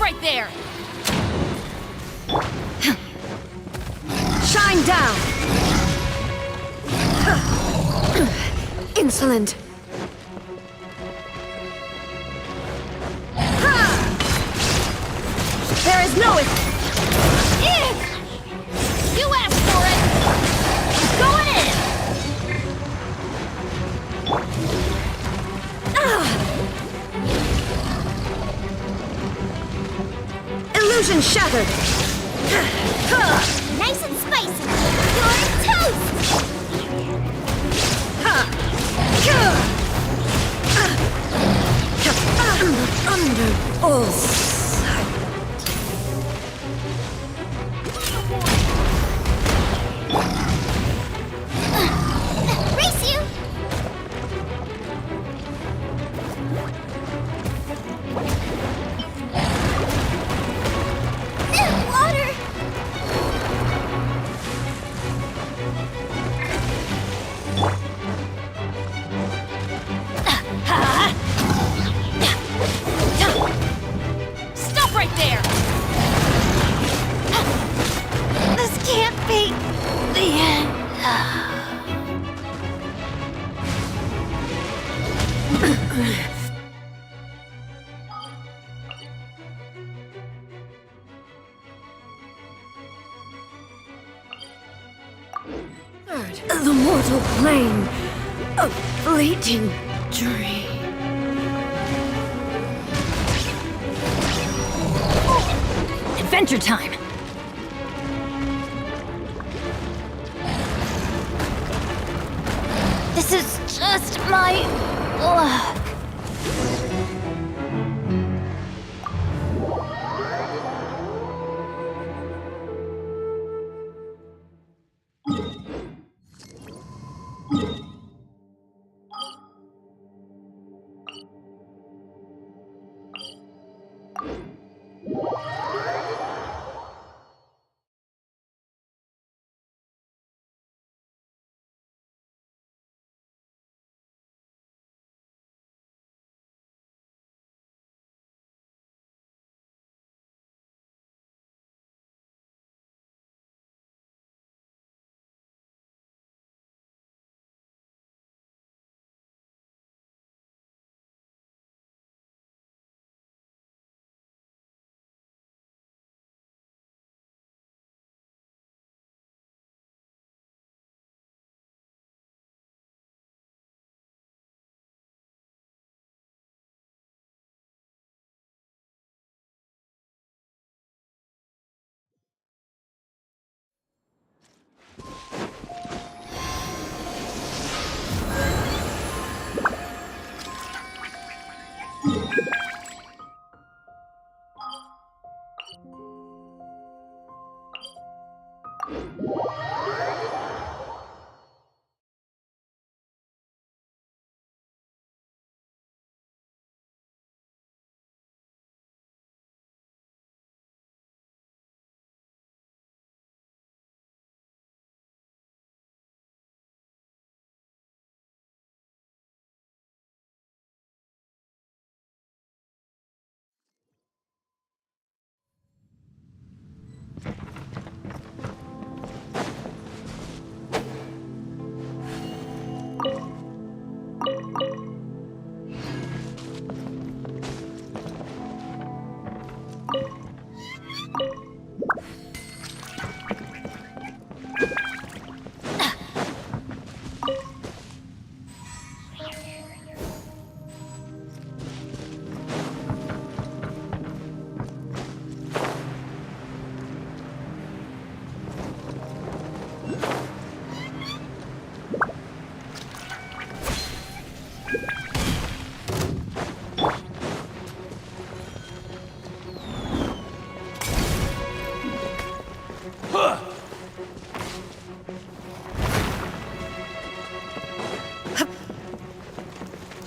Right there! Shine down! Insolent! There is no... You asked for it! Going in! Illusion shattered! Nice and spicy! You're toast! Under all Race you! Water! The mortal plane, a fleeting dream. Adventure time! This is just my luck.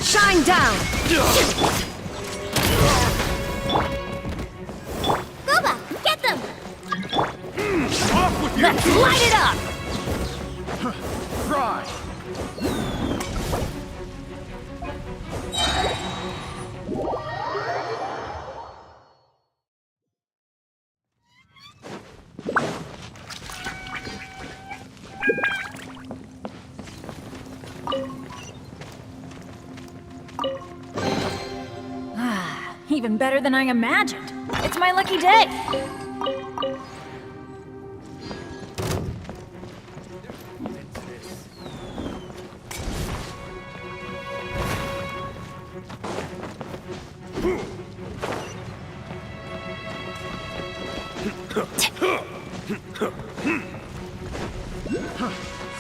Shine down! Gooba, get them! Off with you! Let's light it up! Fry! Even better than I imagined. It's my lucky day.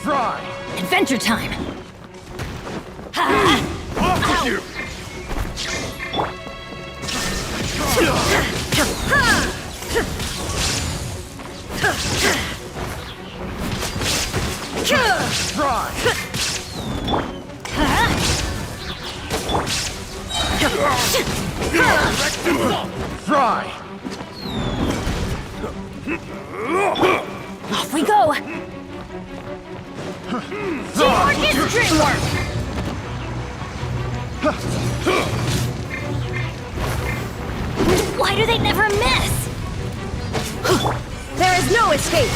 Fry! Adventure time. Off with you! Fry! Off we go. Teamwork is dreamwork. Why do they never miss? There is no escape!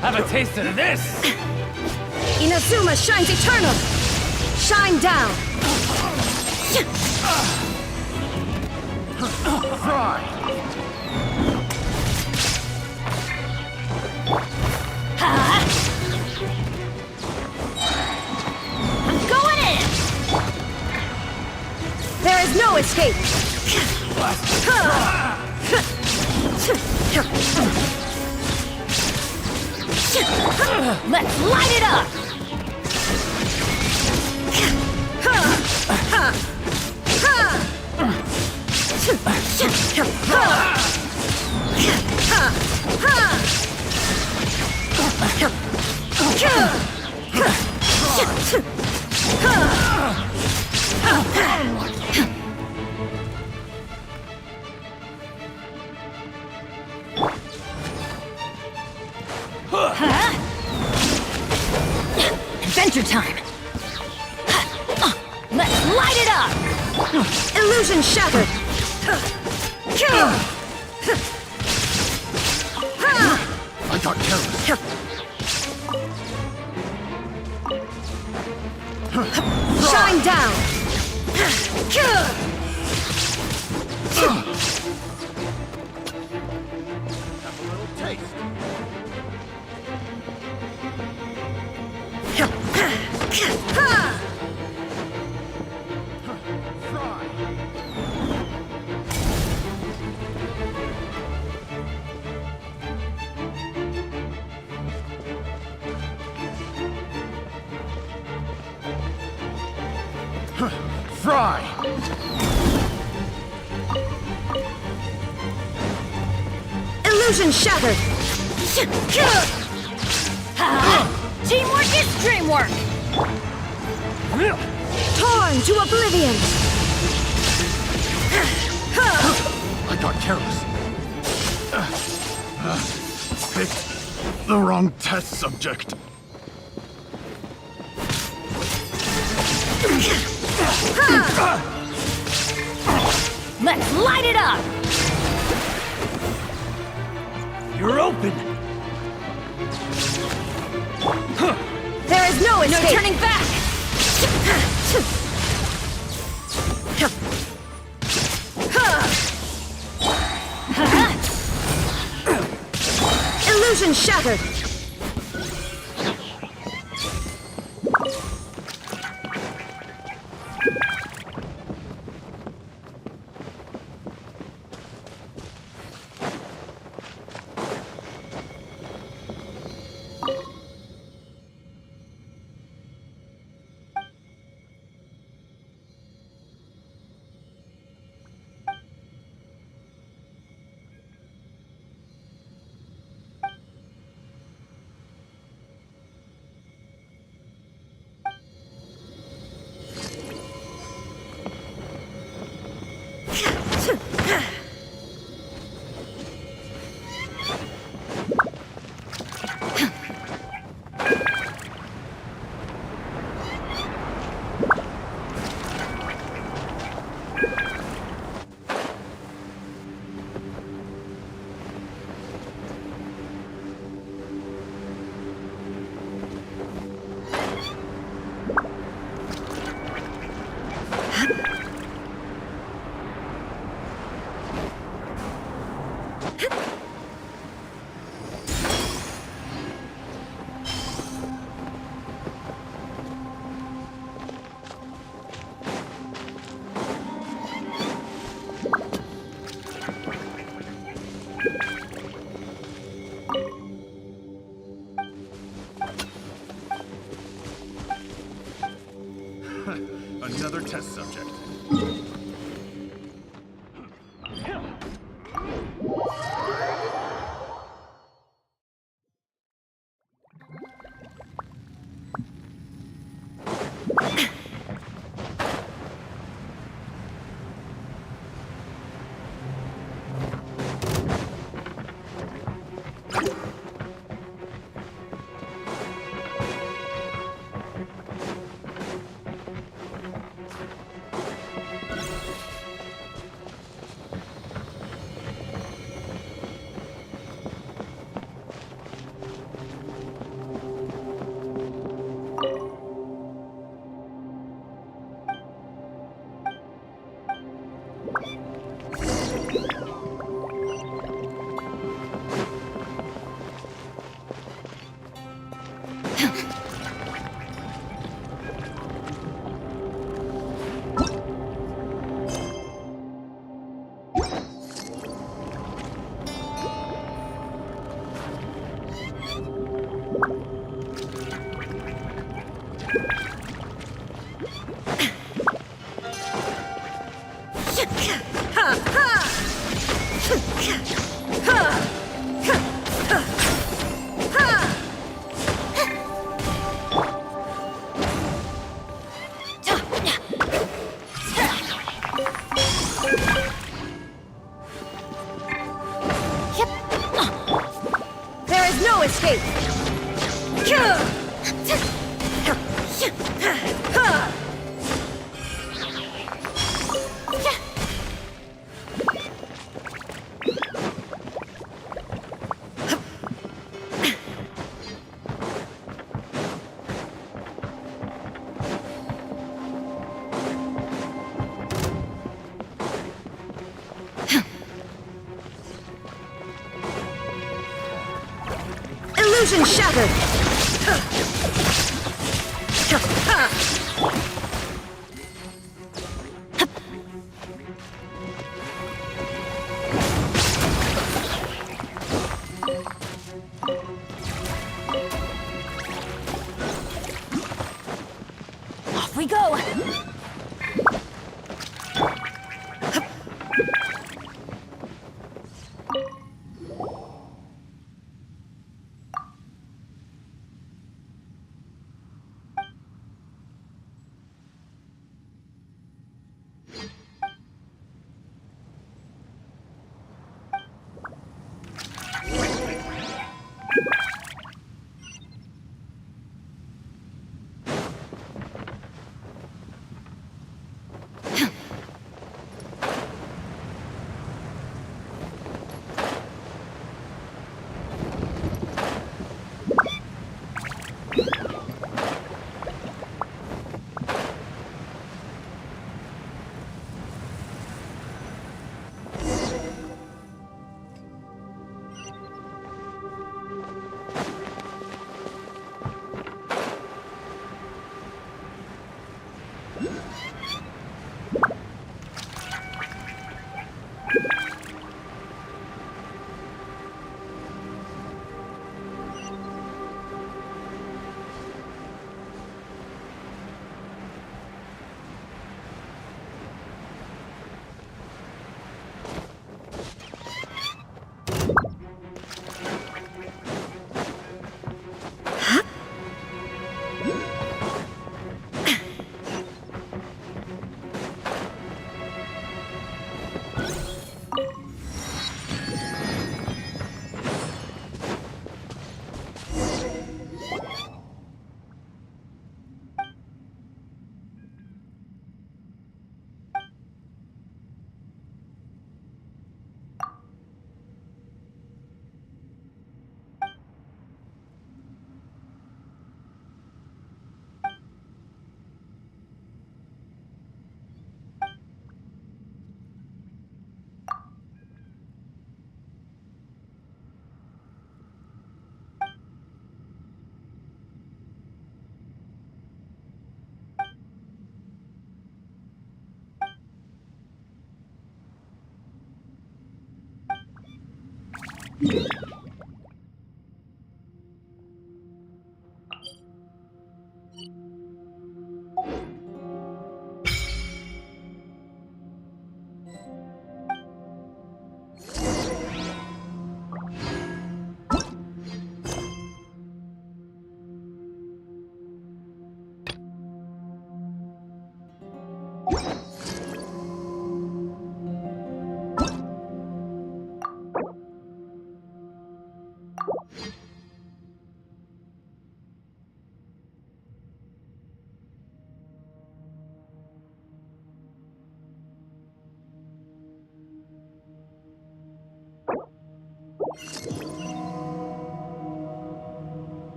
Have a taste of this! Inazuma shines eternal! Shine down! Fry! I'm going in! There is no escape! Let's light it up! Adventure time! Let's light it up! Illusion shattered! I got careless. Shine down! Fry! Illusion shattered! Teamwork is dreamwork! Torn to oblivion! I got careless. Picked the wrong test subject. Let's light it up! You're open! There is no escape! No turning back! Illusion shattered! There is no escape! Illusion shattered! Off we go!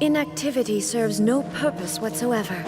Inactivity serves no purpose whatsoever.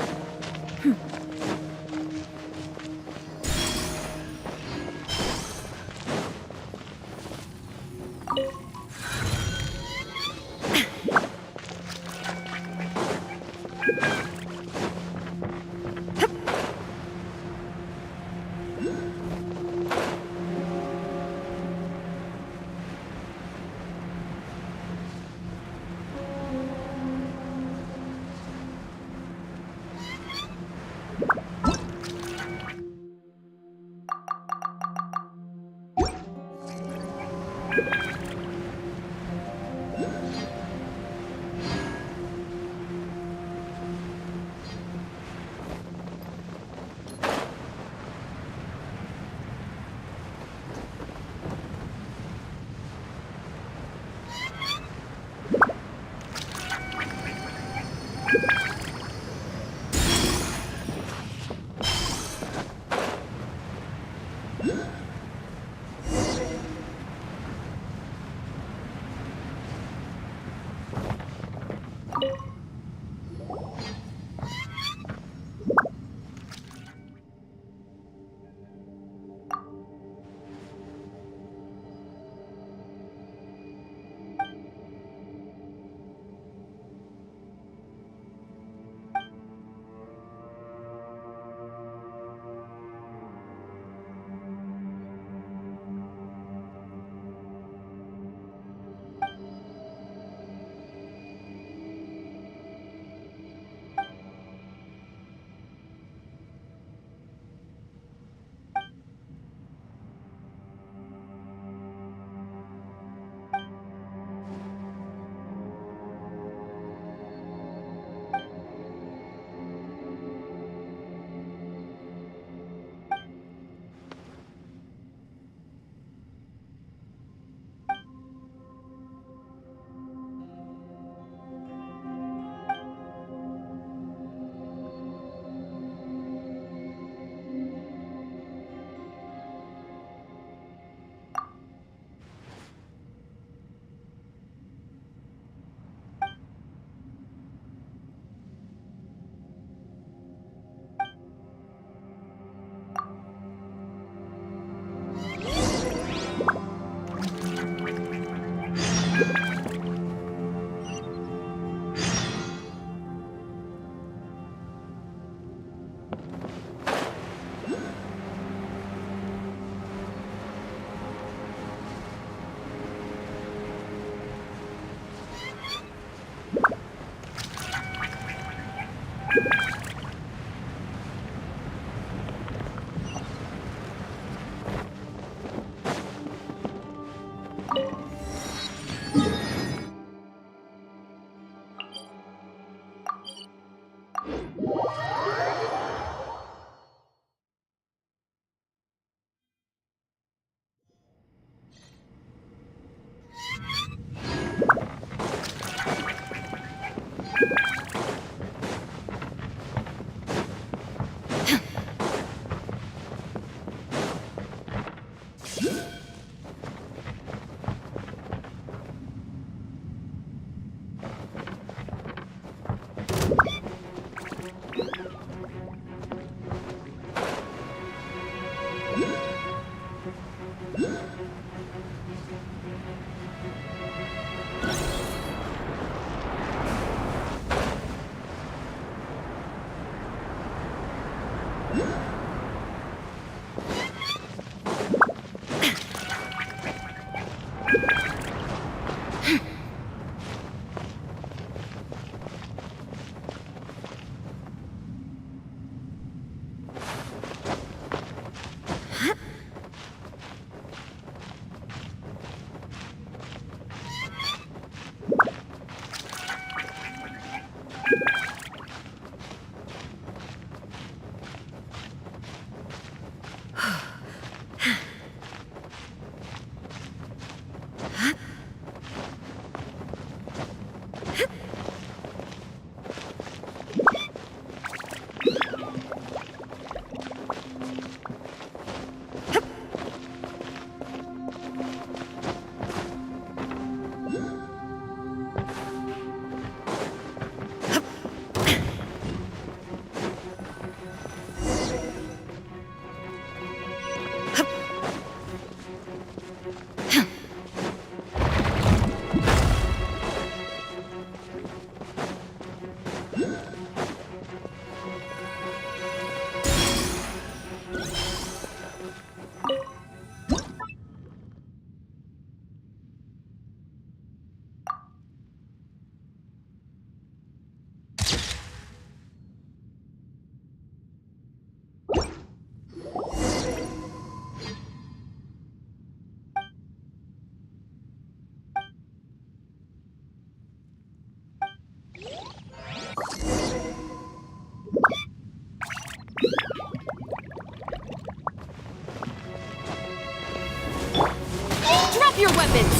Drop your weapons!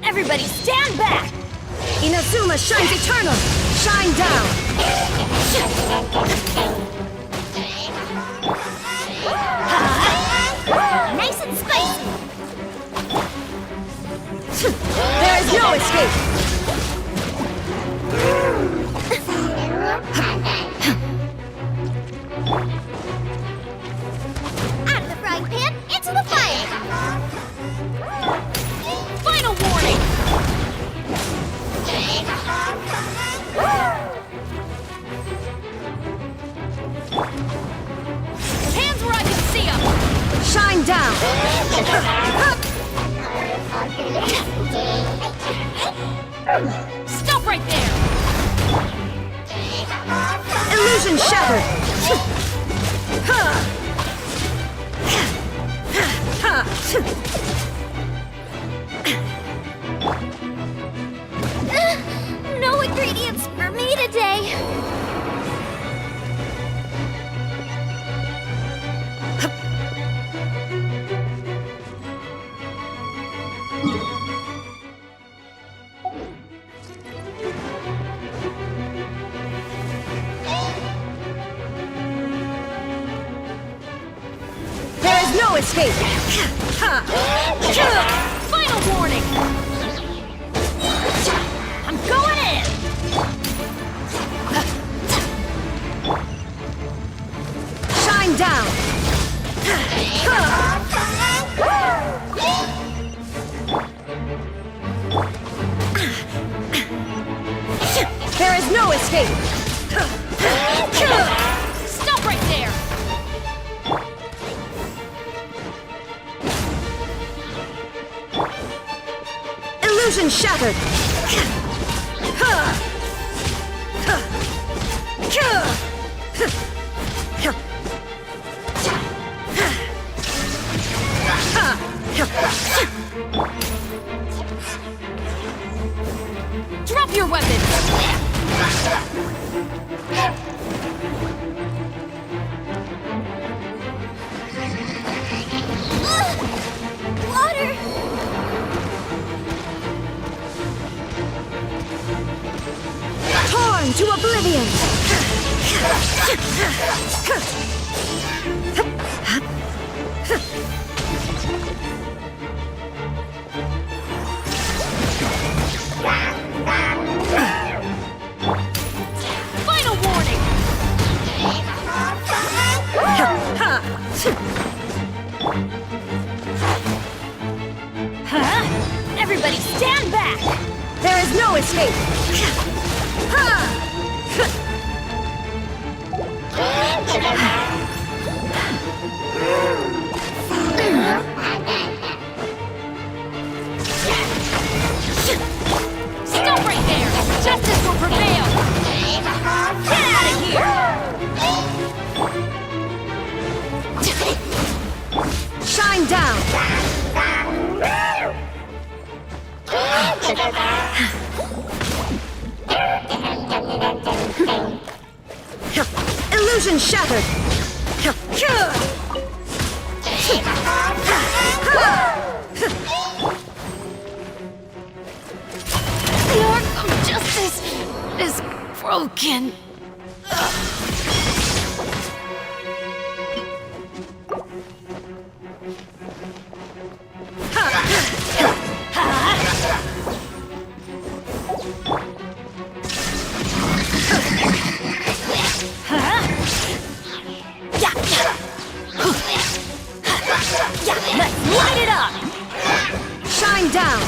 Everybody stand back! Inazuma shines eternal! Shine down! Nice and spicy! There is no escape! Out of the frying pan, into the fire! Final warning! Hands where I can see them! Shine down! Stop right there! Illusion shattered! No ingredients for me today! There is no escape! Final warning! I'm going in! Shine down! There is no escape! Stop right there! Illusion shattered! Drop your weapons! Water! Torn to oblivion! Final warning! Huh? Everybody stand back! There is no escape! Stop right there! Justice will prevail! Get out of here! Shine down! Illusion shattered! The arc of justice is broken. Let's light it up! Shine down!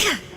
Gah!